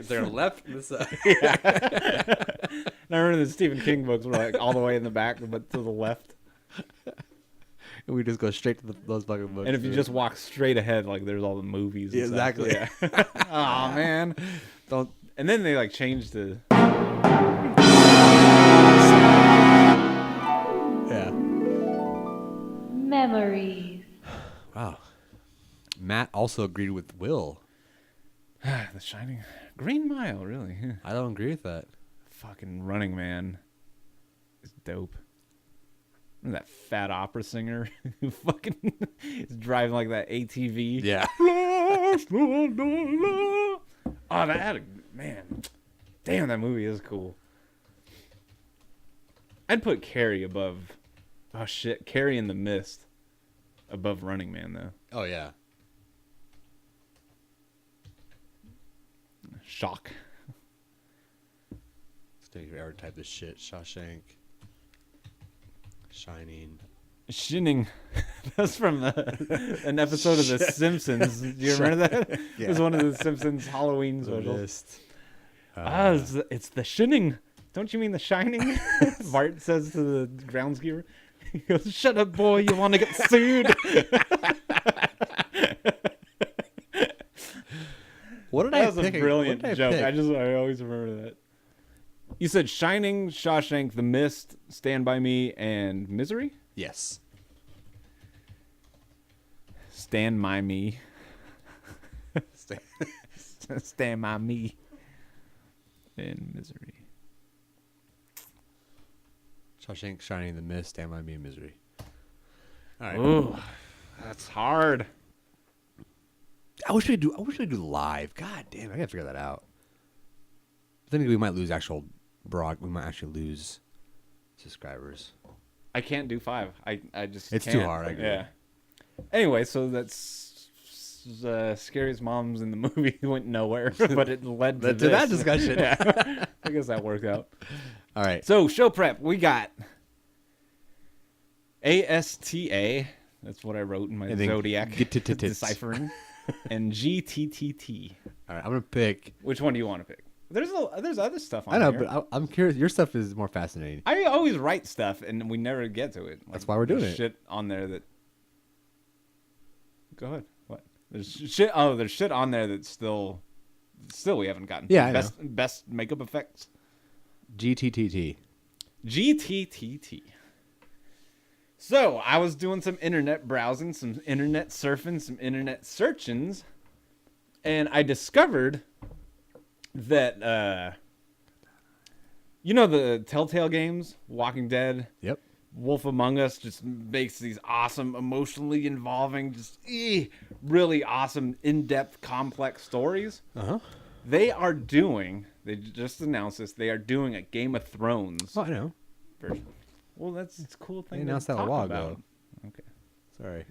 Speaker 2: they're left and this side.
Speaker 1: yeah. And I remember the Stephen King books were like all the way in the back, but to the left.
Speaker 2: And we just go straight to those fucking books.
Speaker 1: And if you just walk straight ahead, like there's all the movies. And stuff.
Speaker 2: Exactly.
Speaker 1: Yeah. Oh man, don't. And then they like changed to.
Speaker 2: Yeah.
Speaker 5: Memories.
Speaker 2: Wow. Matt also agreed with Will.
Speaker 1: The Shining. Green Mile, really.
Speaker 2: I don't agree with that.
Speaker 1: Fucking Running Man is dope. Remember that fat opera singer who fucking is driving like that ATV?
Speaker 2: Yeah.
Speaker 1: Oh, man. Damn, that movie is cool. I'd put Carrie above. Oh shit, Carrie in the Mist above Running Man though.
Speaker 2: Oh yeah.
Speaker 1: Shock.
Speaker 2: Let's take ever type this shit. Shawshank. Shining.
Speaker 1: Shinning. That's from an episode of The Simpsons. Do you remember that?
Speaker 2: Yeah.
Speaker 1: It was one of the Simpsons Halloween specials.
Speaker 2: List.
Speaker 1: It's the Shinning. Don't you mean the Shining? Bart says to the groundskeeper. He goes, "Shut up, boy. You want to get sued."
Speaker 2: What did I
Speaker 1: That was
Speaker 2: pick?
Speaker 1: a brilliant
Speaker 2: What did
Speaker 1: joke.
Speaker 2: pick?
Speaker 1: I always remember that. You said Shining, Shawshank, The Mist, Stand By Me, and Misery?
Speaker 2: Yes.
Speaker 1: Stand by me. Stand by me. And Misery.
Speaker 2: Shawshank, Shining, The Mist, Stand By Me, and Misery. All right.
Speaker 1: Ooh, that's hard.
Speaker 2: I wish we do live. God damn, I gotta figure that out. I think we might lose actual we might actually lose subscribers.
Speaker 1: I can't do 5. I just
Speaker 2: It's
Speaker 1: can't.
Speaker 2: too hard, I agree.
Speaker 1: Yeah. Anyway, so that's Scariest Moms in the movie went nowhere, but it led to
Speaker 2: to that
Speaker 1: this.
Speaker 2: discussion.
Speaker 1: Yeah. I guess that worked out.
Speaker 2: All right.
Speaker 1: So show prep, we got ASTA. That's what I wrote in my
Speaker 2: And then
Speaker 1: Zodiac
Speaker 2: GTTTs.
Speaker 1: deciphering, and GTTT.
Speaker 2: All right. I'm gonna pick.
Speaker 1: Which one do you want to pick? There's other stuff on
Speaker 2: I know,
Speaker 1: here.
Speaker 2: but I'm curious. Your stuff is more fascinating.
Speaker 1: I always write stuff and we never get to it.
Speaker 2: That's why we're doing
Speaker 1: there's
Speaker 2: it.
Speaker 1: Shit on there that. Go ahead. What? There's shit. Oh, there's shit on there that still we haven't gotten.
Speaker 2: Yeah, I know.
Speaker 1: Best makeup effects.
Speaker 2: GTTT.
Speaker 1: GTTT. So I was doing some internet browsing, some internet surfing, some internet searchings, and I discovered that you know the Telltale games, Walking Dead,
Speaker 2: Yep.
Speaker 1: Wolf Among Us, just makes these awesome, emotionally involving, just really awesome, in-depth, complex stories.
Speaker 2: Uh-huh.
Speaker 1: They just announced this, they are doing a Game of Thrones
Speaker 2: Oh, I know.
Speaker 1: version. Well, it's a cool thing
Speaker 2: They
Speaker 1: to
Speaker 2: announced that a
Speaker 1: talk
Speaker 2: while
Speaker 1: about.
Speaker 2: ago.
Speaker 1: Okay.
Speaker 2: Sorry.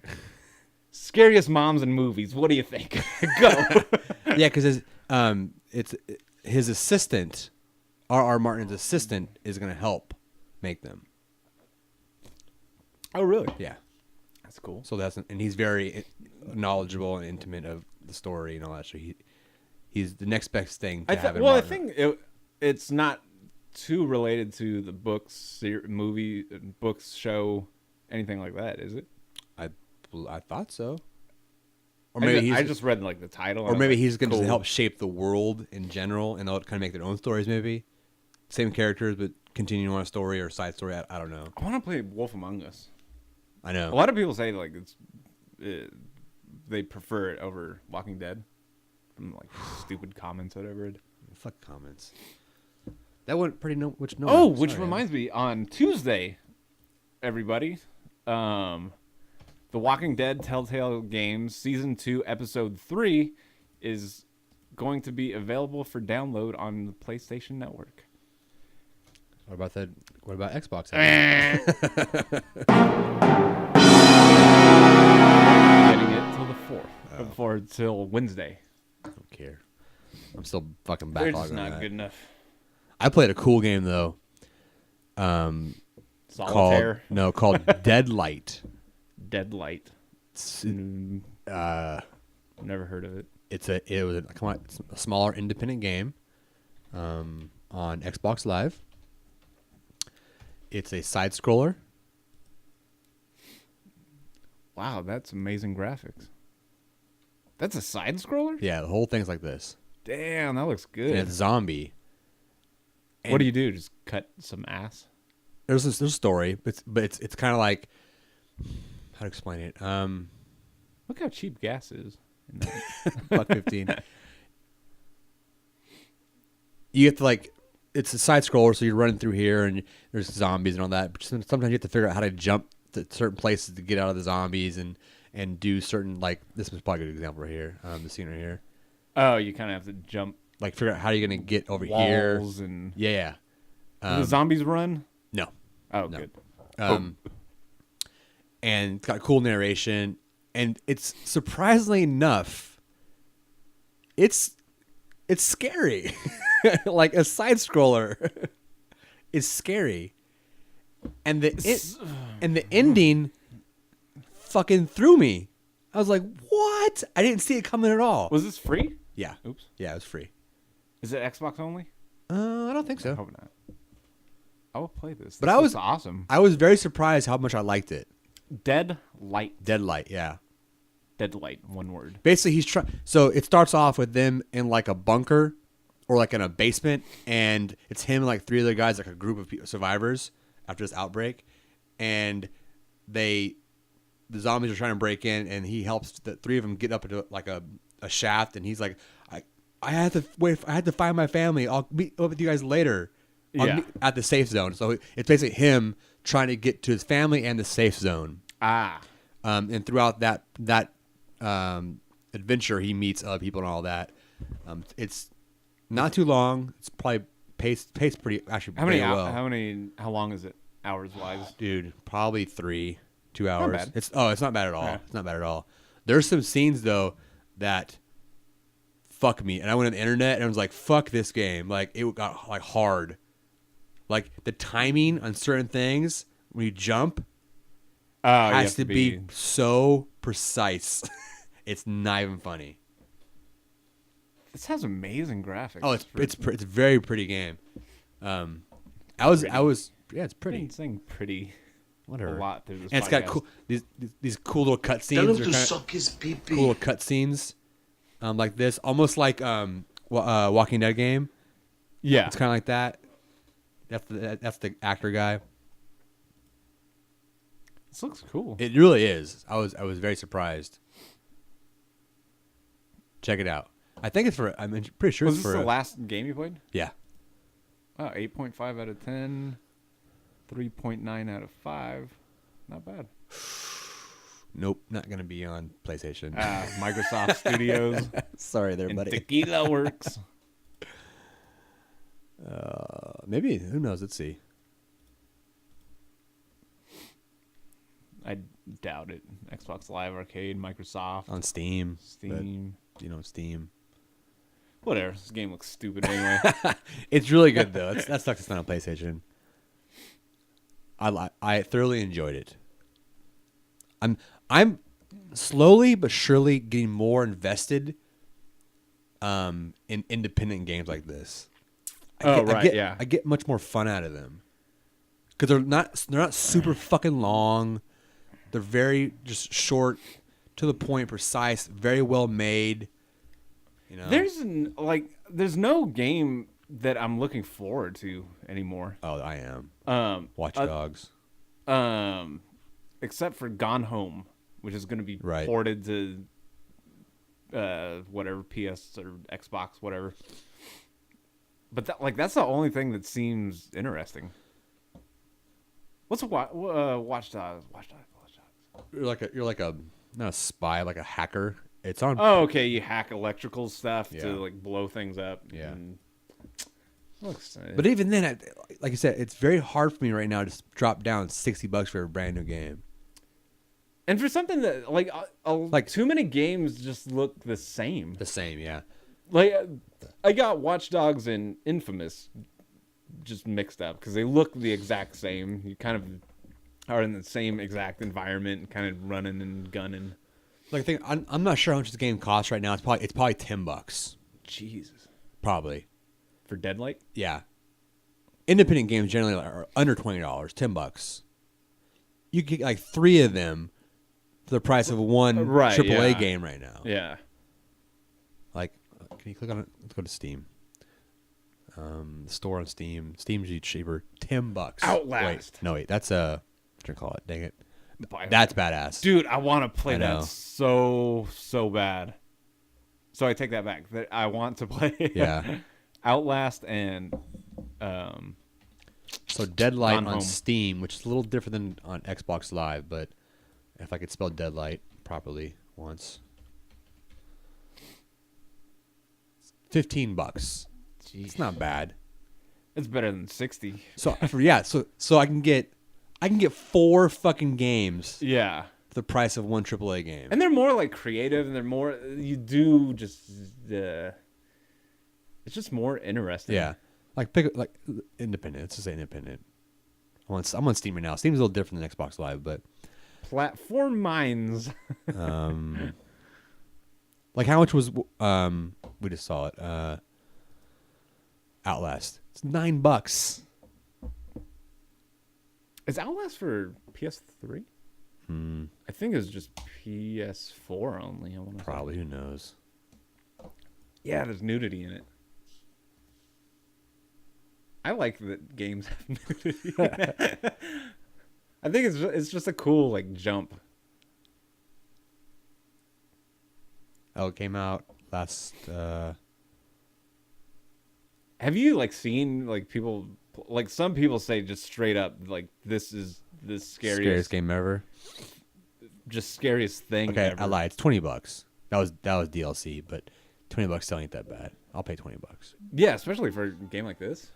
Speaker 1: Scariest moms in movies. What do you think? Go.
Speaker 2: Yeah, because it's his assistant, R.R. Martin's assistant, is going to help make them.
Speaker 1: Oh, really?
Speaker 2: Yeah.
Speaker 1: That's cool.
Speaker 2: So and he's very knowledgeable and intimate of the story and all that. So he's the next best thing to have in
Speaker 1: I
Speaker 2: Martin.
Speaker 1: think it's not too related to the books, movie, books, show, anything like that, is it?
Speaker 2: I thought so. Or maybe
Speaker 1: I just read like the title.
Speaker 2: or maybe he's going to
Speaker 1: cool.
Speaker 2: help shape the world in general, and they'll kind of make their own stories. Maybe same characters, but continuing on a story or side story. I don't know.
Speaker 1: I want to play Wolf Among Us.
Speaker 2: I know.
Speaker 1: A lot of people say like they prefer it over Walking Dead, from like stupid comments that I've read.
Speaker 2: Fuck comments. That went pretty which
Speaker 1: Reminds me, on Tuesday, everybody, The Walking Dead Telltale Games Season 2 Episode 3 is going to be available for download on the PlayStation Network.
Speaker 2: What about that? What about Xbox?
Speaker 1: Getting it till the 4th. Or till Wednesday.
Speaker 2: I don't care. I'm still fucking
Speaker 1: They're
Speaker 2: backlogged
Speaker 1: just
Speaker 2: on
Speaker 1: not
Speaker 2: that.
Speaker 1: good enough.
Speaker 2: I played a cool game though.
Speaker 1: Solitaire.
Speaker 2: Called Deadlight.
Speaker 1: Deadlight.
Speaker 2: It's,
Speaker 1: Never heard of it.
Speaker 2: it's a smaller independent game on Xbox Live. It's a side scroller.
Speaker 1: Wow, that's amazing graphics. That's a side scroller?
Speaker 2: Yeah, the whole thing's like this.
Speaker 1: Damn, that looks good.
Speaker 2: And it's zombie.
Speaker 1: What do you do? Just cut some ass?
Speaker 2: There's a story, but it's kind of like, how to explain it.
Speaker 1: Look how cheap gas is.
Speaker 2: $1.15. You have to like, it's a side scroller, so you're running through here, and there's zombies and all that. But sometimes you have to figure out how to jump to certain places to get out of the zombies and do certain, like, this was probably a good example right here. The scene right here.
Speaker 1: Oh, you kind of have to jump
Speaker 2: Like, figure out how you're gonna get over here.
Speaker 1: walls and
Speaker 2: Yeah.
Speaker 1: do the zombies run?
Speaker 2: No.
Speaker 1: Oh,
Speaker 2: No.
Speaker 1: good.
Speaker 2: And it's got cool narration, and it's surprisingly enough, it's scary. Like a side scroller is scary, and the ending fucking threw me. I was like, "What?" I didn't see it coming at all.
Speaker 1: Was this free?
Speaker 2: Yeah.
Speaker 1: Oops.
Speaker 2: Yeah, it was free.
Speaker 1: Is it Xbox only?
Speaker 2: I don't think
Speaker 1: I
Speaker 2: so.
Speaker 1: hope not. I will play this.
Speaker 2: But
Speaker 1: This
Speaker 2: I was
Speaker 1: looks awesome.
Speaker 2: I was very surprised how much I liked it.
Speaker 1: Deadlight.
Speaker 2: Deadlight, yeah.
Speaker 1: Deadlight. One word.
Speaker 2: Basically, he's trying. So it starts off with them in like a bunker or like in a basement, and it's him and like three other guys, like a group of survivors after this outbreak, and the zombies are trying to break in, and he helps the three of them get up into like a shaft, and he's like, I had to wait. I had to find my family. I'll meet up with you guys later.
Speaker 1: Yeah.
Speaker 2: Meet at the safe zone. So it's basically him trying to get to his family and the safe zone.
Speaker 1: Ah.
Speaker 2: And throughout that adventure, he meets other people and all that. It's not too long. It's probably paced pretty actually very well.
Speaker 1: How long is it? Hours wise?
Speaker 2: Dude, probably 2 hours.
Speaker 1: bad.
Speaker 2: It's not bad at all.
Speaker 1: Yeah.
Speaker 2: It's not bad at all. There's some scenes though that fuck me, and I went on the internet and I was like, fuck this game. Like it got like hard. Like the timing on certain things when you jump has to be so precise. It's not even funny.
Speaker 1: This has amazing graphics.
Speaker 2: Oh, it's a very pretty game. It's pretty.
Speaker 1: Saying pretty.
Speaker 2: Whatever.
Speaker 1: A lot through this.
Speaker 2: And it's got
Speaker 1: podcast.
Speaker 2: cool these cool little
Speaker 3: Tell
Speaker 2: cutscenes.
Speaker 3: him
Speaker 2: They're
Speaker 3: to
Speaker 2: kinda
Speaker 3: suck his pee-pee.
Speaker 2: cool little cutscenes, like this, almost like Walking Dead game.
Speaker 1: Yeah.
Speaker 2: It's kind of like that. That's the actor guy.
Speaker 1: This looks cool.
Speaker 2: It really is. I was very surprised. Check it out. I think it's for. I'm pretty sure
Speaker 1: Was
Speaker 2: it's
Speaker 1: this
Speaker 2: for.
Speaker 1: the last game you played?
Speaker 2: Yeah.
Speaker 1: Oh, 8.5 out of 10. 3.9 out of 5. Not bad.
Speaker 2: Nope, not gonna be on PlayStation.
Speaker 1: Microsoft Studios
Speaker 2: Sorry, there,
Speaker 1: and
Speaker 2: buddy.
Speaker 1: Tequila Works.
Speaker 2: Maybe, who knows? Let's see.
Speaker 1: I doubt it. Xbox Live Arcade, Microsoft,
Speaker 2: On Steam.
Speaker 1: Steam.
Speaker 2: But, Steam.
Speaker 1: Whatever. This game looks stupid anyway.
Speaker 2: It's really good though. That sucks. It's not on PlayStation. I thoroughly enjoyed it. I'm slowly but surely getting more invested in independent games like this. I get much more fun out of them because they're not super fucking long. They're very just short, to the point, precise, very well made.
Speaker 1: There's no game that I'm looking forward to anymore.
Speaker 2: Oh, I am. Watch Dogs.
Speaker 1: Except for Gone Home, which is going to be
Speaker 2: Right.
Speaker 1: ported to whatever PS or Xbox, whatever. But that's the only thing that seems interesting. What's Watch Dogs? Watch Dogs.
Speaker 2: You're like a not a spy, like a hacker. It's on.
Speaker 1: Oh, okay. You hack electrical stuff
Speaker 2: Yeah.
Speaker 1: to like blow things up.
Speaker 2: Yeah.
Speaker 1: And looks.
Speaker 2: But even then, like I said, it's very hard for me right now to drop down $60 for a brand new game.
Speaker 1: And for something that like too many games just look the same.
Speaker 2: The same, yeah.
Speaker 1: Like I got Watch Dogs and Infamous just mixed up because they look the exact same. You kind of are in the same exact environment, kind of running and gunning.
Speaker 2: Like I'm not sure how much this game costs right now. It's probably $10.
Speaker 1: Jesus.
Speaker 2: Probably.
Speaker 1: For Deadlight?
Speaker 2: Yeah. Independent games generally are under $20, $10. You get like 3 of them for the price of one AAA game right now.
Speaker 1: Yeah.
Speaker 2: Like, can you click on it? Let's go to Steam. The store on Steam. Steam's usually cheaper. $10.
Speaker 1: Outlast.
Speaker 2: Wait, that's what you call it? Dang it.
Speaker 1: Bioware.
Speaker 2: That's badass.
Speaker 1: Dude, I want to play
Speaker 2: I know.
Speaker 1: that so bad. So I take that back. I want to play
Speaker 2: Yeah.
Speaker 1: Outlast and
Speaker 2: So Deadlight
Speaker 1: Gone
Speaker 2: on
Speaker 1: Home.
Speaker 2: Steam, which is a little different than on Xbox Live, but if I could spell Deadlight properly once. $15. It's not bad.
Speaker 1: it's better than 60.
Speaker 2: So so I can get 4 fucking games
Speaker 1: Yeah.
Speaker 2: for the price of one AAA game.
Speaker 1: And they're more like creative, and they're more. You do just. It's just more interesting.
Speaker 2: Yeah, like pick like independent. Let's just say independent. I'm on Steam right now. Steam's a little different than Xbox Live, but
Speaker 1: Platform Minds.
Speaker 2: like how much was we just saw it Outlast. It's $9.
Speaker 1: Is Outlast for PS3? I think it's just PS4 only. I want to
Speaker 2: Probably. Who knows?
Speaker 1: Yeah, there's nudity in it. I like that games have nudity. I think it's just a cool like jump.
Speaker 2: Oh, it came out last.
Speaker 1: Have you like seen like people like some people say just straight up like this is the scariest
Speaker 2: game ever.
Speaker 1: just scariest thing
Speaker 2: Okay,
Speaker 1: ever.
Speaker 2: I lied. It's $20. That was DLC, but $20 still ain't that bad. I'll pay $20.
Speaker 1: Yeah, especially for a game like this.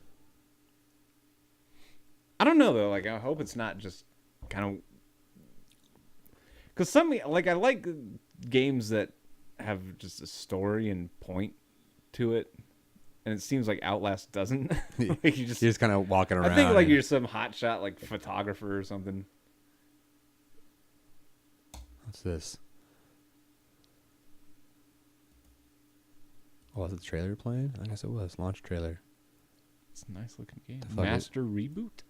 Speaker 1: I don't know though. Like, I hope it's not just kind of because some like I like games that have just a story and point to it, and it seems like Outlast doesn't. Like
Speaker 2: You're just kind of walking around.
Speaker 1: I think like
Speaker 2: and-
Speaker 1: you're some hotshot like photographer or something.
Speaker 2: What's this? Oh, was it the trailer playing? I guess it was. Launch trailer.
Speaker 1: It's a nice looking game.
Speaker 2: The fuck
Speaker 1: Master Reboot.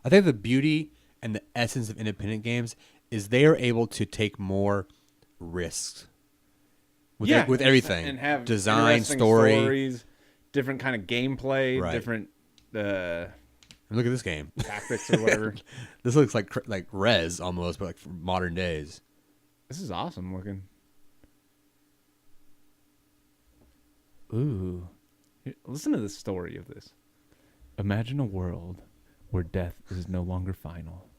Speaker 2: I think the beauty and the essence of independent games is they are able to take more risks with with everything.
Speaker 1: and have
Speaker 2: design,
Speaker 1: interesting
Speaker 2: stories.
Speaker 1: different kind of gameplay,
Speaker 2: Right.
Speaker 1: different
Speaker 2: And look at this game.
Speaker 1: tactics or whatever.
Speaker 2: This looks like Rez almost, but like for modern days.
Speaker 1: This is awesome looking. Ooh. Here, listen to the story of this. Imagine a world where death is no longer final,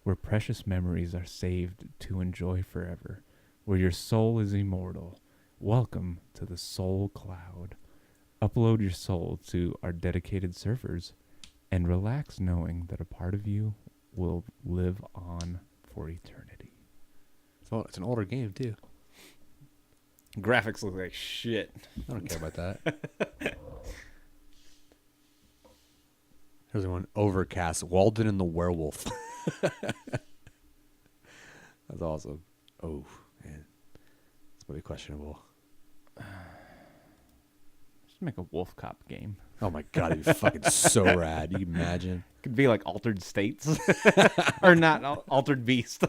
Speaker 1: where precious memories are saved to enjoy forever, where your soul is immortal. Welcome to the Soul Cloud. Upload your soul to our dedicated servers and relax knowing that a part of you will live on for eternity.
Speaker 2: So it's an older game too.
Speaker 1: Graphics look like shit.
Speaker 2: I don't care about that. Here's one. Overcast. Walden and the Werewolf. That's awesome. Oh, man. It's pretty questionable.
Speaker 1: Just make a Wolf Cop game.
Speaker 2: Oh my god, it'd be fucking so rad. You can imagine.
Speaker 1: Could be like Altered States. Or not, Altered Beast.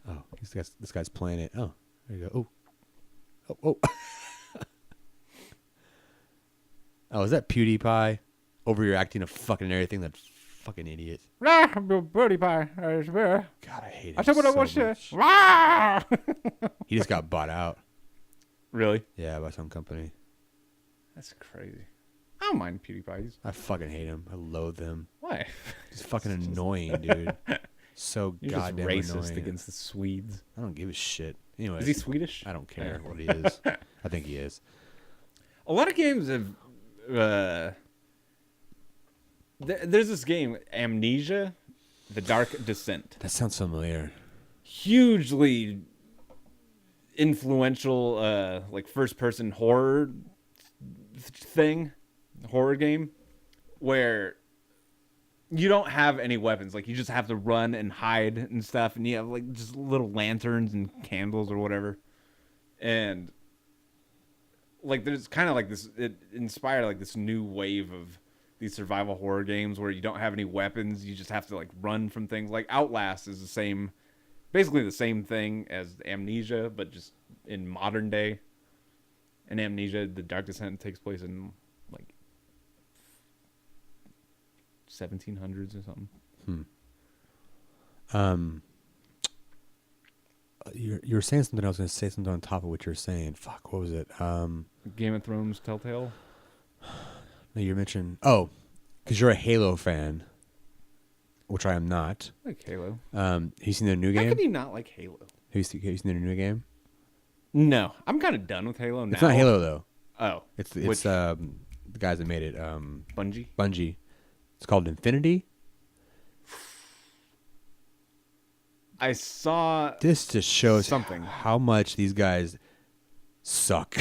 Speaker 2: Oh, this guy's playing it. Oh, there you go. Oh. Oh, is that PewDiePie? Overreacting to fucking everything. That fucking idiot.
Speaker 1: PewDiePie.
Speaker 2: God, I hate him.
Speaker 1: I said what I
Speaker 2: so
Speaker 1: want to.
Speaker 2: much. He just got bought out.
Speaker 1: Really?
Speaker 2: Yeah, by some company.
Speaker 1: That's crazy. I don't mind PewDiePie.
Speaker 2: I fucking hate him. I loathe him.
Speaker 1: Why?
Speaker 2: He's fucking annoying, dude. So
Speaker 1: You're just
Speaker 2: goddamn
Speaker 1: racist
Speaker 2: annoying.
Speaker 1: against the Swedes.
Speaker 2: I don't give a shit. Anyway,
Speaker 1: Is he Swedish?
Speaker 2: I don't care
Speaker 1: Yeah.
Speaker 2: what he is. I think he is.
Speaker 1: A lot of games have. There's this game, Amnesia, The Dark Descent.
Speaker 2: That sounds familiar.
Speaker 1: Hugely influential, like first-person horror horror game, where you don't have any weapons. Like you just have to run and hide and stuff, and you have like just little lanterns and candles or whatever, and like there's kind of like this. It inspired like this new wave of these survival horror games where you don't have any weapons. You just have to like run from things. Like Outlast is basically the same thing as Amnesia, but just in modern day. And Amnesia, The Dark Descent takes place in like 1700s or something.
Speaker 2: You were saying something. I was going to say something on top of what you were saying. Fuck, what was it?
Speaker 1: Game of Thrones Telltale.
Speaker 2: No, you mentioned. Oh, because you're a Halo fan, which I am not.
Speaker 1: I like Halo.
Speaker 2: Have you seen their new
Speaker 1: How
Speaker 2: game?
Speaker 1: can you not like Halo?
Speaker 2: Have you seen their new game?
Speaker 1: No, I'm kind of done with Halo now.
Speaker 2: It's not Halo though.
Speaker 1: Oh,
Speaker 2: It's
Speaker 1: which
Speaker 2: the guys that made it.
Speaker 1: Bungie?
Speaker 2: Bungie. It's called Infinity.
Speaker 1: I saw
Speaker 2: This just shows
Speaker 1: something.
Speaker 2: how much these guys suck.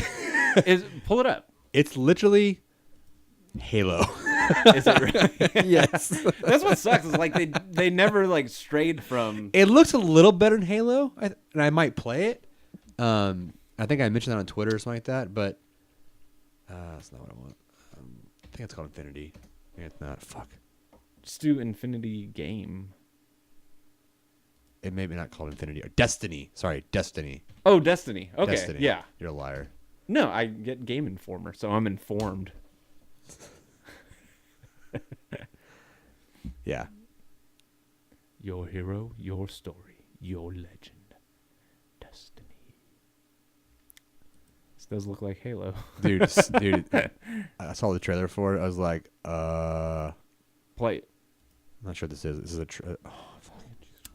Speaker 1: Pull it up.
Speaker 2: It's literally Halo.
Speaker 1: Is it really?
Speaker 2: Yes.
Speaker 1: That's what sucks. Is like they never like strayed from.
Speaker 2: It looks a little better than Halo, and I might play it. I think I mentioned that on Twitter or something like that, but that's not what I want. I think it's called Infinity. Maybe it's not. Fuck.
Speaker 1: Just do Infinity Game.
Speaker 2: It may be not called Infinity. Or Destiny. Sorry, Destiny.
Speaker 1: Oh, Destiny. Okay,
Speaker 2: Destiny.
Speaker 1: yeah.
Speaker 2: You're a liar.
Speaker 1: No, I get Game Informer, so I'm informed.
Speaker 2: Yeah.
Speaker 1: Your hero, your story, your legend. Destiny. This does look like Halo.
Speaker 2: Dude, I saw the trailer for it. I was like,
Speaker 1: Play it.
Speaker 2: I'm not sure what this is. This is a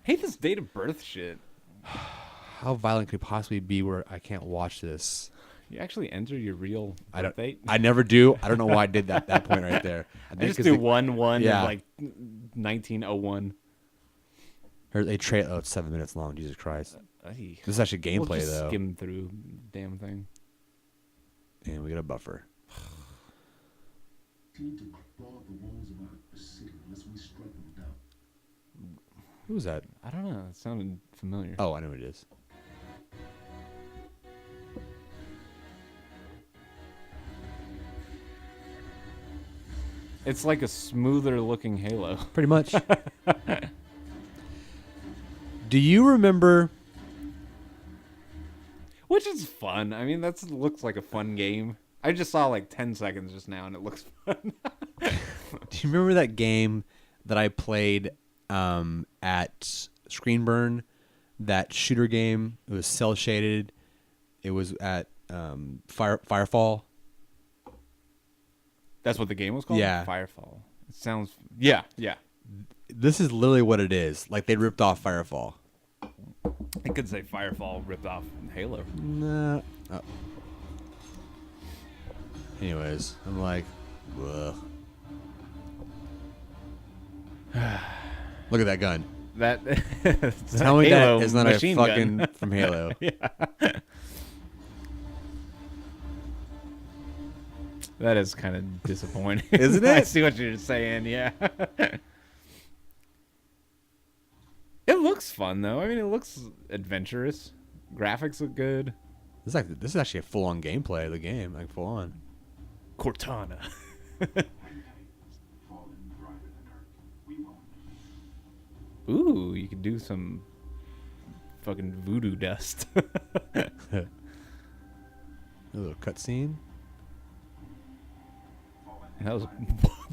Speaker 1: Hate this date of birth shit.
Speaker 2: how violent could it possibly be where I can't watch this?
Speaker 1: You actually enter your real
Speaker 2: I don't.
Speaker 1: date?
Speaker 2: I never do. I don't know why I did that point right there.
Speaker 1: I
Speaker 2: think
Speaker 1: just
Speaker 2: 'cause
Speaker 1: do
Speaker 2: the-
Speaker 1: 1-1
Speaker 2: Yeah.
Speaker 1: of like 1901.
Speaker 2: Or they oh, it's 7 minutes long. Jesus Christ.
Speaker 1: Ay.
Speaker 2: This is actually
Speaker 1: We'll
Speaker 2: gameplay
Speaker 1: just
Speaker 2: though.
Speaker 1: skim through the damn thing.
Speaker 2: And we got a buffer. Who was that?
Speaker 1: I don't know. It sounded familiar.
Speaker 2: Oh, I know what it is.
Speaker 1: It's like a smoother looking Halo.
Speaker 2: Pretty much. Do you remember?
Speaker 1: Which is fun. I mean, looks like a fun game. I just saw like 10 seconds just now and it looks fun.
Speaker 2: Do you remember that game that I played at Screenburn? That shooter game. It was cell shaded. It was at Firefall.
Speaker 1: That's what the game was called?
Speaker 2: Yeah.
Speaker 1: Firefall. It sounds... Yeah.
Speaker 2: This is literally what it is. Like they ripped off Firefall.
Speaker 1: I could say Firefall ripped off Halo.
Speaker 2: Nah. Oh. Anyways, I'm like, ugh. Look at that gun.
Speaker 1: That
Speaker 2: Tell me
Speaker 1: Halo
Speaker 2: that is not a
Speaker 1: machine
Speaker 2: fucking
Speaker 1: gun.
Speaker 2: from Halo.
Speaker 1: That is kind of disappointing.
Speaker 2: Isn't
Speaker 1: I
Speaker 2: it?
Speaker 1: see what you're saying, yeah. It looks fun, though. I mean, it looks adventurous. Graphics look good.
Speaker 2: This is actually a full on gameplay of the game, like full on.
Speaker 1: Cortana. Ooh, you could do some fucking voodoo dust.
Speaker 2: A little cutscene.
Speaker 1: That was a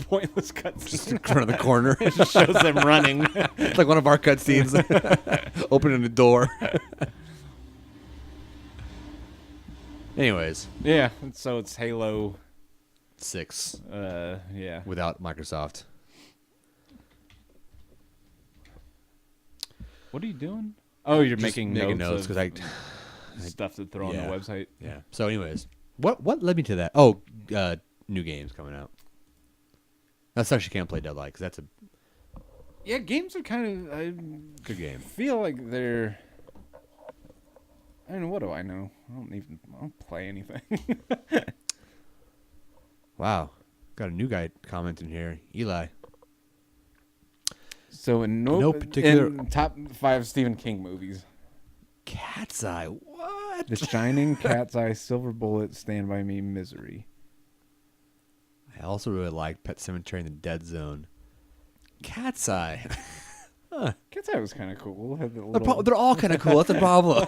Speaker 1: pointless cutscene.
Speaker 2: Just in front of the corner.
Speaker 1: It just shows them running.
Speaker 2: It's like one of our cutscenes. Opening the door. Anyways,
Speaker 1: Yeah, so it's Halo.
Speaker 2: 6
Speaker 1: Yeah.
Speaker 2: without Microsoft.
Speaker 1: What are you doing? Oh, you're making notes
Speaker 2: because
Speaker 1: of stuff to throw
Speaker 2: Yeah.
Speaker 1: on the website.
Speaker 2: Yeah. So, anyways, what led me to that? Oh, new games coming out. That's actually can't play Deadlight because that's a
Speaker 1: Yeah, games are kind of. I
Speaker 2: good game.
Speaker 1: feel like they're. I mean, what do I know? I don't play anything.
Speaker 2: Wow, got a new guy commenting here, Eli.
Speaker 1: So in
Speaker 2: No particular-
Speaker 1: in top 5 Stephen King movies:
Speaker 2: Cat's Eye. What?
Speaker 1: The Shining, Cat's Eye, Silver Bullet, Stand by Me, Misery.
Speaker 2: I also really like Pet Sematary and the Dead Zone. Cat's Eye.
Speaker 1: Cat's Eye was kind of cool. Had the little...
Speaker 2: They're all kind of cool. That's the problem.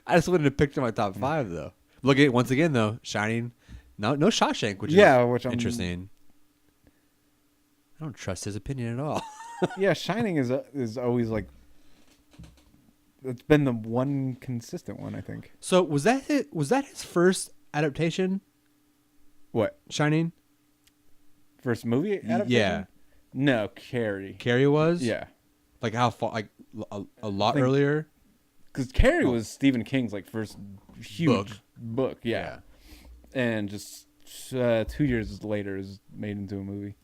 Speaker 2: I just wanted to picture my top 5 though. Look at it once again though. Shining. No Shawshank, which is
Speaker 1: which I'm
Speaker 2: interesting. don't trust his opinion at all.
Speaker 1: Yeah, Shining is always like. It's been the one consistent one, I think.
Speaker 2: So was that his first adaptation?
Speaker 1: What?
Speaker 2: Shining?
Speaker 1: First movie adaptation?
Speaker 2: Yeah.
Speaker 1: No, Carrie.
Speaker 2: Carrie was?
Speaker 1: Yeah.
Speaker 2: Like how far? Like a lot
Speaker 1: think-
Speaker 2: earlier?
Speaker 1: Because Carrie was Stephen King's like first huge book. Yeah. And just 2 years later is made into a movie.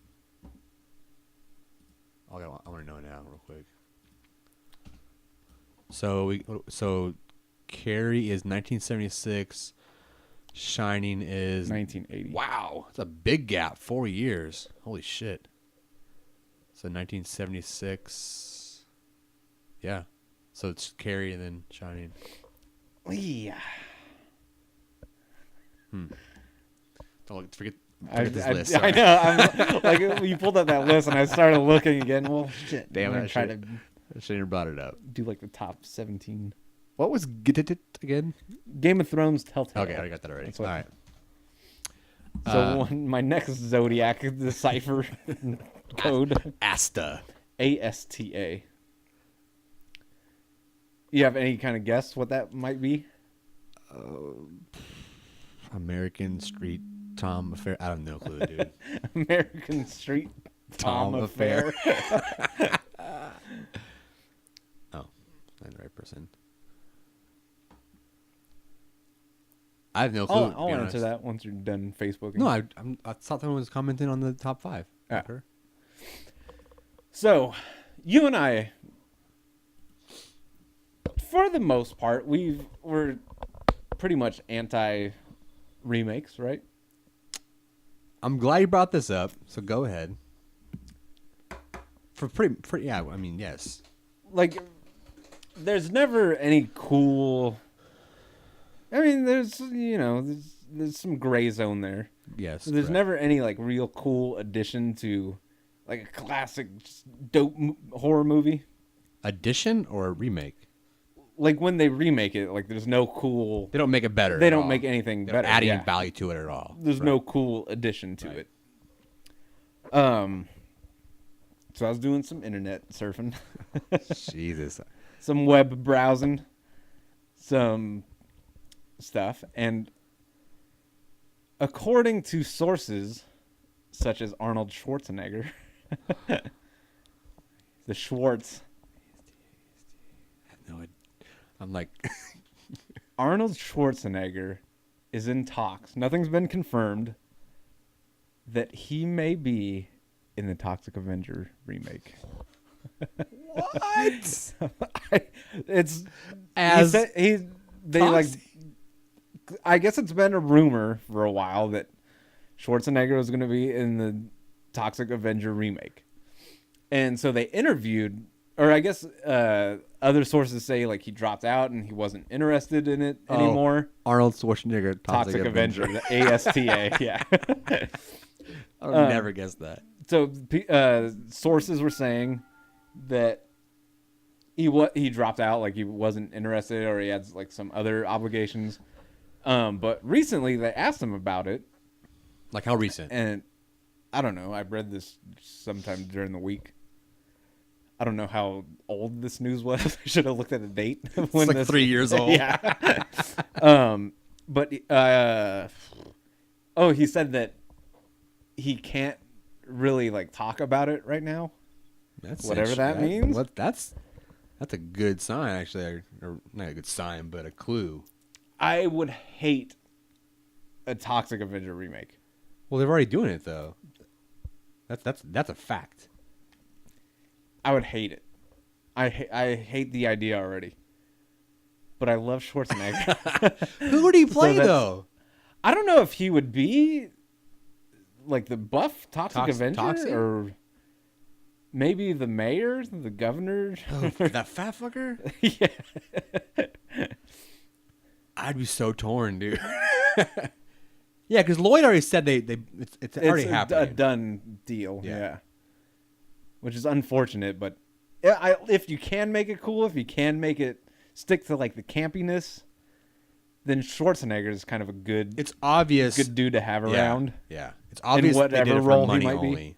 Speaker 2: I want to know now real quick. So Carrie is 1976. Shining is
Speaker 1: 1980.
Speaker 2: Wow, it's a big gap. 4 years. Holy shit. So 1976. Yeah. So it's Carrie and then Shining.
Speaker 1: Yeah.
Speaker 2: Don't forget
Speaker 1: I,
Speaker 2: this
Speaker 1: I,
Speaker 2: list.
Speaker 1: I
Speaker 2: Sorry.
Speaker 1: know. I'm like you pulled up that list and I started looking again. Well, shit.
Speaker 2: Damn
Speaker 1: I'm
Speaker 2: it,
Speaker 1: gonna try
Speaker 2: I
Speaker 1: to
Speaker 2: shouldn't have brought it up.
Speaker 1: do like the top 17.
Speaker 2: What was Get It again?
Speaker 1: Game of Thrones Telltale.
Speaker 2: Okay, I got that already.
Speaker 1: That's what-
Speaker 2: All right.
Speaker 1: So my next Zodiac decipher code
Speaker 2: Asta.
Speaker 1: ASTA. You have any kind of guess what that might be?
Speaker 2: American Street Tom Affair. I have no clue, dude.
Speaker 1: American Street Tom Affair.
Speaker 2: Oh, not the right person. I have no clue.
Speaker 1: I'll
Speaker 2: to be
Speaker 1: answer
Speaker 2: honest.
Speaker 1: that once you're done Facebooking.
Speaker 2: No, I thought someone was commenting on the top 5.
Speaker 1: Ah.
Speaker 2: Okay.
Speaker 1: So, you and I, for the most part, we're pretty much anti remakes, right?
Speaker 2: I'm glad you brought this up. So go ahead. For pretty, yeah. I mean, yes.
Speaker 1: Like, there's never any cool. I mean, there's some gray zone there.
Speaker 2: Yes.
Speaker 1: There's
Speaker 2: correct.
Speaker 1: never any like real cool addition to like a classic just dope horror movie.
Speaker 2: Addition or a remake.
Speaker 1: Like when they remake it, like there's no cool.
Speaker 2: They don't make it better.
Speaker 1: They
Speaker 2: at
Speaker 1: don't
Speaker 2: all.
Speaker 1: make anything
Speaker 2: They're not
Speaker 1: better.
Speaker 2: adding
Speaker 1: yeah.
Speaker 2: value to it at all.
Speaker 1: There's no cool addition to it. So I was doing some internet surfing,
Speaker 2: Jesus.
Speaker 1: some web browsing, some stuff, and according to sources such as Arnold Schwarzenegger, the Schwartz,
Speaker 2: No, I'm like,
Speaker 1: Arnold Schwarzenegger is in talks. Nothing's been confirmed that he may be in the Toxic Avenger remake.
Speaker 2: what?
Speaker 1: It's
Speaker 2: As
Speaker 1: they like. I guess it's been a rumor for a while that Schwarzenegger was going to be in the Toxic Avenger remake, and so they interviewed, or I guess other sources say like he dropped out and he wasn't interested in it anymore.
Speaker 2: Arnold Schwarzenegger,
Speaker 1: Toxic Avenger, the ASTA, yeah.
Speaker 2: I would never guess that.
Speaker 1: So sources were saying that he dropped out, like he wasn't interested, or he had like some other obligations. But recently they asked him about it,
Speaker 2: Like how recent?
Speaker 1: and I don't know. I read this sometime during the week. I don't know how old this news was. I should have looked at the date.
Speaker 2: It's like 3 years old.
Speaker 1: Yeah. But he said that he can't really like talk about it right now.
Speaker 2: That's
Speaker 1: Whatever that means.
Speaker 2: What that's a good sign, actually, or not a good sign, but a clue.
Speaker 1: I would hate a Toxic Avenger remake.
Speaker 2: Well, they're already doing it though. That's a fact.
Speaker 1: I would hate it. I hate the idea already. But I love Schwarzenegger.
Speaker 2: Who would he play
Speaker 1: that's-
Speaker 2: though?
Speaker 1: I don't know if he would be like the buff Toxic Avenger
Speaker 2: Toxic?
Speaker 1: or maybe the mayor, the governor.
Speaker 2: That fat fucker?
Speaker 1: Yeah.
Speaker 2: I'd be so torn, dude. Yeah, because Lloyd already said it's already
Speaker 1: It's
Speaker 2: happening.
Speaker 1: a done deal.
Speaker 2: Yeah.
Speaker 1: Yeah. Which is unfortunate, but if you can make it cool, if you can make it stick to like the campiness, then Schwarzenegger is kind of a good
Speaker 2: It's obvious.
Speaker 1: dude to have
Speaker 2: Yeah,
Speaker 1: around.
Speaker 2: Yeah, it's obvious.
Speaker 1: whatever
Speaker 2: they did it for
Speaker 1: role he
Speaker 2: money
Speaker 1: might be.
Speaker 2: only.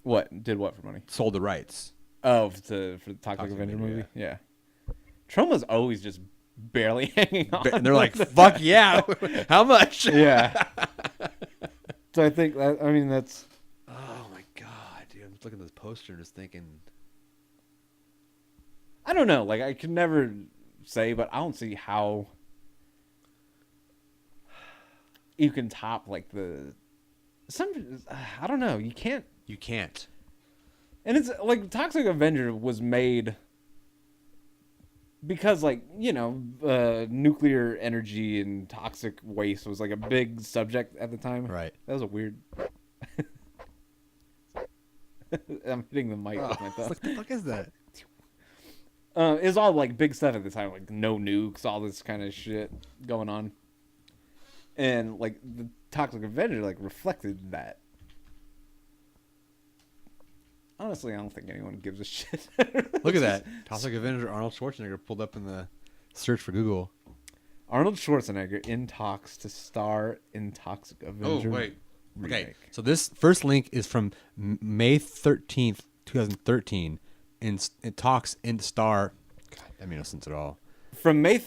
Speaker 1: What? Did what for money?
Speaker 2: Sold the rights.
Speaker 1: Oh, for the Toxic Avenger movie? Yeah. Troma's always just barely hanging on.
Speaker 2: And they're like, fuck yeah. How much?
Speaker 1: Yeah. So I think that, I mean, that's...
Speaker 2: Oh my God, dude. I'm just looking at this poster and just thinking.
Speaker 1: I don't know. Like, I can never say, but I don't see how you can top, like, I don't know. You can't.
Speaker 2: You can't.
Speaker 1: And it's, like, Toxic Avenger was made because, like, you know, nuclear energy and toxic waste was, like, a big subject at the time.
Speaker 2: Right.
Speaker 1: That was a weird... I'm hitting the mic with my thumb.
Speaker 2: What the fuck is that?
Speaker 1: It was all like big stuff at the time, like no nukes, all this kind of shit going on, and like the Toxic Avenger like reflected that. Honestly, I don't think anyone gives a shit.
Speaker 2: Look at that. Toxic Avenger Arnold Schwarzenegger pulled up in the search for Google.
Speaker 1: Arnold Schwarzenegger in talks to star in Toxic Avenger.
Speaker 2: Okay.
Speaker 1: remake.
Speaker 2: So this first link is from May 13th, 2013. And it talks in star. God, that made no sense at all.
Speaker 1: From May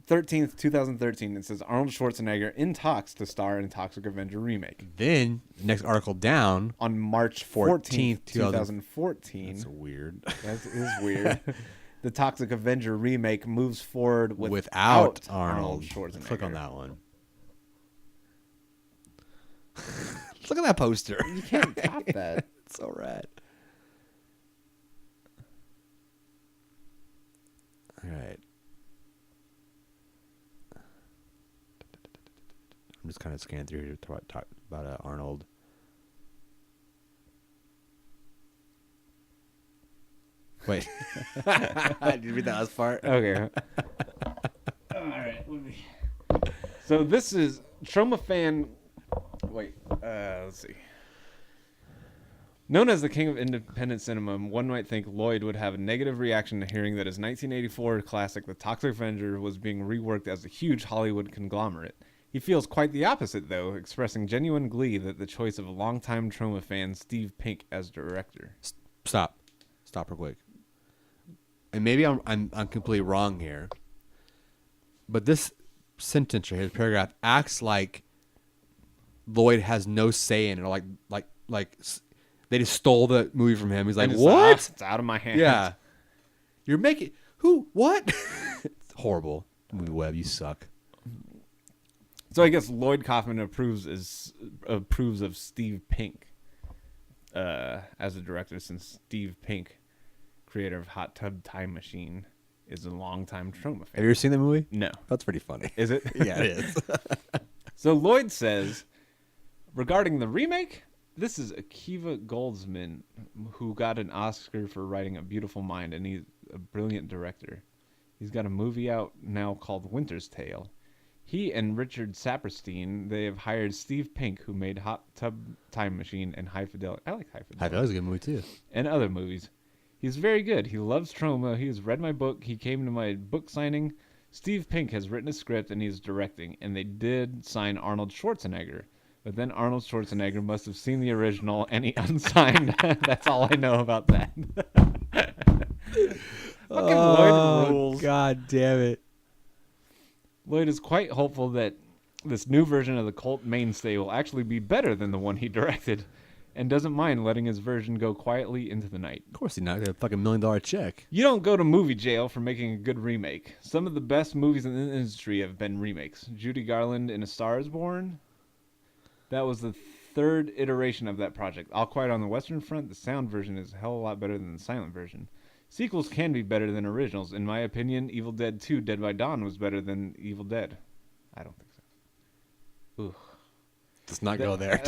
Speaker 1: 13th, 2013, it says Arnold Schwarzenegger in talks to star in Toxic Avenger remake.
Speaker 2: Then, the next article down.
Speaker 1: On March 14th, 2014.
Speaker 2: That's weird.
Speaker 1: That is weird. The Toxic Avenger remake moves forward
Speaker 2: without Arnold
Speaker 1: Schwarzenegger.
Speaker 2: Click on that one. Look at that poster.
Speaker 1: You can't top that.
Speaker 2: It's so rad. All right. I'm just kind of scanning through here to talk about Arnold. Wait. Did you read that last part?
Speaker 1: Okay. All right. So this is Troma fan. Wait. Let's see. Known as the king of independent cinema, one might think Lloyd would have a negative reaction to hearing that his 1984 classic, The Toxic Avenger, was being reworked as a huge Hollywood conglomerate. He feels quite the opposite, though, expressing genuine glee that the choice of longtime Troma fan Steve Pink as director.
Speaker 2: Stop real quick. And maybe I'm completely wrong here, but this sentence right here, this paragraph, acts like Lloyd has no say in it, or like they just stole the movie from him. He's like, what?
Speaker 1: It's out of my hands.
Speaker 2: Yeah, you're making who? What? It's horrible. Movie Web, you suck.
Speaker 1: So I guess Lloyd Kaufman approves of Steve Pink as a director, since Steve Pink, creator of Hot Tub Time Machine, is a longtime Troma fan.
Speaker 2: Have you ever seen the movie?
Speaker 1: No.
Speaker 2: That's pretty funny.
Speaker 1: Is it?
Speaker 2: Yeah, it is.
Speaker 1: So Lloyd says, regarding the remake, this is Akiva Goldsman, who got an Oscar for writing A Beautiful Mind, and he's a brilliant director. He's got a movie out now called Winter's Tale. He and Richard Saperstein, they have hired Steve Pink, who made Hot Tub Time Machine and High Fidelity. I like High Fidelity.
Speaker 2: High Fidelity is a good movie, too.
Speaker 1: And other movies. He's very good. He loves Troma. He has read my book. He came to my book signing. Steve Pink has written a script and he's directing. And they did sign Arnold Schwarzenegger. But then Arnold Schwarzenegger must have seen the original and he unsigned. That's all I know about that. Fucking Lloyd rules.
Speaker 2: God damn it.
Speaker 1: Lloyd is quite hopeful that this new version of the cult mainstay will actually be better than the one he directed, and doesn't mind letting his version go quietly into the night.
Speaker 2: Of course he's not. Got a fucking $1 million check.
Speaker 1: You don't go to movie jail for making a good remake. Some of the best movies in the industry have been remakes. Judy Garland in A Star is Born. That was the third iteration of that project. All Quiet on the Western Front, the sound version is a hell of a lot better than the silent version. Sequels can be better than originals. In my opinion, Evil Dead 2 Dead by Dawn was better than Evil Dead. I don't think so. Ooh.
Speaker 2: Let's not go there.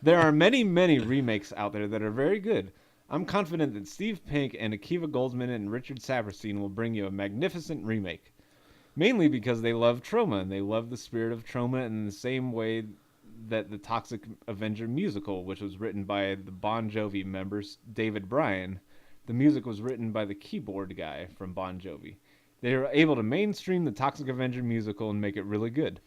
Speaker 1: There are many remakes out there that are very good. I'm confident that Steve Pink and Akiva Goldsman and Richard Saperstein will bring you a magnificent remake. Mainly because they love Troma, and they love the spirit of Troma in the same way that the Toxic Avenger musical, which was written by the Bon Jovi members David Bryan, the music was written by the keyboard guy from Bon Jovi. They were able to mainstream the Toxic Avenger musical and make it really good.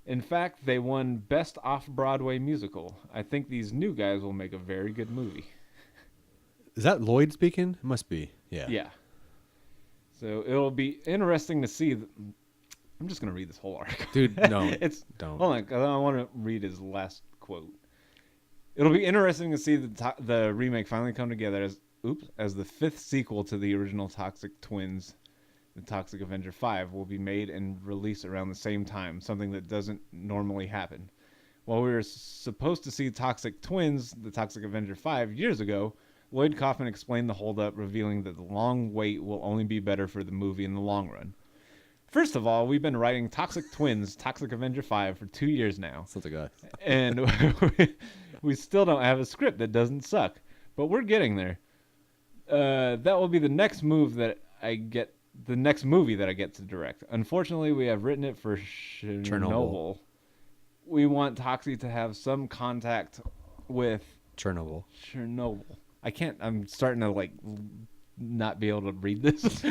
Speaker 1: In fact, they won Best Off-Broadway Musical. I think these new guys will make a very good movie.
Speaker 2: Is that Lloyd speaking? It must be. Yeah.
Speaker 1: Yeah. So it'll be interesting to see. I'm just going to read this whole article.
Speaker 2: Dude, no. Don't.
Speaker 1: Hold on, 'cause I want to read his last quote. It'll be interesting to see the remake finally come together as the fifth sequel to the original Toxic Twins. The Toxic Avenger 5 will be made and released around the same time, something that doesn't normally happen. While we were supposed to see Toxic Twins, the Toxic Avenger 5, years ago, Lloyd Kaufman explained the holdup, revealing that the long wait will only be better for the movie in the long run. First of all, we've been writing Toxic Twins, Toxic Avenger 5 for 2 years now.
Speaker 2: Sounds like us.
Speaker 1: And we still don't have a script that doesn't suck, but we're getting there. That will be the next movie that I get to direct. Unfortunately, we have written it for Chernobyl. We want Toxie to have some contact with
Speaker 2: Chernobyl.
Speaker 1: I'm starting to not be able to read this.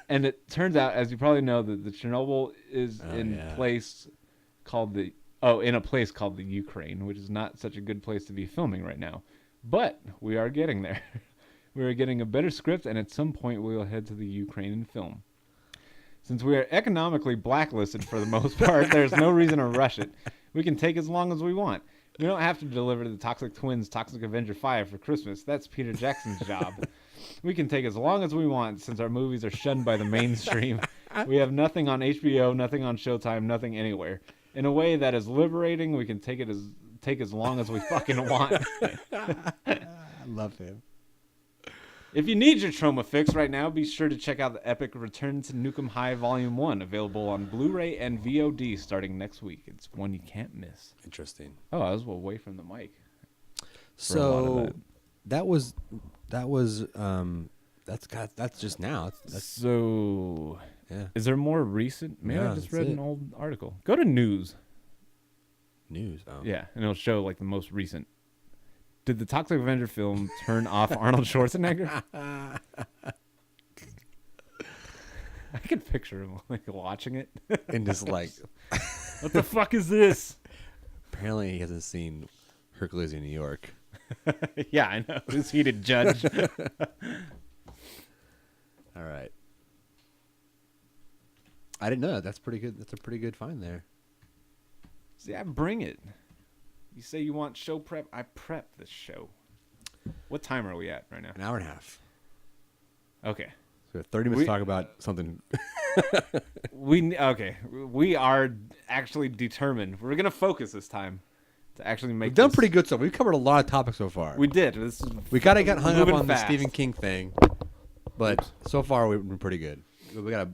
Speaker 1: And it turns out, as you probably know, that the Chernobyl is in a place called the Ukraine, which is not such a good place to be filming right now. But we are getting there. We are getting a better script, and at some point we will head to the Ukraine and film. Since we are economically blacklisted for the most part, there's no reason to rush it. We can take as long as we want. We don't have to deliver the Toxic Twins Toxic Avenger 5 for Christmas. That's Peter Jackson's job. We can take as long as we want since our movies are shunned by the mainstream. We have nothing on HBO, nothing on Showtime, nothing anywhere. In a way that is liberating, we can take as long as we fucking want.
Speaker 2: I love him.
Speaker 1: If you need your trauma fix right now, be sure to check out the epic Return to Nukem High Volume 1, available on Blu-ray and VOD starting next week. It's one you can't miss.
Speaker 2: Interesting.
Speaker 1: Oh, I was away from the mic.
Speaker 2: So that's just now.
Speaker 1: So,
Speaker 2: yeah.
Speaker 1: Is there more recent? Maybe
Speaker 2: Yeah,
Speaker 1: I just
Speaker 2: that's
Speaker 1: read
Speaker 2: it.
Speaker 1: an old article. Go to news.
Speaker 2: News. Oh.
Speaker 1: Yeah, and it'll show the most recent. Did the Toxic Avenger film turn off Arnold Schwarzenegger? I could picture him watching it.
Speaker 2: And just
Speaker 1: what the fuck is this?
Speaker 2: apparently he hasn't seen Hercules in New York.
Speaker 1: Yeah, I know. This heated judge.
Speaker 2: All right. I didn't know that. That's pretty good. That's a pretty good find there.
Speaker 1: See, I bring it. You say you want show prep, I prep this show. What time are we at right now?
Speaker 2: An hour and a half.
Speaker 1: Okay.
Speaker 2: So we have 30 minutes to talk about something.
Speaker 1: We are actually determined. We're gonna focus this time to actually make.
Speaker 2: We've done pretty good stuff. We've covered a lot of topics so far.
Speaker 1: We did.
Speaker 2: We kind of got hung up
Speaker 1: moving
Speaker 2: on
Speaker 1: fast.
Speaker 2: the Stephen King thing, but so far we've been pretty good. We got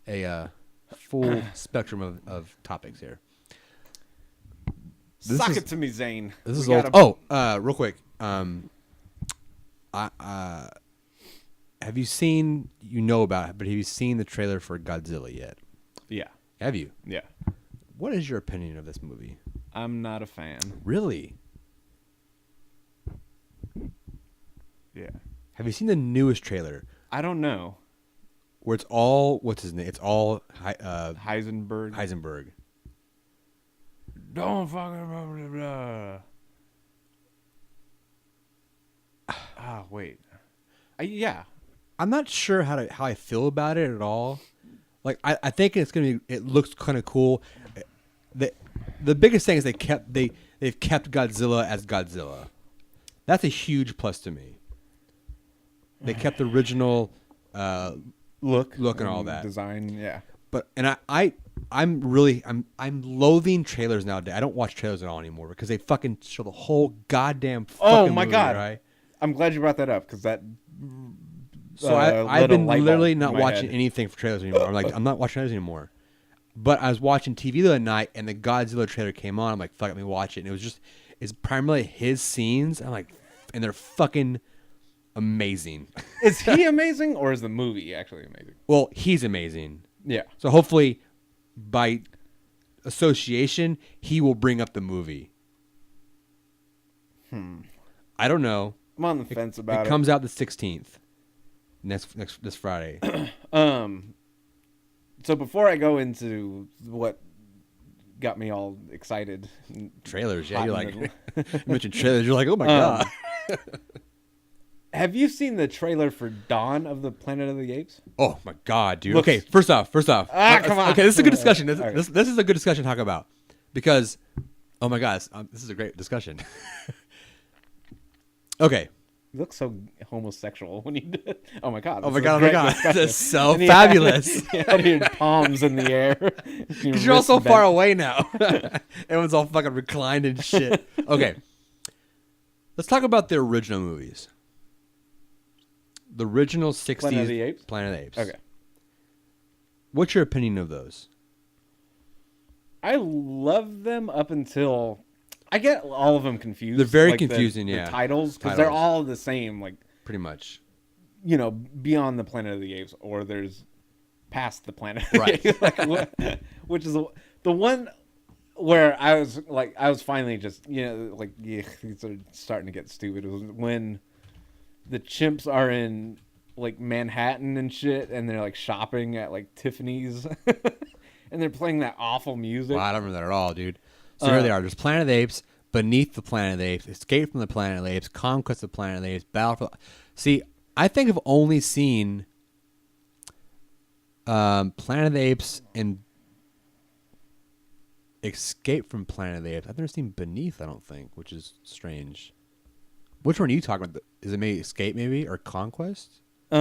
Speaker 2: a full spectrum of topics here.
Speaker 1: Suck it to me, Zane.
Speaker 2: This is
Speaker 1: We
Speaker 2: old.
Speaker 1: gotta-
Speaker 2: Real quick. Have you seen? But have you seen the trailer for Godzilla yet?
Speaker 1: Yeah.
Speaker 2: Have you?
Speaker 1: Yeah.
Speaker 2: What is your opinion of this movie?
Speaker 1: I'm not a fan.
Speaker 2: Really?
Speaker 1: Yeah.
Speaker 2: Have you seen the newest trailer
Speaker 1: I don't know.
Speaker 2: where it's all what's his name? It's all
Speaker 1: Heisenberg.
Speaker 2: Heisenberg.
Speaker 1: Don't fucking blah, blah, blah. Ah, wait. Yeah.
Speaker 2: I'm not sure how I feel about it at all. I think it's gonna be. It looks kind of cool. The biggest thing is they've kept Godzilla as Godzilla. That's a huge plus to me. They kept the original look and all that
Speaker 1: Design, yeah.
Speaker 2: But I'm loathing trailers nowadays. I don't watch trailers at all anymore because they fucking show the whole goddamn fucking
Speaker 1: my
Speaker 2: movie,
Speaker 1: God.
Speaker 2: right?
Speaker 1: I'm glad you brought that up because that.
Speaker 2: So I've been literally not watching
Speaker 1: head.
Speaker 2: anything for trailers anymore. I'm not watching trailers anymore. But I was watching TV the other night and the Godzilla trailer came on. I'm like, fuck, let me watch it. And it's primarily his scenes. I'm like, and they're fucking amazing.
Speaker 1: Is he amazing or is the movie actually amazing?
Speaker 2: Well, he's amazing.
Speaker 1: Yeah.
Speaker 2: So hopefully, by association, he will bring up the movie. I don't know.
Speaker 1: I'm on the fence about
Speaker 2: It comes out the 16th. This Friday.
Speaker 1: So before I go into what got me all excited.
Speaker 2: Trailers, yeah.
Speaker 1: Hot
Speaker 2: You're
Speaker 1: and
Speaker 2: like,
Speaker 1: middle.
Speaker 2: you mentioned trailers. You're like, oh my god.
Speaker 1: Have you seen the trailer for Dawn of the Planet of the Apes?
Speaker 2: Oh my god, dude.
Speaker 1: Looks-
Speaker 2: Okay, first off.
Speaker 1: Come on.
Speaker 2: Okay, this is a good discussion.
Speaker 1: All right.
Speaker 2: This is a good discussion to talk about because, oh my god, this is a great discussion. Okay.
Speaker 1: You look so homosexual when you did. Oh my god.
Speaker 2: Oh
Speaker 1: this
Speaker 2: my
Speaker 1: is a
Speaker 2: god. Oh my
Speaker 1: great
Speaker 2: god.
Speaker 1: discussion.
Speaker 2: That's so
Speaker 1: And you
Speaker 2: fabulous.
Speaker 1: Had, you had your palms in the air.
Speaker 2: Because you're all so far away now. Everyone's all fucking reclined and shit. Okay. Let's talk about the original movies. The original 60s
Speaker 1: Planet of the Apes?
Speaker 2: Planet of the Apes.
Speaker 1: Okay.
Speaker 2: What's your opinion of those?
Speaker 1: I love them up until I get all of them confused.
Speaker 2: They're very
Speaker 1: like
Speaker 2: confusing,
Speaker 1: the
Speaker 2: yeah.
Speaker 1: titles, because they're all the same. Like,
Speaker 2: Pretty much.
Speaker 1: you know, Beyond the Planet of the Apes, or there's Past the Planet of the
Speaker 2: Right.
Speaker 1: Apes, like, which is the one where I was finally just, you know, like, yeah, these are starting to get stupid. It was when the chimps are in like Manhattan and shit, and they're like shopping at like Tiffany's, and they're playing that awful music.
Speaker 2: Well, I don't remember that at all, dude. So here they are. There's Planet of the Apes, Beneath the Planet of the Apes, Escape from the Planet of the Apes, Conquest of the Planet of the Apes, Battle for... See, I think I've only seen Planet of the Apes and Escape from Planet of the Apes. I've never seen Beneath, I don't think, which is strange. Which one are you talking about? Is it maybe Escape, maybe, or Conquest?
Speaker 1: I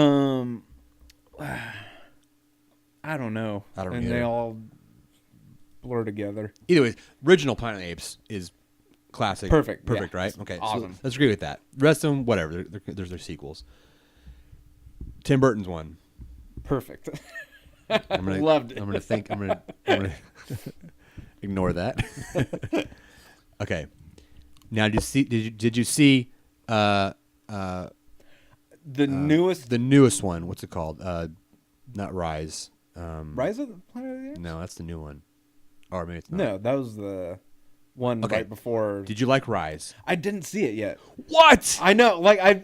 Speaker 1: don't know.
Speaker 2: I don't
Speaker 1: and
Speaker 2: either.
Speaker 1: they all blur together.
Speaker 2: Either way, original Planet of the Apes is classic.
Speaker 1: Perfect,
Speaker 2: Perfect,
Speaker 1: yeah.
Speaker 2: right?
Speaker 1: It's
Speaker 2: Okay,
Speaker 1: awesome.
Speaker 2: so let's agree with that. The rest of them, whatever. There's their sequels. Tim Burton's one.
Speaker 1: Perfect.
Speaker 2: I'm gonna,
Speaker 1: Loved it.
Speaker 2: I'm gonna ignore that. Okay. Now, did you see
Speaker 1: The newest
Speaker 2: the newest one? What's it called? Not Rise.
Speaker 1: Rise of the Planet of the Apes?
Speaker 2: No, that's the new one. Or maybe it's not.
Speaker 1: No, that was the one
Speaker 2: Okay.
Speaker 1: right before.
Speaker 2: Did you like Rise?
Speaker 1: I didn't see it yet.
Speaker 2: What?
Speaker 1: I know, like I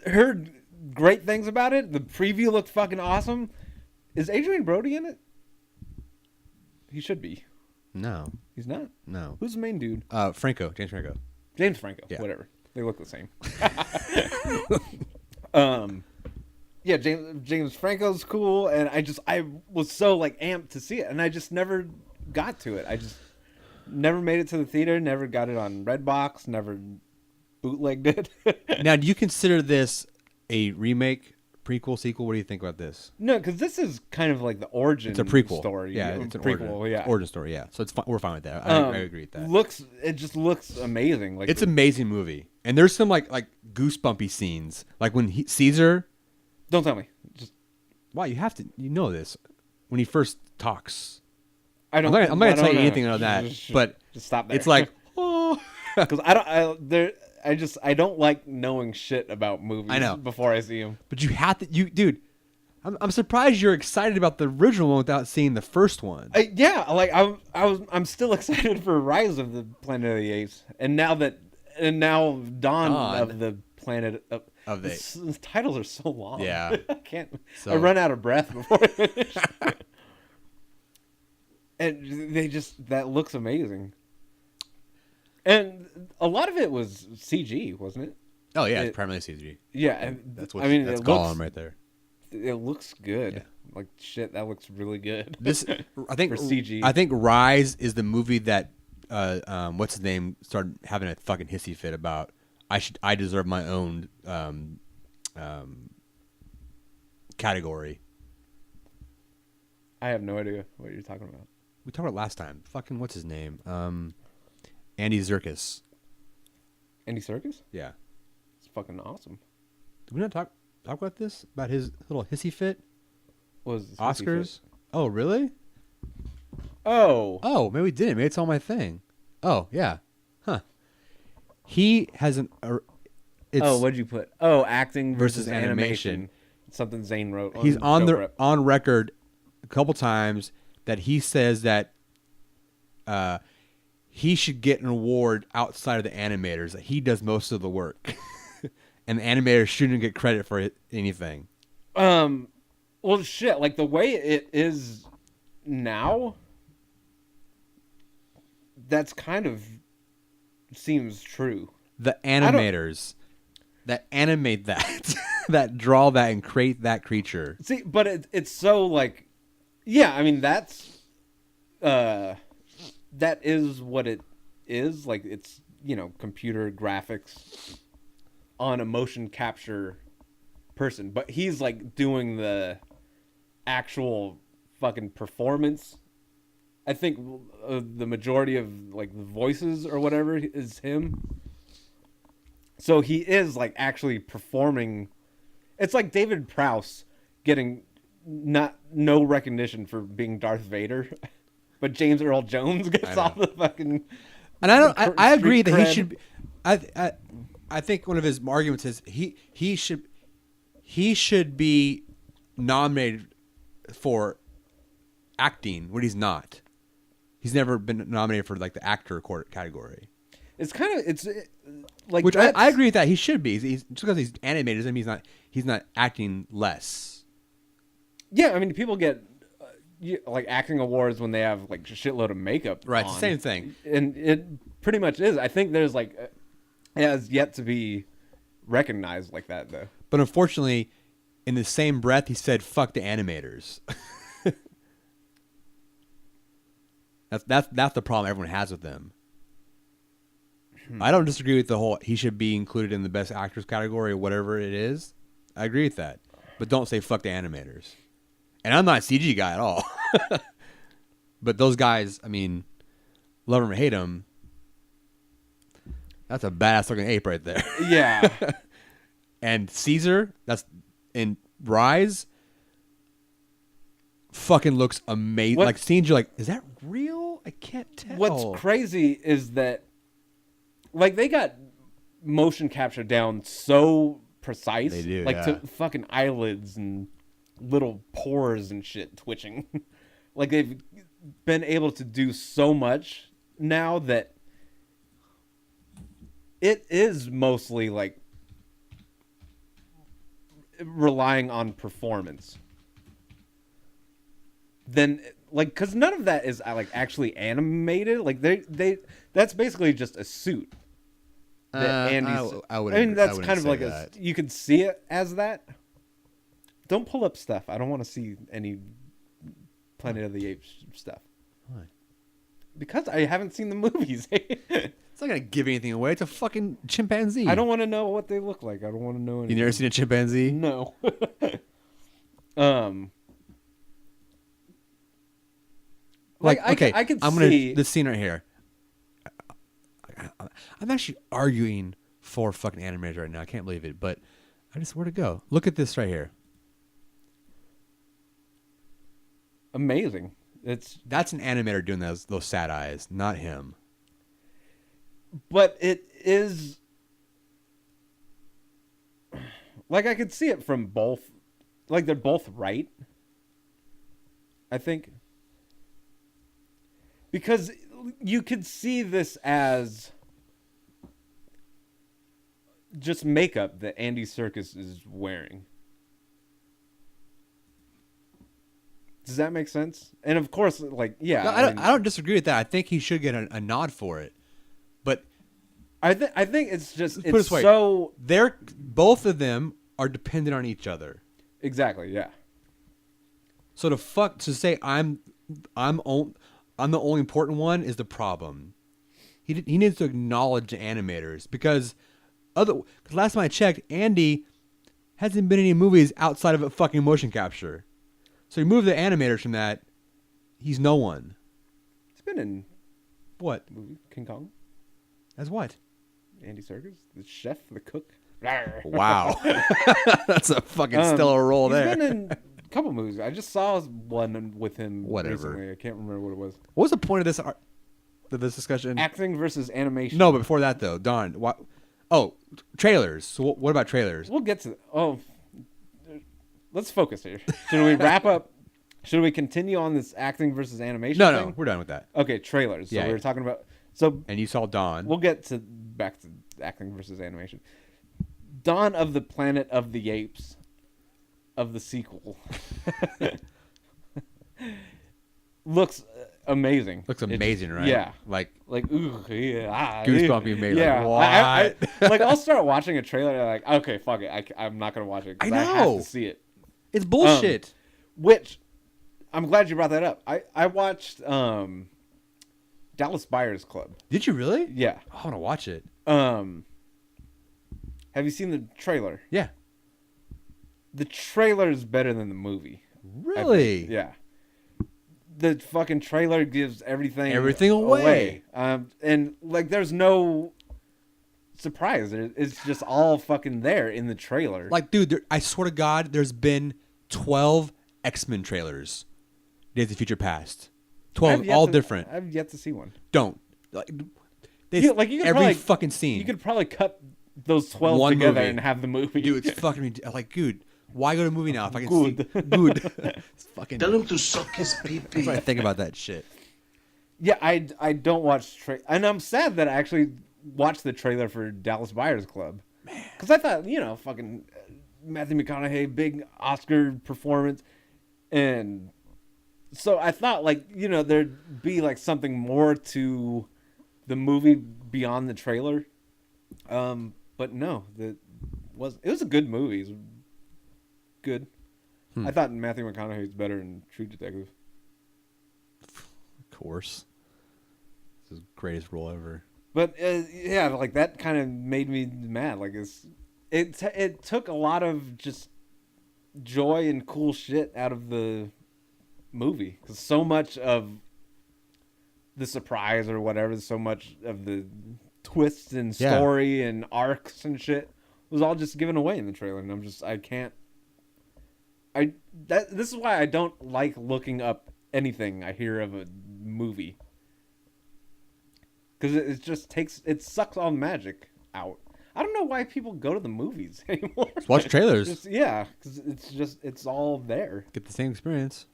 Speaker 1: heard great things about it. The preview looked fucking awesome. Is Adrian Brody in it? He should be.
Speaker 2: No,
Speaker 1: He's not.
Speaker 2: no.
Speaker 1: Who's the main dude?
Speaker 2: Franco, James Franco.
Speaker 1: James Franco.
Speaker 2: Yeah.
Speaker 1: Whatever. They look the same. Yeah, James Franco's cool, and I was so like amped to see it, and I just never got to it. I just never made it to the theater. Never got it on Redbox. Never bootlegged it.
Speaker 2: Now, do you consider this a remake, prequel, sequel? What do you think about this?
Speaker 1: No, because this is kind of like the origin.
Speaker 2: It's a prequel
Speaker 1: story.
Speaker 2: Yeah, it's an
Speaker 1: prequel.
Speaker 2: origin.
Speaker 1: Yeah,
Speaker 2: Origin story. Yeah, so it's fine. We're fine with that. I agree with that.
Speaker 1: It just looks amazing. Like
Speaker 2: It's an amazing movie, and there's some like goosebumpy scenes, like when Caesar.
Speaker 1: Don't tell me. Just
Speaker 2: Wow, you have to. You know this when he first talks.
Speaker 1: I don't.
Speaker 2: I'm not gonna
Speaker 1: I
Speaker 2: tell you
Speaker 1: don't know.
Speaker 2: anything on that, but
Speaker 1: just stop there.
Speaker 2: it's like, oh,
Speaker 1: because I don't like knowing shit about movies.
Speaker 2: I know.
Speaker 1: Before I see them.
Speaker 2: but you have to. Dude, I'm surprised you're excited about the original one without seeing the first one.
Speaker 1: Yeah, like I'm still excited for Rise of the Planet of the Apes, and now Dawn of the Planet
Speaker 2: Of the
Speaker 1: the titles are so long.
Speaker 2: Yeah.
Speaker 1: I can't.
Speaker 2: So-
Speaker 1: I run out of breath before I finish. And that looks amazing. And a lot of it was CG, wasn't it?
Speaker 2: Oh yeah, it's primarily CG.
Speaker 1: Yeah, and
Speaker 2: That's what.
Speaker 1: I mean.
Speaker 2: That's
Speaker 1: It
Speaker 2: Gollum
Speaker 1: looks,
Speaker 2: right there.
Speaker 1: it looks good.
Speaker 2: Yeah.
Speaker 1: Like shit, that looks really good.
Speaker 2: This, I think,
Speaker 1: For CG.
Speaker 2: I think Rise is the movie that, what's his name, started having a fucking hissy fit about. I deserve my own category.
Speaker 1: I have no idea what you're talking about.
Speaker 2: We talked about it last time. Fucking what's his name? Andy Serkis.
Speaker 1: Andy Serkis?
Speaker 2: Yeah.
Speaker 1: It's fucking awesome.
Speaker 2: Did we not talk about this? About his little hissy fit?
Speaker 1: What was this
Speaker 2: Oscars? Oh, really?
Speaker 1: Oh.
Speaker 2: Oh, maybe we didn't. Maybe it's on my thing. Oh, yeah. Huh. He has an... it's,
Speaker 1: What'd you put? Oh, acting versus
Speaker 2: versus animation.
Speaker 1: animation. Something Zane wrote.
Speaker 2: He's on
Speaker 1: Show
Speaker 2: the
Speaker 1: Prep.
Speaker 2: on record a couple times that he says that he should get an award outside of the animators, that he does most of the work. And the animators shouldn't get credit for anything.
Speaker 1: Well, shit. Like the way it is now, that's kind of seems true.
Speaker 2: The animators that animate that, that draw that and create that creature.
Speaker 1: See, but it's so like, yeah, I mean, that is what it is. Like, it's, you know, computer graphics on a motion capture person, but he's like doing the actual fucking performance. I think the majority of like the voices or whatever is him. So he is like actually performing. It's like David Prowse getting no recognition for being Darth Vader, but James Earl Jones gets all the fucking.
Speaker 2: And I agree that
Speaker 1: cred.
Speaker 2: he should. I think one of his arguments is he should be nominated for acting when he's not. He's never been nominated for like the actor category.
Speaker 1: It's kind of like,
Speaker 2: which I agree with that. He should be. He's just because he's animated doesn't mean he's not acting less.
Speaker 1: Yeah, I mean, people get like acting awards when they have like a shitload of makeup.
Speaker 2: Right,
Speaker 1: on.
Speaker 2: it's the same thing.
Speaker 1: And it pretty much is. I think there's like it has yet to be recognized like that though.
Speaker 2: But unfortunately, in the same breath, he said, "Fuck the animators." That's the problem everyone has with them. I don't disagree with the whole he should be included in the best actors category or whatever it is. I agree with that. But don't say fuck the animators. And I'm not a CG guy at all. But those guys, I mean, love them or hate them, that's a badass looking ape right there.
Speaker 1: Yeah.
Speaker 2: And Caesar, that's in Rise, fucking looks amazing. Like scenes, you're like, is that real? I can't tell.
Speaker 1: What's crazy is that, like, they got motion capture down so precise.
Speaker 2: They do,
Speaker 1: like
Speaker 2: yeah.
Speaker 1: to fucking eyelids and little pores and shit twitching. Like they've been able to do so much now that it is mostly like relying on performance. Then like, cause none of that is like actually animated. Like they that's basically just a suit. That Andy's.
Speaker 2: I
Speaker 1: mean, that's
Speaker 2: wouldn't
Speaker 1: kind of
Speaker 2: say
Speaker 1: like
Speaker 2: that.
Speaker 1: you could see it as that. Don't pull up stuff. I don't want to see any Planet of the Apes stuff.
Speaker 2: Why?
Speaker 1: Because I haven't seen the movies.
Speaker 2: It's not gonna give anything away. It's a fucking chimpanzee.
Speaker 1: I don't want to know what they look like. I don't want to know anything.
Speaker 2: You never seen a chimpanzee?
Speaker 1: No.
Speaker 2: Like okay,
Speaker 1: I could
Speaker 2: I'm
Speaker 1: see
Speaker 2: gonna this scene right here. I'm actually arguing for fucking animators right now. I can't believe it, but I just swear to go. Look at this right here.
Speaker 1: amazing.
Speaker 2: That's an animator doing those sad eyes, not him.
Speaker 1: But it is like I could see it from both. Like they're both right. I think. Because you could see this as just makeup that Andy Serkis is wearing. Does that make sense? And of course, like, yeah.
Speaker 2: No, I don't disagree with that. I think he should get a nod for it. But
Speaker 1: I think it's just
Speaker 2: put it this way,
Speaker 1: so
Speaker 2: both of them are dependent on each other.
Speaker 1: Exactly, yeah.
Speaker 2: So to say I'm the only important one is the problem. He needs to acknowledge the animators because last time I checked, Andy hasn't been in any movies outside of a fucking motion capture. So you move the animators from that, he's no one.
Speaker 1: He's been in
Speaker 2: what
Speaker 1: movie King Kong?
Speaker 2: As what?
Speaker 1: Andy Serkis, the chef, the cook.
Speaker 2: Wow, that's a fucking stellar role there.
Speaker 1: He's been in a couple movies. I just saw one with him.
Speaker 2: Whatever.
Speaker 1: Recently. I can't remember what it was.
Speaker 2: What was the point of this discussion?
Speaker 1: Acting versus animation.
Speaker 2: No, but before that though, Don. What? Oh, trailers. So what about trailers?
Speaker 1: We'll get to. Let's focus here. Should we wrap up? Should we continue on this acting versus animation thing?
Speaker 2: No, we're done with that.
Speaker 1: Okay, trailers. So
Speaker 2: Yeah,
Speaker 1: we were talking about. So
Speaker 2: and you saw Dawn.
Speaker 1: We'll get back to acting versus animation. Dawn of the Planet of the Apes, of the sequel, looks amazing.
Speaker 2: Looks
Speaker 1: It
Speaker 2: amazing,
Speaker 1: just-
Speaker 2: right?
Speaker 1: Yeah.
Speaker 2: Like
Speaker 1: ooh, yeah,
Speaker 2: Goosebumpy made.
Speaker 1: Yeah,
Speaker 2: Like, what?
Speaker 1: like I'll start watching a trailer and I'm like, okay, fuck it, I'm not gonna watch it. 'Cause
Speaker 2: I
Speaker 1: I have
Speaker 2: know.
Speaker 1: to see it.
Speaker 2: It's bullshit.
Speaker 1: Which I'm glad you brought that up. I watched Dallas Buyers Club.
Speaker 2: Did you really?
Speaker 1: Yeah.
Speaker 2: I want to watch it.
Speaker 1: Have you seen the trailer?
Speaker 2: Yeah.
Speaker 1: The trailer is better than the movie.
Speaker 2: Really?
Speaker 1: Yeah. The fucking trailer gives everything
Speaker 2: away.
Speaker 1: And like there's no surprise. It's just all fucking there in the trailer.
Speaker 2: Like, dude, I swear to God, there's been 12 X-Men trailers. Days of Future Past. 12, all different.
Speaker 1: I've yet to see one.
Speaker 2: Don't. Like,
Speaker 1: You could
Speaker 2: every
Speaker 1: probably,
Speaker 2: fucking scene.
Speaker 1: You could probably cut those 12
Speaker 2: One
Speaker 1: together
Speaker 2: movie.
Speaker 1: and have the movie.
Speaker 2: Dude, it's fucking like, dude, why go to a movie now if I can see
Speaker 1: Good.
Speaker 2: good? It's fucking.
Speaker 3: Tell him to suck his
Speaker 2: That's
Speaker 3: pee-pee.
Speaker 2: what I think about that shit.
Speaker 1: Yeah, I don't watch and I'm sad that I actually watched the trailer for Dallas Buyers Club. Man, because I thought fucking Matthew McConaughey, big Oscar performance, and so I thought there'd be like something more to the movie beyond the trailer. But no, it was a good movie. It was good. I thought Matthew McConaughey was better in True Detective.
Speaker 2: Of course, it's his greatest role ever.
Speaker 1: But yeah, like that kind of made me mad. Like it took a lot of just joy and cool shit out of the movie because so much of the surprise or whatever, so much of the twists and story and arcs and shit was all just given away in the trailer, and this is why I don't like looking up anything I hear of a movie. Because it sucks all the magic out. I don't know why people go to the movies anymore.
Speaker 2: Just watch trailers.
Speaker 1: Because it's all there.
Speaker 2: Get the same experience.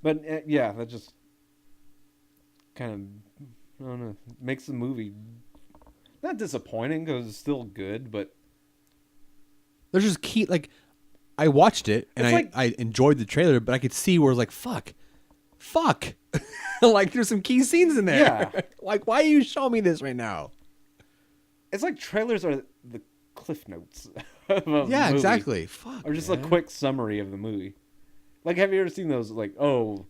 Speaker 1: But yeah, that just kind of, I don't know, makes the movie not disappointing because it's still good, but
Speaker 2: There's just key, like, I watched it and
Speaker 1: It's
Speaker 2: I enjoyed the trailer, but I could see where it's like, fuck. Like, there's some key scenes in there.
Speaker 1: Yeah.
Speaker 2: Like, why are you showing me this right now?
Speaker 1: it's like trailers are the cliff notes of a
Speaker 2: Yeah,
Speaker 1: movie.
Speaker 2: exactly. Fuck.
Speaker 1: Or just
Speaker 2: man.
Speaker 1: a quick summary of the movie. Like, have you ever seen those, like, The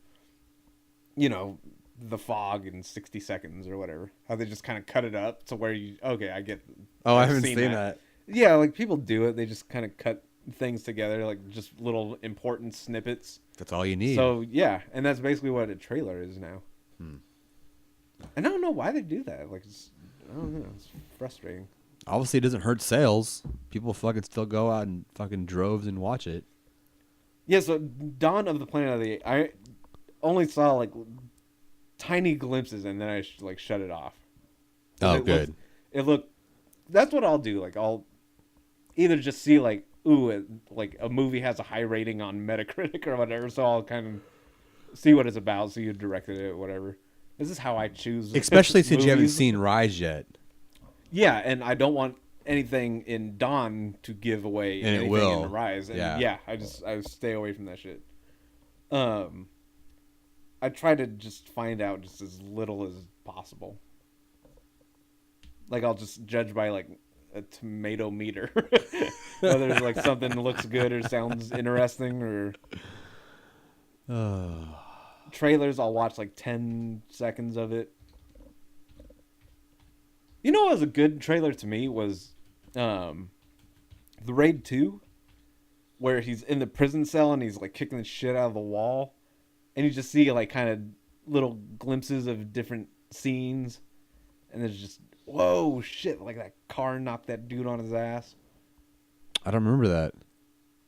Speaker 1: Fog in 60 seconds or whatever? How they just kind of cut it up to where I get.
Speaker 2: Oh, I
Speaker 1: I've
Speaker 2: haven't seen that.
Speaker 1: Yeah, like, people do it. They just kind of cut things together, like, just little important snippets.
Speaker 2: That's all you need.
Speaker 1: So, yeah, and that's basically what a trailer is now. And I don't know why they do that. Like, I don't know. It's frustrating.
Speaker 2: Obviously, it doesn't hurt sales. People fucking still go out and fucking droves and watch it.
Speaker 1: Yeah, so Dawn of the Planet of the Apes, I only saw, like, tiny glimpses, and then I, shut it off.
Speaker 2: Oh, good.
Speaker 1: It looked... That's what I'll do. Like, I'll either just see, like, like, a movie has a high rating on Metacritic or whatever, so I'll kind of see what it's about, see who directed it, whatever. This is how I choose.
Speaker 2: Especially since you haven't
Speaker 1: movies.
Speaker 2: seen Rise yet.
Speaker 1: Yeah, and I don't want anything in Dawn to give away
Speaker 2: And it
Speaker 1: anything
Speaker 2: will.
Speaker 1: in Rise. And
Speaker 2: Yeah.
Speaker 1: I stay away from that shit. I try to just find out just as little as possible. Like, I'll just judge by, like, a tomato meter. Whether, like, something looks good or sounds interesting or... Trailers, I'll watch, like, 10 seconds of it. You know what was a good trailer to me was The Raid 2, where he's in the prison cell and he's, like, kicking the shit out of the wall. And you just see, like, kind of little glimpses of different scenes. And there's just, whoa, shit, like that car knocked that dude on his ass.
Speaker 2: I don't remember that.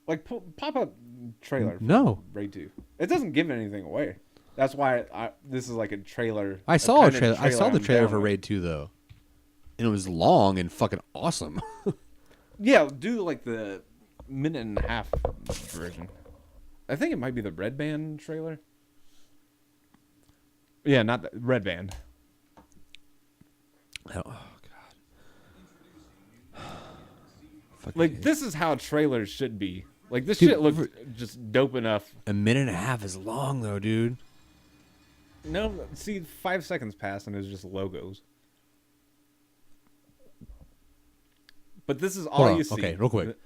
Speaker 1: Like, pop up trailer for
Speaker 2: No.
Speaker 1: Raid 2. It doesn't give anything away. That's why this is like a trailer.
Speaker 2: I saw a
Speaker 1: kind of
Speaker 2: trailer. I saw the
Speaker 1: I'm
Speaker 2: trailer
Speaker 1: down
Speaker 2: for
Speaker 1: with.
Speaker 2: Raid 2 though, and it was long and fucking awesome.
Speaker 1: Yeah, do like the minute and a half version. I think it might be the Red Band trailer. Yeah, not the Red Band.
Speaker 2: Oh god! Fucking
Speaker 1: Like, this is how trailers should be Like, this
Speaker 2: Dude,
Speaker 1: shit looked just dope enough.
Speaker 2: A minute and a half is long, though, dude.
Speaker 1: No, see, 5 seconds pass and it's just logos. But this is all you see.
Speaker 2: Okay, real quick.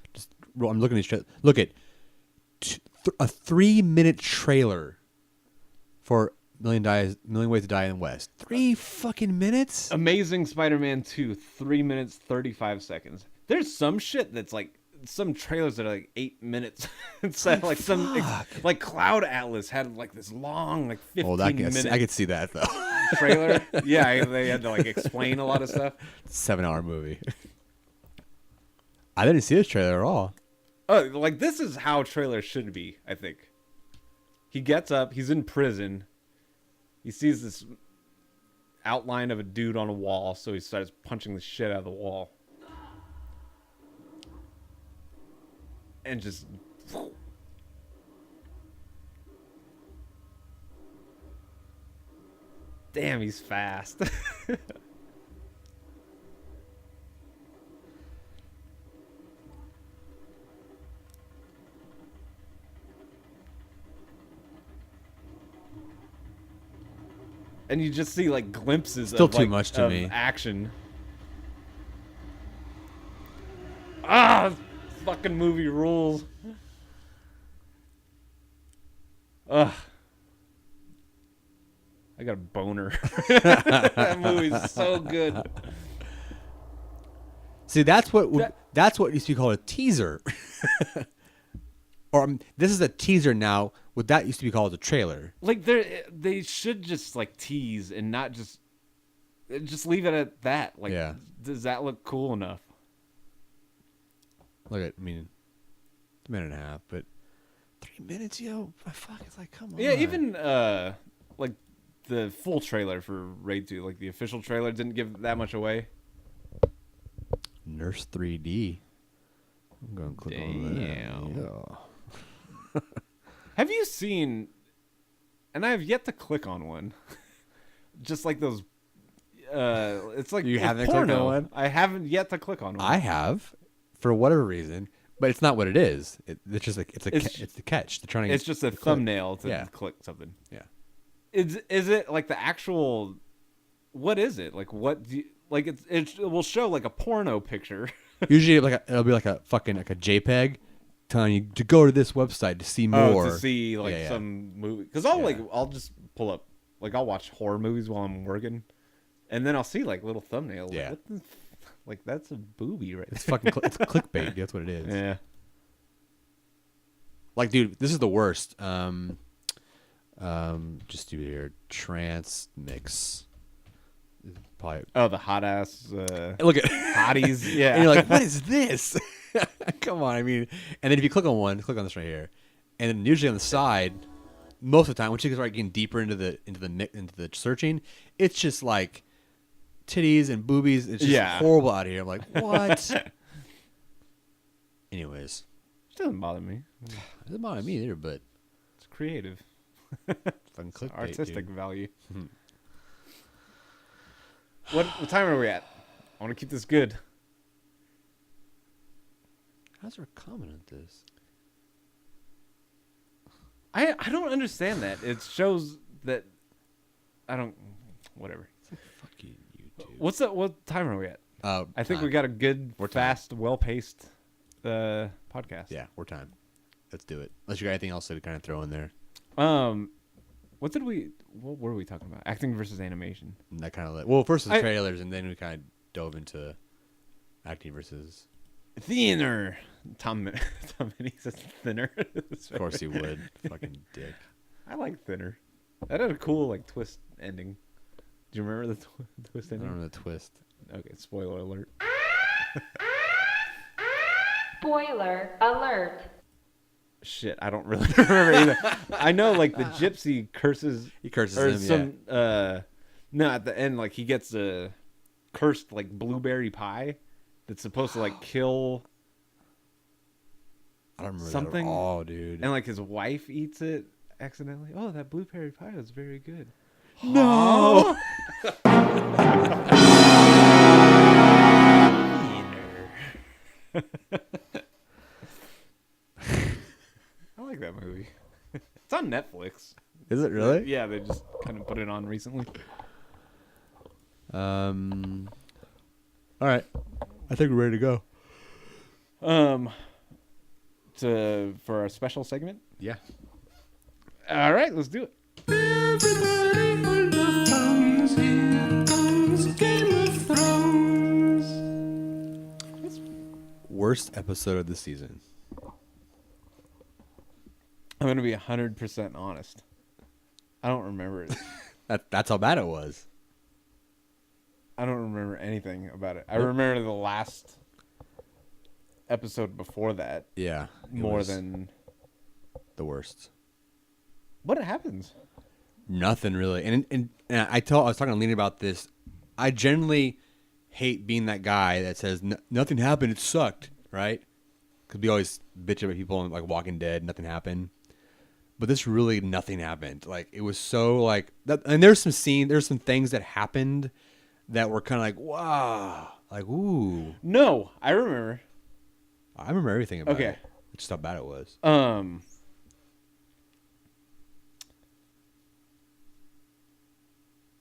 Speaker 2: I'm looking at these. Look at a 3-minute trailer for Million Ways to Die in the West. 3 fucking minutes?
Speaker 1: Amazing Spider-Man 2, 3 minutes, 35 seconds. There's some shit that's like, some trailers that are like 8 minutes. It's like like Cloud Atlas had like this long, like 15-minute
Speaker 2: I could see that, though.
Speaker 1: trailer. Yeah, they had to like explain a lot of stuff.
Speaker 2: 7-hour movie. I didn't see this trailer at all.
Speaker 1: Oh, like, this is how trailers should be, I think. He gets up, he's in prison. He sees this outline of a dude on a wall, so he starts punching the shit out of the wall. And just... Damn, he's fast. And you just see like glimpses
Speaker 2: Still
Speaker 1: of
Speaker 2: too
Speaker 1: like,
Speaker 2: much to me.
Speaker 1: Action. Ah, fucking movie rules. Ugh. I got a boner. That movie's so good.
Speaker 2: See, that's what used to be called a teaser. Or this is a teaser now. What that used to be called a trailer.
Speaker 1: Like, they should just like tease and not just leave it at that. Like,
Speaker 2: Yeah.
Speaker 1: Does that look cool enough?
Speaker 2: Look at, I mean, it's a minute and a half, but 3 minutes, yo, fuck, it's like, come on.
Speaker 1: Yeah, even like the full trailer for Raid 2, like the official trailer didn't give that much away.
Speaker 2: Nurse 3D. I'm going to click on that. Yeah.
Speaker 1: Have you seen, and I have yet to click on one, just like those, it's like
Speaker 2: You
Speaker 1: it's
Speaker 2: haven't clicked
Speaker 1: porno.
Speaker 2: on one?
Speaker 1: I haven't yet to click on one.
Speaker 2: I have, for whatever reason, but it's not what it is. It's just like, it's the catch. They're trying to
Speaker 1: It's just a thumbnail to
Speaker 2: Yeah.
Speaker 1: click something.
Speaker 2: Yeah.
Speaker 1: Is it like the actual, what is it? Like, what do you, like it will show like a porno picture.
Speaker 2: Usually it'll be like a fucking, like a JPEG telling you to go to this website to see more.
Speaker 1: To see like
Speaker 2: Yeah.
Speaker 1: some movie. Because I'll just pull up, like I'll watch horror movies while I'm working. And then I'll see like little thumbnails. Like,
Speaker 2: Yeah.
Speaker 1: what the like, that's a boobie right
Speaker 2: It's
Speaker 1: there.
Speaker 2: fucking, it's clickbait. Dude. That's what it is.
Speaker 1: Yeah.
Speaker 2: Like, dude, this is the worst. Just do it here. Trance mix. Probably.
Speaker 1: Oh, the hot ass
Speaker 2: Look at
Speaker 1: hotties. Yeah.
Speaker 2: And you're like, what is this? Come on, I mean. And then if you click on one, click on this right here, and then usually on the side, most of the time, once you start getting deeper into the searching, it's just like titties and boobies. It's just horrible out here. I'm like, what? Anyways,
Speaker 1: It doesn't bother me.
Speaker 2: it doesn't bother me either, but
Speaker 1: It's creative.
Speaker 2: fucking clickbait,
Speaker 1: Artistic
Speaker 2: dude.
Speaker 1: value. What time are we at? I want to keep this good.
Speaker 2: How's there a comment on this?
Speaker 1: I don't understand that. It shows that I don't. Whatever.
Speaker 2: Fucking YouTube.
Speaker 1: What time are we at? I think
Speaker 2: time.
Speaker 1: we got a good,
Speaker 2: We're time.
Speaker 1: fast, well-paced podcast.
Speaker 2: Yeah, we're time. Let's do it. Unless you got anything else to kind of throw in there.
Speaker 1: What were we talking about? Acting versus animation.
Speaker 2: And that kind of well, first the trailers, and then we kind of dove into acting versus.
Speaker 1: Thinner. Tom Minnie says thinner.
Speaker 2: Of course he would. Fucking dick.
Speaker 1: I like thinner. That had a cool like twist ending. Do you remember the twist
Speaker 2: I
Speaker 1: ending?
Speaker 2: don't remember the twist.
Speaker 1: Okay, spoiler alert.
Speaker 5: Spoiler alert.
Speaker 1: Shit, I don't really remember either. I know like the gypsy curses.
Speaker 2: He curses
Speaker 1: or
Speaker 2: him.
Speaker 1: some. No, at the end, like he gets a cursed like blueberry pie that's supposed to like kill.
Speaker 2: I don't remember
Speaker 1: something.
Speaker 2: that at all, dude.
Speaker 1: And like his wife eats it accidentally. Oh, that blueberry pie was very good.
Speaker 2: No.
Speaker 1: like that movie. It's on Netflix.
Speaker 2: Is it really?
Speaker 1: Yeah, they just kind of put it on recently.
Speaker 2: All right. I think we're ready to go.
Speaker 1: For our special segment.
Speaker 2: Yeah.
Speaker 1: All right, let's do it.
Speaker 2: Worst episode of the season.
Speaker 1: I'm gonna be 100% honest. I don't remember it.
Speaker 2: That's how bad it was.
Speaker 1: I don't remember anything about it. I remember the last episode before that
Speaker 2: Yeah.
Speaker 1: more than
Speaker 2: the worst.
Speaker 1: what happens.
Speaker 2: Nothing really. And I was talking to Lena about this. I generally hate being that guy that says nothing happened. It sucked, right? Because we always bitch about people like Walking Dead. Nothing happened. But this really nothing happened. Like it was so like that. And there's some things that happened that were kind of like wow, like ooh.
Speaker 1: No, I remember.
Speaker 2: I remember everything about
Speaker 1: Okay.
Speaker 2: it. Just how bad it was.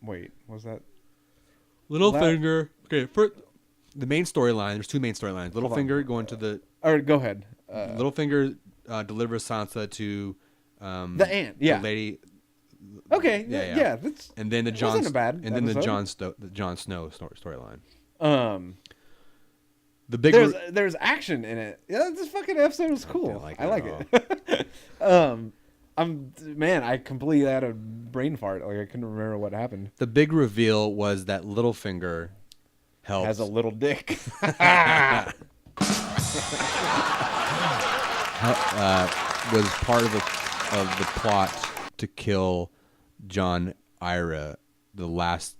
Speaker 1: Wait, was that?
Speaker 2: Littlefinger. Okay, for the main storyline, there's two main storylines. Littlefinger going to the.
Speaker 1: Or go ahead.
Speaker 2: Littlefinger delivers Sansa to
Speaker 1: The ant, yeah.
Speaker 2: the lady,
Speaker 1: Okay,
Speaker 2: Yeah.
Speaker 1: yeah. That's
Speaker 2: and then the
Speaker 1: wasn't a bad
Speaker 2: and then the
Speaker 1: episode.
Speaker 2: Jon Snow storyline. The big
Speaker 1: there's action in it. Yeah, this fucking episode was cool.
Speaker 2: like
Speaker 1: I
Speaker 2: it
Speaker 1: like
Speaker 2: at
Speaker 1: it. I completely had a brain fart. Like I couldn't remember what happened.
Speaker 2: the big reveal was that Littlefinger helps
Speaker 1: Has a little dick.
Speaker 2: was part of the plot to kill John Ira, the last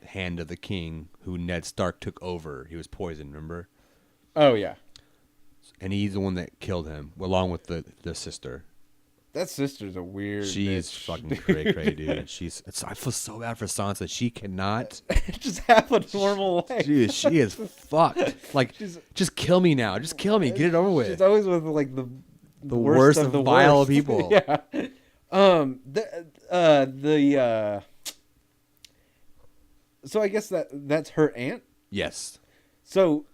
Speaker 2: hand of the king, who Ned Stark took over. He was poisoned, remember?
Speaker 1: Oh yeah,
Speaker 2: And he's the one that killed him, along with the sister.
Speaker 1: that sister's a weird.
Speaker 2: She is
Speaker 1: bitch.
Speaker 2: fucking cray, dude. I feel so bad for Sansa. She cannot.
Speaker 1: Just have a normal life.
Speaker 2: Dude, she is fucked. Like, just kill me now. Just kill me. Get it over with.
Speaker 1: She's always with like the
Speaker 2: worst
Speaker 1: of
Speaker 2: of
Speaker 1: the
Speaker 2: vile
Speaker 1: worst.
Speaker 2: people.
Speaker 1: Yeah. So I guess that's her aunt.
Speaker 2: Yes.
Speaker 1: So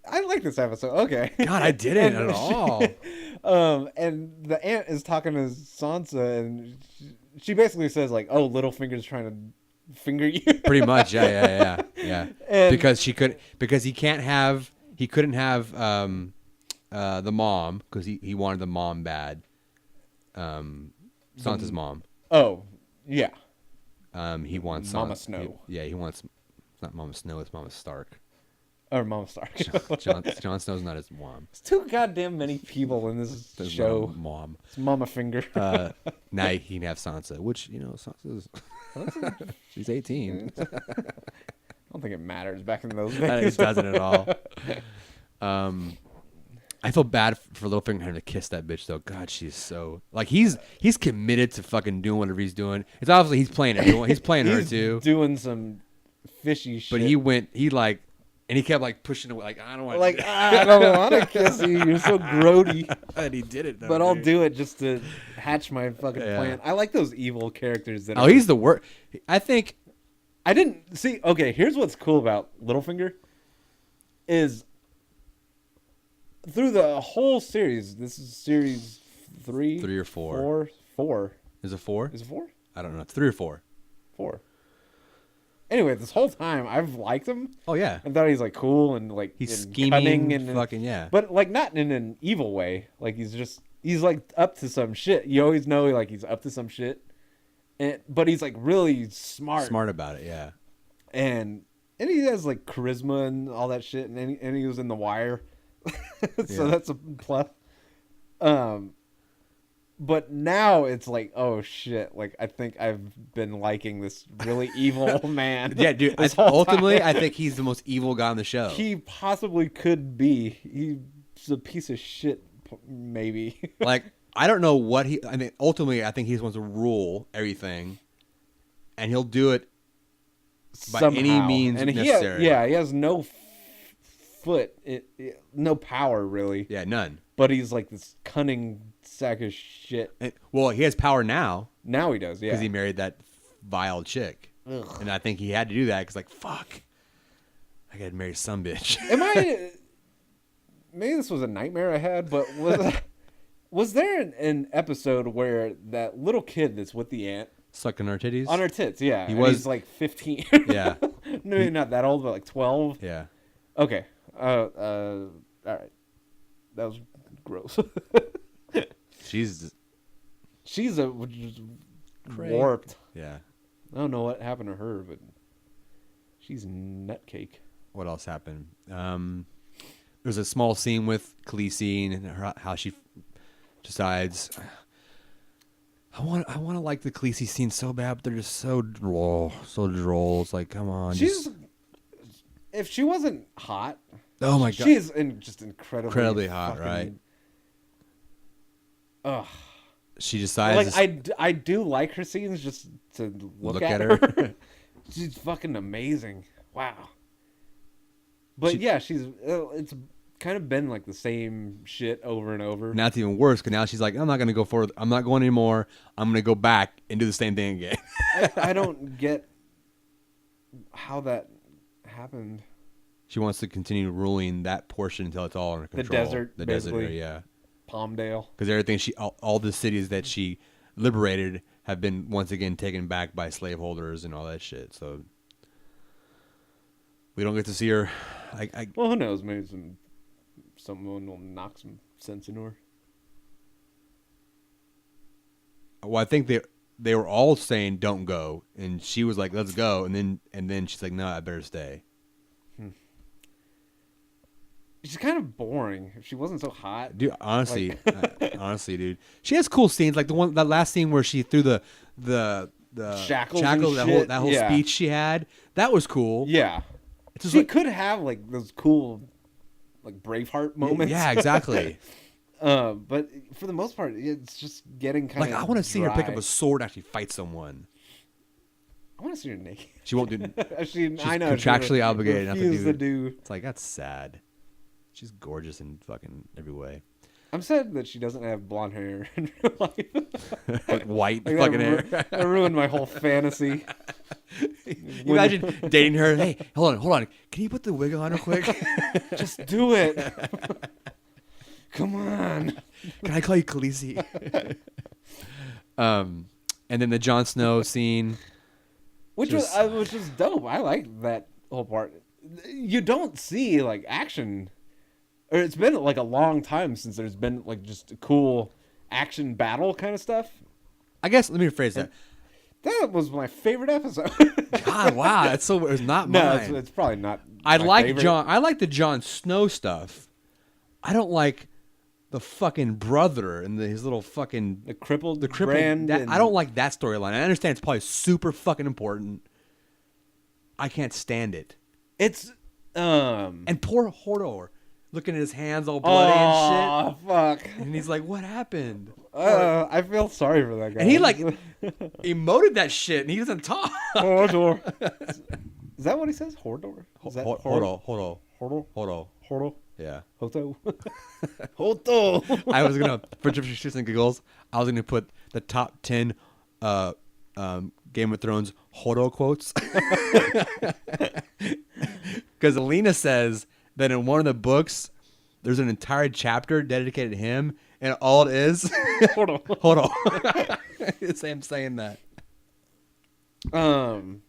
Speaker 1: I like this episode. Okay.
Speaker 2: God, I didn't at all.
Speaker 1: And the aunt is talking to Sansa, and she basically says like, "Oh, Littlefinger's trying to finger you."
Speaker 2: Pretty much. Yeah.
Speaker 1: And-
Speaker 2: Because he couldn't have the mom, because he wanted the mom bad. Sansa's mom.
Speaker 1: Oh, yeah.
Speaker 2: He wants
Speaker 1: Mama Snow.
Speaker 2: He wants. It's not Mama Snow. It's Mama Stark.
Speaker 1: Or Mama Stark.
Speaker 2: Jon Snow's not his mom.
Speaker 1: It's too goddamn many people in this
Speaker 2: There's
Speaker 1: show.
Speaker 2: no mom.
Speaker 1: It's Mama Finger.
Speaker 2: Now he can have Sansa, which Sansa's. She's 18.
Speaker 1: I don't think it matters back in those
Speaker 2: It
Speaker 1: days.
Speaker 2: doesn't at all. I feel bad for Littlefinger having to kiss that bitch though. God, she's so like he's committed to fucking doing whatever he's doing. It's obviously he's playing everyone. He's playing her
Speaker 1: He's
Speaker 2: too.
Speaker 1: doing some fishy shit.
Speaker 2: But he kept like pushing away. Like I don't want.
Speaker 1: like, I don't want to kiss you. You're so grody.
Speaker 2: And he did it. Though,
Speaker 1: But I'll
Speaker 2: dude.
Speaker 1: do it just to hatch my fucking
Speaker 2: Yeah.
Speaker 1: plan. I like those evil characters that.
Speaker 2: Oh, he's the worst. I think.
Speaker 1: I didn't see. Okay, here's what's cool about Littlefinger. Is through the whole series. This is series 3,
Speaker 2: 3 or 4.
Speaker 1: 4.
Speaker 2: Is it 4?
Speaker 1: Is it 4?
Speaker 2: I don't know. It's 3 or 4.
Speaker 1: 4. Anyway, this whole time I've liked him.
Speaker 2: Oh yeah.
Speaker 1: I thought he's like cool and like
Speaker 2: He's
Speaker 1: and
Speaker 2: scheming,
Speaker 1: cunning and
Speaker 2: fucking yeah.
Speaker 1: but like not in an evil way. Like he's like up to some shit. You always know like he's up to some shit, but he's like really smart
Speaker 2: About it, yeah.
Speaker 1: and he has like charisma and all that shit. And he was in The Wire, so
Speaker 2: Yeah.
Speaker 1: that's a plus. But now it's like, oh shit! Like I think I've been liking this really evil man.
Speaker 2: Yeah, dude.
Speaker 1: this whole
Speaker 2: Ultimately,
Speaker 1: time.
Speaker 2: I think he's the most evil guy on the show.
Speaker 1: He possibly could be. He's a piece of shit, maybe.
Speaker 2: Like, I don't know what he. I mean, ultimately, I think he wants to rule everything, and he'll do it by any
Speaker 1: Somehow.
Speaker 2: means
Speaker 1: and
Speaker 2: necessary.
Speaker 1: He has no foot. No power really.
Speaker 2: Yeah, none.
Speaker 1: But he's like this cunning sack of shit.
Speaker 2: Well, he has power now
Speaker 1: Now he does, yeah.
Speaker 2: because he married that vile chick.
Speaker 1: Ugh.
Speaker 2: And I think he had to do that because, like, fuck, I got to marry some bitch.
Speaker 1: Maybe this was a nightmare I had, but was there an episode where that little kid that's with the aunt
Speaker 2: Sucking our titties?
Speaker 1: on her tits? Yeah,
Speaker 2: He
Speaker 1: and
Speaker 2: was
Speaker 1: he's like 15.
Speaker 2: Yeah.
Speaker 1: No, maybe not that old, but like 12.
Speaker 2: Yeah.
Speaker 1: Okay. All right. That was gross.
Speaker 2: She's
Speaker 1: just
Speaker 2: Crazy.
Speaker 1: warped.
Speaker 2: Yeah.
Speaker 1: I don't know what happened to her, but she's nutcake.
Speaker 2: What else happened? There's a small scene with Khaleesi and how she decides, I want to like the Khaleesi scene so bad, but they're just so droll. It's like, come on.
Speaker 1: If she wasn't hot,
Speaker 2: Oh my god,
Speaker 1: she's just incredibly
Speaker 2: hot,
Speaker 1: fucking,
Speaker 2: right?
Speaker 1: Ugh.
Speaker 2: She decides.
Speaker 1: Like I do like her scenes just to look at her. She's fucking amazing. Wow. But yeah, it's kind of been like the same shit over and over.
Speaker 2: Now it's even worse because now she's like, I'm not going to go forward. I'm not going anymore. I'm going to go back and do the same thing again.
Speaker 1: I don't get how that happened.
Speaker 2: She wants to continue ruling that portion until it's all under control.
Speaker 1: The desert,
Speaker 2: basically. Yeah.
Speaker 1: Palmdale.
Speaker 2: Because everything all the cities that she liberated have been once again taken back by slaveholders and all that shit. So we don't get to see her.
Speaker 1: Well, who knows? Maybe someone will knock some sense into her.
Speaker 2: Well, I think they were all saying don't go, and she was like, let's go, and then she's like, no, I better stay.
Speaker 1: She's kind of boring. If she wasn't so hot,
Speaker 2: Dude, honestly, honestly, dude, she has cool scenes like that last scene where she threw the
Speaker 1: shackles
Speaker 2: that whole speech she had. That was cool.
Speaker 1: Yeah, she could have like those cool, like Braveheart moments.
Speaker 2: Yeah, exactly.
Speaker 1: But for the most part, it's just getting kind of
Speaker 2: like I want to see her pick up a sword and actually fight someone.
Speaker 1: I want to see her naked.
Speaker 2: She won't do.
Speaker 1: She's
Speaker 2: I know contractually obligated not
Speaker 1: to
Speaker 2: to
Speaker 1: do.
Speaker 2: It's like that's sad. She's gorgeous in fucking every way.
Speaker 1: I'm sad that she doesn't have blonde hair in real life.
Speaker 2: Like white
Speaker 1: like
Speaker 2: fucking hair.
Speaker 1: That ruined my whole fantasy.
Speaker 2: You imagine dating her. Hey, hold on. Can you put the wig on real quick?
Speaker 1: Just do it. Come on.
Speaker 2: Can I call you Khaleesi? And then the Jon Snow scene,
Speaker 1: which was dope. I like that whole part. You don't see like action, or it's been like a long time since there's been like just a cool action battle kind of stuff.
Speaker 2: I guess let me rephrase that.
Speaker 1: That was my favorite episode.
Speaker 2: God, wow, that's so. It's not mine.
Speaker 1: No, it's probably not.
Speaker 2: I
Speaker 1: my
Speaker 2: like
Speaker 1: favorite.
Speaker 2: I like the Jon Snow stuff. I don't like the fucking brother and his little fucking
Speaker 1: the crippled
Speaker 2: brand.
Speaker 1: and...
Speaker 2: I don't like that storyline. I understand it's probably super fucking important. I can't stand it.
Speaker 1: It's
Speaker 2: and poor Hodor looking at his hands all bloody and shit.
Speaker 1: Oh fuck!
Speaker 2: And he's like, "What happened?"
Speaker 1: I feel sorry for that guy.
Speaker 2: And he like emoted that shit, and he doesn't talk.
Speaker 1: Hodor. Is that what he says? Hodor. Is that
Speaker 2: Hodor.
Speaker 1: Hodor.
Speaker 2: Yeah.
Speaker 1: Hoto. Hoto.
Speaker 2: I was gonna for shits and giggles. I was gonna put the top 10 Game of Thrones Hodor quotes. Because Alina says that in one of the books, there's an entire chapter dedicated to him, and all it is, Hodor. It's him saying that.
Speaker 1: For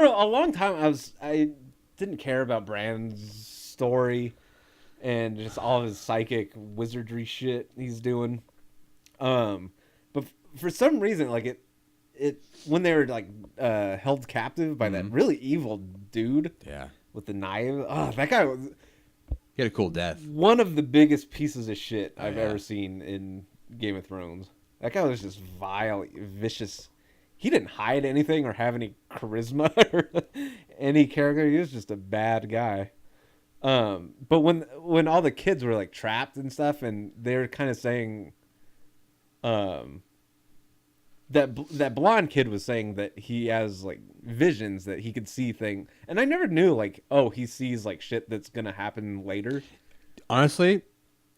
Speaker 1: a long time, I didn't care about Bran's story and just all of his psychic wizardry shit he's doing. But for some reason, like it when they were like held captive by that really evil dude, with the knife. Oh, that guy was.
Speaker 2: He had a cool death.
Speaker 1: One of the biggest pieces of shit I've ever seen in Game of Thrones. That guy was just vile, vicious. He didn't hide anything or have any charisma or any character. He was just a bad guy. But when all the kids were like trapped and stuff, and they were kind of saying, that blonde kid was saying that he has like visions, that he could see things, and I never knew like, oh, he sees like shit that's gonna happen later.
Speaker 2: Honestly,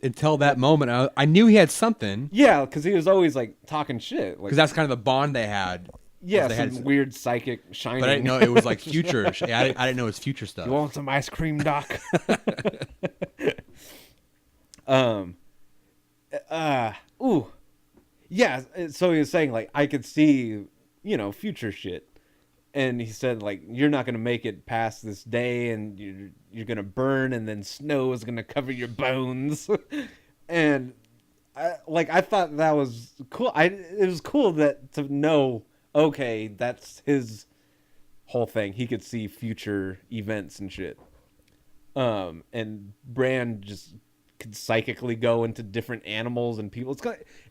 Speaker 2: until that moment, I knew he had something.
Speaker 1: Yeah, because he was always like talking shit. Like,
Speaker 2: Because that's kind of the bond they had.
Speaker 1: yeah,
Speaker 2: they
Speaker 1: some
Speaker 2: had,
Speaker 1: weird psychic shining.
Speaker 2: but I didn't know it was like future. I didn't know it was future stuff.
Speaker 1: You want some ice cream, Doc? Ooh. Yeah, so he was saying, like, I could see, future shit. And he said, like, you're not going to make it past this day, and you're going to burn, and then snow is going to cover your bones. And, I thought that was cool. It was cool to know, okay, that's his whole thing. He could see future events and shit. And Bran just could psychically go into different animals and people.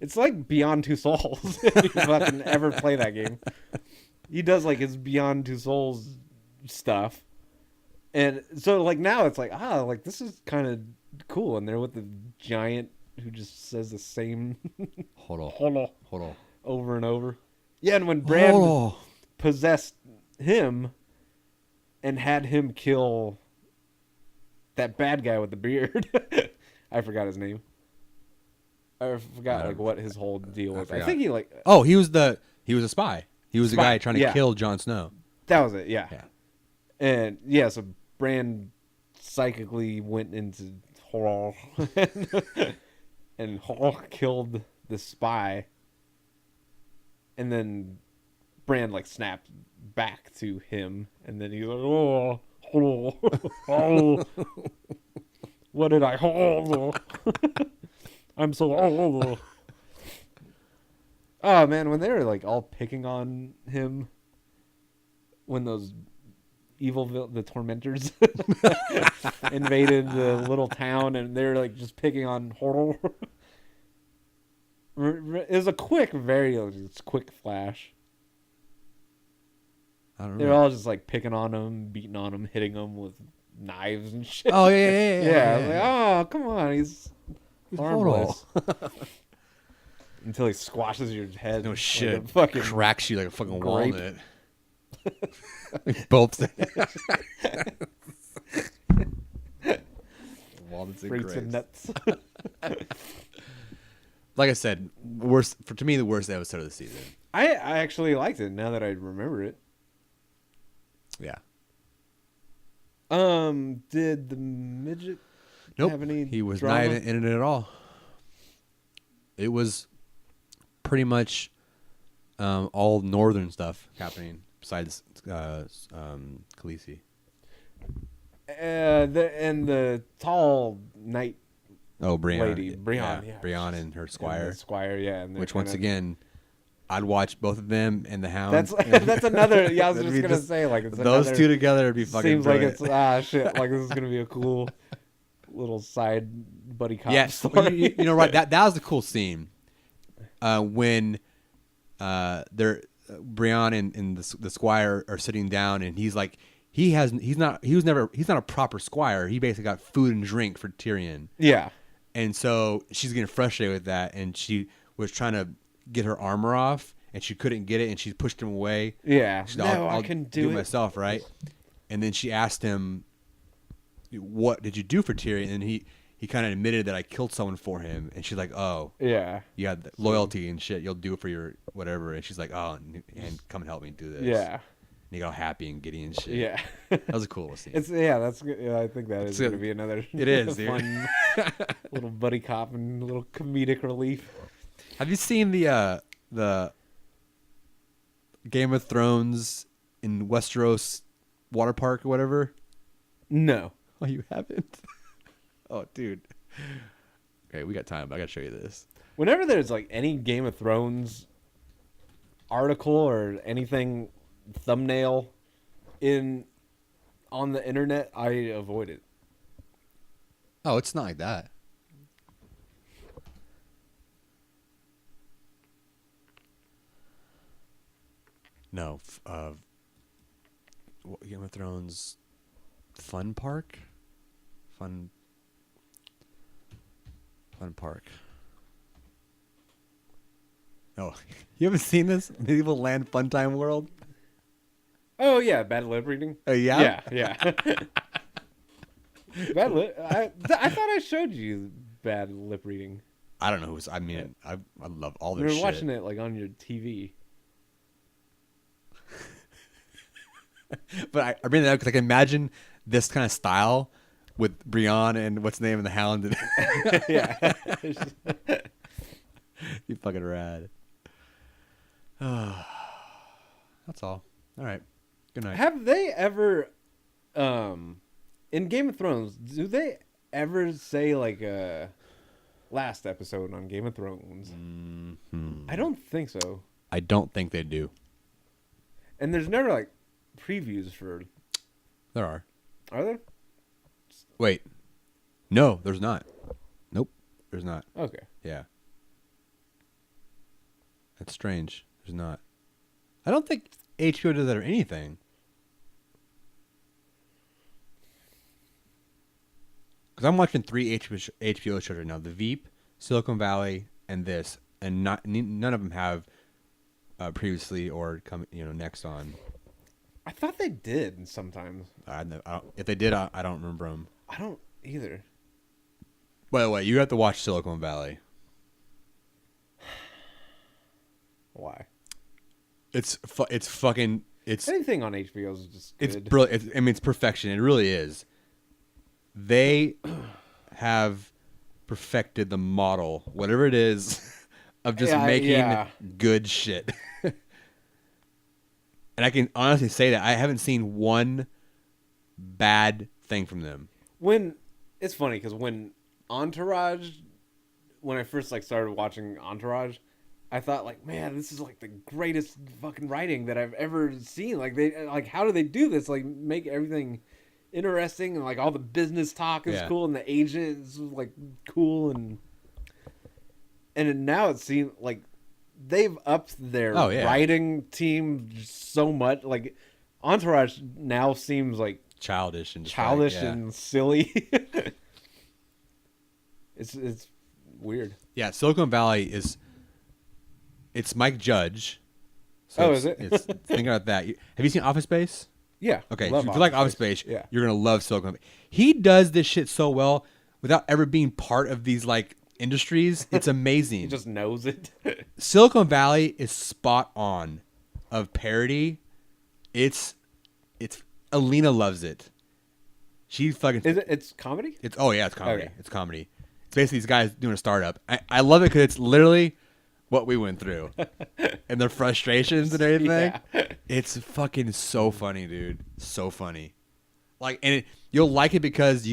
Speaker 1: It's like Beyond Two Souls. If you fucking ever play that game, he does like his Beyond Two Souls stuff, and so like now it's like like this is kind of cool. And they're with the giant who just says the same
Speaker 2: Hold on.
Speaker 1: over and over. Yeah, and when Bran possessed him and had him kill that bad guy with the beard. I forgot his name. I forgot like what his whole deal was. I think he like.
Speaker 2: Oh, he was a spy. He was the guy trying to kill Jon Snow.
Speaker 1: That was it. Yeah.
Speaker 2: Yeah.
Speaker 1: And so Bran psychically went into horror and killed the spy, and then Bran like snapped back to him, and then he's like, oh. What did I? I'm so. Oh man, when they were like all picking on him, when those the tormentors invaded the little town, and they were like just picking on horror. It was a quick flash.
Speaker 2: I don't know.
Speaker 1: They were all just like picking on him, beating on him, hitting him with knives and shit.
Speaker 2: Oh yeah.
Speaker 1: Yeah. Like, oh, come on, he's harmless. Until he squashes your head.
Speaker 2: No shit.
Speaker 1: Like a fucking
Speaker 2: cracks you like a fucking
Speaker 1: grape.
Speaker 2: walnut. Both. Walnuts and
Speaker 1: fruits
Speaker 2: grapes.
Speaker 1: and nuts.
Speaker 2: Like I said, to me the worst episode of the season.
Speaker 1: I actually liked it now that I remember it.
Speaker 2: Yeah.
Speaker 1: Did the midget
Speaker 2: Nope.
Speaker 1: have any
Speaker 2: He was
Speaker 1: drama?
Speaker 2: not even in it at all. It was pretty much all northern stuff happening besides Khaleesi.
Speaker 1: The tall knight
Speaker 2: Oh, Brienne.
Speaker 1: lady, Brienne, yeah.
Speaker 2: Brienne and her squire.
Speaker 1: And the squire, yeah. And
Speaker 2: Which once again, I'd watch both of them and the Hound.
Speaker 1: that's another. Yeah, I was
Speaker 2: That'd
Speaker 1: just
Speaker 2: be
Speaker 1: gonna say like it's
Speaker 2: those
Speaker 1: another,
Speaker 2: two together would be fucking.
Speaker 1: Seems
Speaker 2: brilliant.
Speaker 1: like it's shit. Like this is gonna be a cool little side buddy cop
Speaker 2: Yes,
Speaker 1: story.
Speaker 2: you know, right? That was a cool scene when they're Brienne and the squire are sitting down, and he's like, he's not a proper squire. He basically got food and drink for Tyrion.
Speaker 1: Yeah,
Speaker 2: and so she's getting frustrated with that, and she was trying to get her armor off, and she couldn't get it, and she pushed him away.
Speaker 1: yeah.
Speaker 2: She said,
Speaker 1: I can do
Speaker 2: it
Speaker 1: it
Speaker 2: myself, right? And then she asked him, "What did you do for Tyrion?" And he kind of admitted that I killed someone for him. And she's like, "Oh,
Speaker 1: Yeah,
Speaker 2: you had loyalty and shit. You'll do it for your whatever." And she's like, "Oh, and come and help me do this."
Speaker 1: yeah,
Speaker 2: And he got all happy and giddy and shit.
Speaker 1: yeah.
Speaker 2: That was a cool scene.
Speaker 1: That's good. Yeah, I think that is going to be another.
Speaker 2: It is, dude.
Speaker 1: fun little buddy cop and little comedic relief.
Speaker 2: Have you seen the Game of Thrones in Westeros water park or whatever?
Speaker 1: No.
Speaker 2: Oh, you haven't? Oh, dude. Okay, we got time. I gotta show you this.
Speaker 1: Whenever there's like any Game of Thrones article or anything thumbnail on the internet, I avoid it.
Speaker 2: Oh, it's not like that. No, Game of Thrones fun park? Fun park. Oh, you haven't seen this Medieval Land Funtime World?
Speaker 1: Oh yeah, bad lip reading.
Speaker 2: Yeah?
Speaker 1: Yeah. Bad lip. I thought I showed you bad lip reading.
Speaker 2: I don't know who's. I mean, I love all
Speaker 1: We
Speaker 2: this
Speaker 1: were
Speaker 2: shit.
Speaker 1: watching it like on your TV.
Speaker 2: But I bring that up because I can imagine this kind of style with Brienne and what's the name of the Hound.
Speaker 1: Yeah.
Speaker 2: You fucking rad. That's all. All right. Good night.
Speaker 1: Have they ever, in Game of Thrones, do they ever say like a last episode on Game of Thrones? I don't think so.
Speaker 2: I don't think they do.
Speaker 1: And there's never like previews for.
Speaker 2: There are.
Speaker 1: Are there?
Speaker 2: Wait. No, there's not. Nope. There's not.
Speaker 1: Okay.
Speaker 2: Yeah. That's strange. There's not. I don't think HBO does that or anything. Because I'm watching 3 HBO shows right now: The Veep, Silicon Valley, and this, and none of them have previously or come next on.
Speaker 1: I thought they did sometimes.
Speaker 2: I don't, if they did, I don't remember them.
Speaker 1: I don't either.
Speaker 2: By the way, you have to watch Silicon Valley.
Speaker 1: Why?
Speaker 2: It's
Speaker 1: Anything on HBO is just good.
Speaker 2: it's brilliant. I mean, it's perfection. It really is. They have perfected the model, whatever it is, of just making good shit. And I can honestly say that I haven't seen one bad thing from them.
Speaker 1: It's funny because when I first started watching Entourage, I thought like, man, this is like the greatest fucking writing that I've ever seen. Like how do they do this? Like make everything interesting and like all the business talk is cool and the agent is like cool and now it seems like they've upped their writing team so much. Like Entourage now seems like
Speaker 2: childish and
Speaker 1: silly. It's weird.
Speaker 2: Yeah, Silicon Valley it's Mike Judge.
Speaker 1: So is it?
Speaker 2: Think about that. Have you seen Office Space?
Speaker 1: Yeah.
Speaker 2: Okay, so if you like Office Space,
Speaker 1: yeah,
Speaker 2: you're gonna love Silicon Valley. He does this shit so well without ever being part of these like industries. It's amazing.
Speaker 1: He just knows it.
Speaker 2: Silicon Valley is spot on of parody. It's Alina loves it. She fucking
Speaker 1: it's comedy?
Speaker 2: It's comedy.
Speaker 1: Okay.
Speaker 2: It's comedy. It's basically these guys doing a startup. I love it because it's literally what we went through and their frustrations and everything.
Speaker 1: Yeah.
Speaker 2: It's fucking so funny, dude. So funny. You'll like it because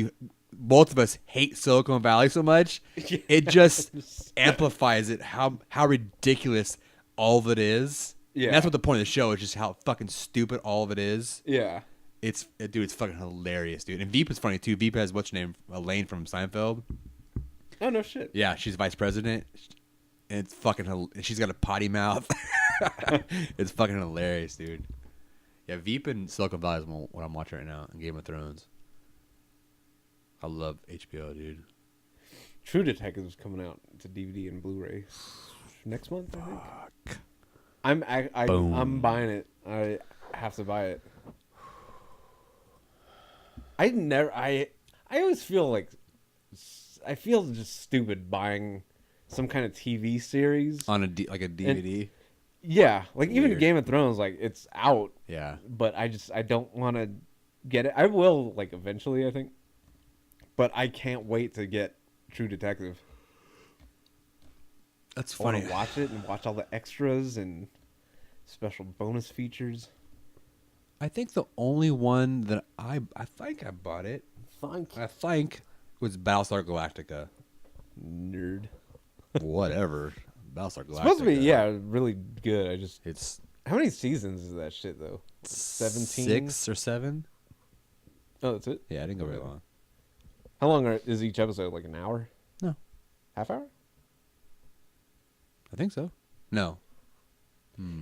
Speaker 2: both of us hate Silicon Valley so much.
Speaker 1: Yeah.
Speaker 2: It just amplifies it how ridiculous all of it is.
Speaker 1: Yeah.
Speaker 2: And that's what the point of the show is, just how fucking stupid all of it is.
Speaker 1: Yeah.
Speaker 2: It's fucking hilarious, dude. And Veep is funny too. Veep has what's her name? Elaine from Seinfeld.
Speaker 1: Oh no shit.
Speaker 2: Yeah, she's vice president. And it's fucking she's got a potty mouth. It's fucking hilarious, dude. Yeah, Veep and Silicon Valley is what I'm watching right now in Game of Thrones. I love HBO, dude.
Speaker 1: True Detective is coming out to DVD and Blu-ray next month, I think.
Speaker 2: Fuck.
Speaker 1: I'm buying it. I have to buy it. I always feel like I feel just stupid buying some kind of TV series
Speaker 2: On a DVD.
Speaker 1: Yeah, like even
Speaker 2: Weird.
Speaker 1: Game of Thrones, like it's out,
Speaker 2: Yeah.
Speaker 1: but I don't want to get it. I will like eventually, I think, but I can't wait to get True Detective.
Speaker 2: That's
Speaker 1: I want
Speaker 2: funny.
Speaker 1: to watch it and watch all the extras and special bonus features.
Speaker 2: I think the only one that I think I bought it. I think was Battlestar Galactica.
Speaker 1: Nerd.
Speaker 2: Whatever. Battlestar Galactica.
Speaker 1: It's supposed to be really good.
Speaker 2: It's
Speaker 1: How many seasons is that shit though? 17?
Speaker 2: 6 or 7.
Speaker 1: Oh, that's it.
Speaker 2: Yeah, I didn't go very long.
Speaker 1: How long is each episode? Like an hour?
Speaker 2: No,
Speaker 1: Half hour?
Speaker 2: I think so. No.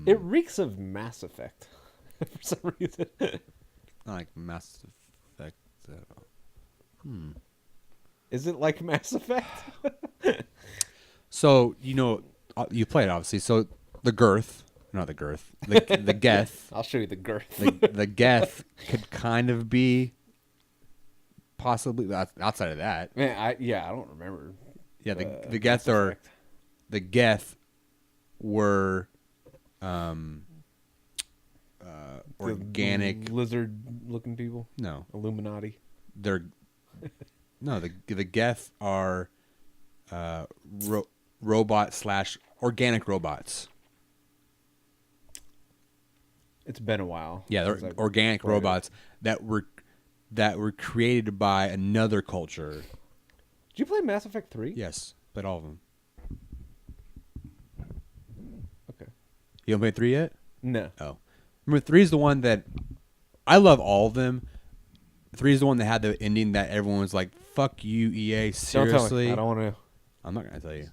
Speaker 1: It reeks of Mass Effect for some reason.
Speaker 2: Not like Mass Effect.
Speaker 1: Is it like Mass Effect?
Speaker 2: So, you played obviously. So the girth, not the girth, the geth.
Speaker 1: I'll show you the girth.
Speaker 2: The geth could kind of be possibly outside of that.
Speaker 1: Man, I don't remember.
Speaker 2: Yeah, the geth are the geth were organic
Speaker 1: lizard-looking people.
Speaker 2: No,
Speaker 1: Illuminati.
Speaker 2: they're no the geth are robot / organic robots.
Speaker 1: It's been a while.
Speaker 2: Yeah, they're organic robots that were created by another culture.
Speaker 1: Did you play Mass Effect 3?
Speaker 2: Yes, played all of them.
Speaker 1: Okay.
Speaker 2: You haven't played 3 yet?
Speaker 1: No.
Speaker 2: Oh. Remember, 3 is the one that I love all of them. 3 is the one that had the ending that everyone was like, "Fuck you, EA, seriously."
Speaker 1: Don't tell me. I don't want to.
Speaker 2: I'm not gonna tell you.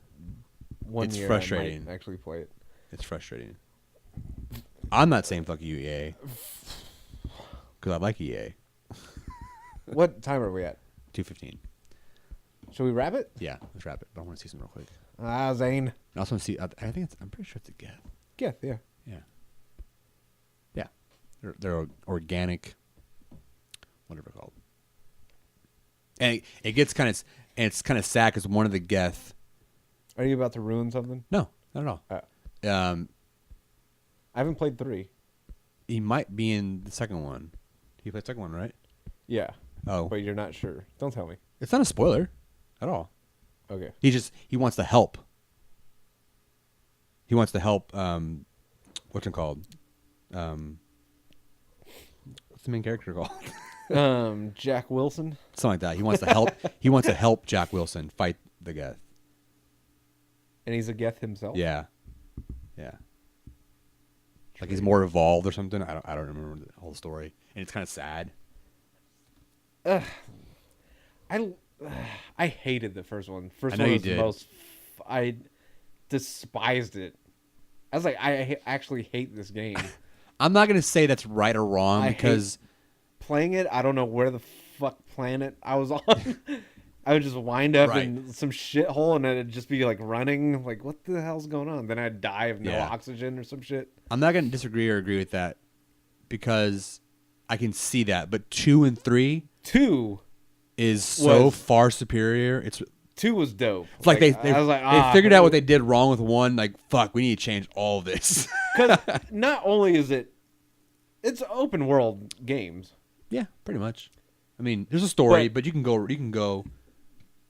Speaker 1: It's
Speaker 2: frustrating.
Speaker 1: I might actually play it.
Speaker 2: It's frustrating. I'm not saying "fuck you, EA" because I like EA.
Speaker 1: What time are we at?
Speaker 2: 2:15.
Speaker 1: Should we wrap it?
Speaker 2: Yeah, let's wrap it. But I want to see some real quick.
Speaker 1: Zane.
Speaker 2: I also want to see. I think I'm pretty sure it's a geth.
Speaker 1: Yeah, yeah.
Speaker 2: Yeah. They're organic. Whatever they're called. And it gets kind of, and it's kind of sad because one of the geth.
Speaker 1: Are you about to ruin something?
Speaker 2: No, not at all.
Speaker 1: I haven't played 3.
Speaker 2: He might be in the second one. He played the second one, right?
Speaker 1: Yeah.
Speaker 2: Oh,
Speaker 1: But you're not sure. Don't tell me.
Speaker 2: it's not a spoiler at all.
Speaker 1: Okay.
Speaker 2: He wants to help. He wants to help. What's it called? What's the main character called?
Speaker 1: Jack Wilson.
Speaker 2: Something like that. He wants to help. He wants to help Jack Wilson fight the Geth.
Speaker 1: And he's a Geth himself.
Speaker 2: Yeah. Like he's more evolved or something. I don't remember the whole story, and it's kind of sad.
Speaker 1: I hated the first one.
Speaker 2: I know
Speaker 1: one
Speaker 2: you
Speaker 1: was
Speaker 2: did.
Speaker 1: the most. I despised it. I was like, I actually hate this game.
Speaker 2: I'm not gonna say that's right or wrong because
Speaker 1: Playing it, I don't know where the fuck planet I was on. I would just wind up in some shithole and then it'd just be like running. Like, what the hell's going on? Then I'd die of no oxygen or some shit.
Speaker 2: I'm not gonna disagree or agree with that because I can see that. But 2 and 3 is so far superior.
Speaker 1: 2 was dope.
Speaker 2: It's like they
Speaker 1: I was like,
Speaker 2: they figured out what they did wrong with 1. Like, fuck, we need to change all of this.
Speaker 1: Because not only is it's open world games.
Speaker 2: Yeah, pretty much. I mean, there's a story, but you can go.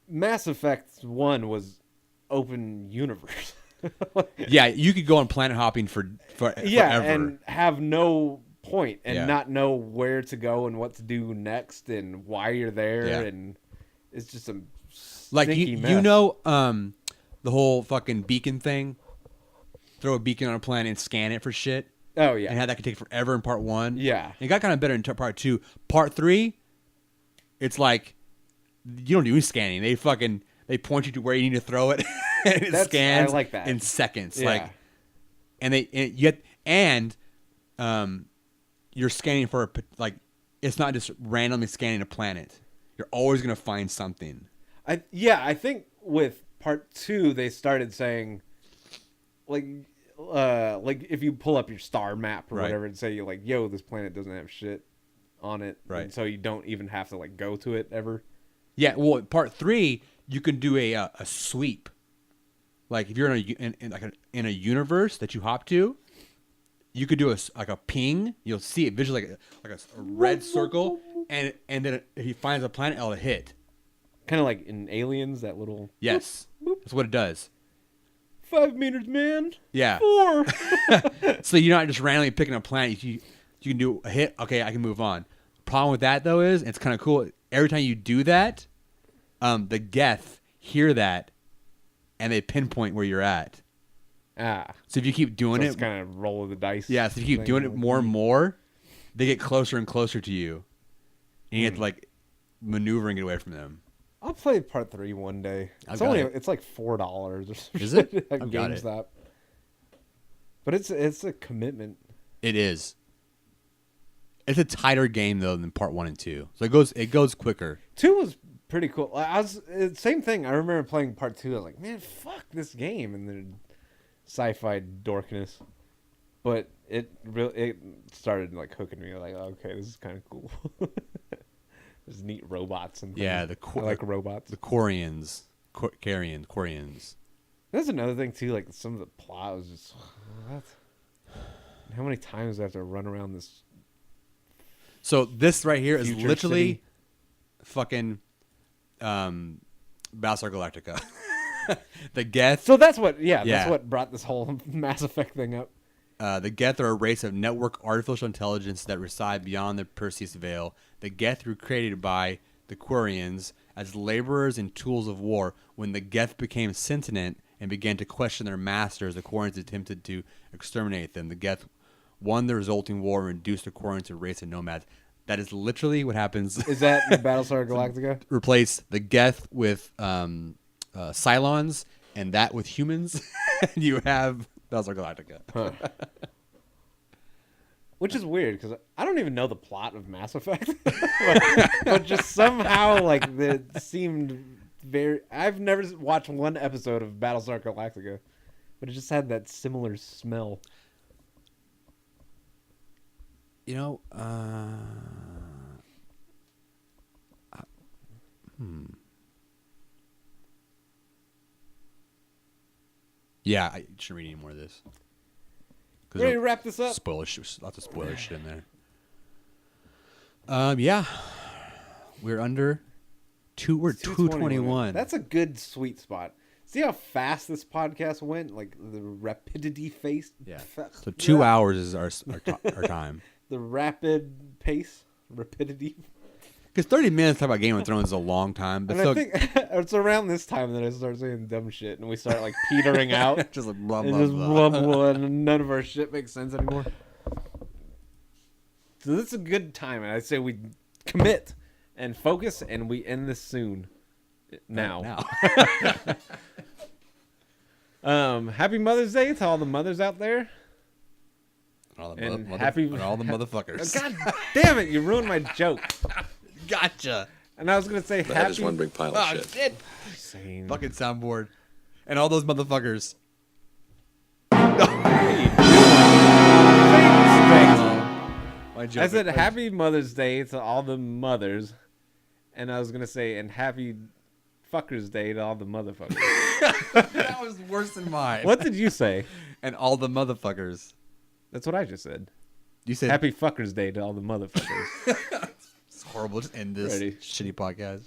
Speaker 1: Mass Effect 1 was open universe.
Speaker 2: Yeah, you could go on planet hopping for forever.
Speaker 1: And have no point and
Speaker 2: Yeah.
Speaker 1: not know where to go and what to do next and why you're there and it's just a
Speaker 2: like
Speaker 1: stinky mess.
Speaker 2: you know the whole fucking beacon thing. Throw a beacon on a planet and scan it for shit.
Speaker 1: Oh yeah.
Speaker 2: And how that could take forever in part 1.
Speaker 1: Yeah.
Speaker 2: And it got kind of better in part 2. Part 3, it's like you don't do any scanning. They point you to where you need to throw it, and it scans
Speaker 1: I like that.
Speaker 2: in seconds.
Speaker 1: Yeah.
Speaker 2: Like, you're scanning for it's not just randomly scanning a planet. You're always gonna find something.
Speaker 1: I think with part 2 they started saying like if you pull up your star map or whatever and say like, yo, this planet doesn't have shit on it,
Speaker 2: right?
Speaker 1: So you don't even have to like go to it ever.
Speaker 2: Yeah, well, part 3 you can do a sweep. Like if you're in a universe that you hop to, you could do a ping. You'll see it visually like a red circle, and then if he finds a planet, it'll hit.
Speaker 1: Kind of like in Aliens, that little.
Speaker 2: Yes, that's what it does.
Speaker 1: 5 meters, man.
Speaker 2: Yeah.
Speaker 1: 4.
Speaker 2: So you're not just randomly picking a planet. You can do a hit. Okay, I can move on. Problem with that though is it's kind of cool. Every time you do that, the Geth hear that, and they pinpoint where you're at. So if you keep doing
Speaker 1: it's kind of roll of the dice.
Speaker 2: Yeah. So if you keep doing it more and more, they get closer and closer to you, and you get to like maneuvering it away from them.
Speaker 1: I'll play part 3 one day. It's like $4 or something.
Speaker 2: Is it?
Speaker 1: At
Speaker 2: I've got
Speaker 1: GameStop. But it's a commitment.
Speaker 2: It is. It's a tighter game though than part 1 and 2, so it goes quicker.
Speaker 1: 2 was pretty cool. Same thing. I remember playing part 2. I was like, man, fuck this game, and then sci-fi dorkness, but it started like hooking me. Like, okay, this is kind of cool. There's neat robots and things.
Speaker 2: Yeah,
Speaker 1: I like robots.
Speaker 2: The Quarians. Quarians.
Speaker 1: That's another thing too. Like some of the plot was just what? How many times do I have to run around this?
Speaker 2: So this right here is
Speaker 1: Future
Speaker 2: literally
Speaker 1: city?
Speaker 2: fucking Battlestar Galactica. The Geth.
Speaker 1: So that's what.
Speaker 2: Yeah.
Speaker 1: That's what brought this whole Mass Effect thing up.
Speaker 2: The Geth are a race of network artificial intelligence that reside beyond the Perseus Veil. The Geth were created by the Quarians as laborers and tools of war. When the Geth became sentient and began to question their masters, the Quarians attempted to exterminate them. The Geth won the resulting war and reduced the Quarians to a race of nomads. That is literally what happens.
Speaker 1: Is that in Battlestar Galactica?
Speaker 2: Replace the Geth with Cylons and that with humans, and you have Battlestar Galactica.
Speaker 1: Huh. Which is weird because I don't even know the plot of Mass Effect, but just somehow like it seemed very. I've never watched one episode of Battlestar Galactica, but it just had that similar smell.
Speaker 2: You know, Yeah, I shouldn't read any more of this.
Speaker 1: Ready to wrap this up?
Speaker 2: Spoiler shit, lots of spoiler shit in there. Yeah, we're under two. We're 221.
Speaker 1: That's a good sweet spot. See how fast this podcast went? Like the rapidity face.
Speaker 2: Yeah. So 2 hours is our time.
Speaker 1: The rapid pace, rapidity.
Speaker 2: Because 30 minutes talk about Game of Thrones is a long time, but
Speaker 1: And I think it's around this time that I start saying dumb shit and we start like petering out.
Speaker 2: just like blah
Speaker 1: And
Speaker 2: blah
Speaker 1: just
Speaker 2: blah.
Speaker 1: blah, blah, and none of our shit makes sense anymore. So this is a good time, and I say we commit and focus, and we end this soon. Now. Happy Mother's Day to all the mothers out there.
Speaker 2: All the
Speaker 1: And
Speaker 2: all the motherfuckers.
Speaker 1: God damn it! You ruined my joke.
Speaker 2: Gotcha.
Speaker 1: And I was gonna say
Speaker 4: That
Speaker 1: happy.
Speaker 4: is one big pile of shit.
Speaker 2: Shit.
Speaker 1: Insane.
Speaker 2: Fucking soundboard. And all those motherfuckers. My joke
Speaker 1: I said
Speaker 2: was-
Speaker 1: happy Mother's Day to all the mothers, and I was gonna say and happy fuckers day to all the motherfuckers.
Speaker 2: That was worse than mine.
Speaker 1: What did you say?
Speaker 2: And all the motherfuckers.
Speaker 1: That's what I just said.
Speaker 2: You said
Speaker 1: Happy fuckers day to all the motherfuckers.
Speaker 2: it's horrible. Just end this
Speaker 1: Ready.
Speaker 2: shitty podcast.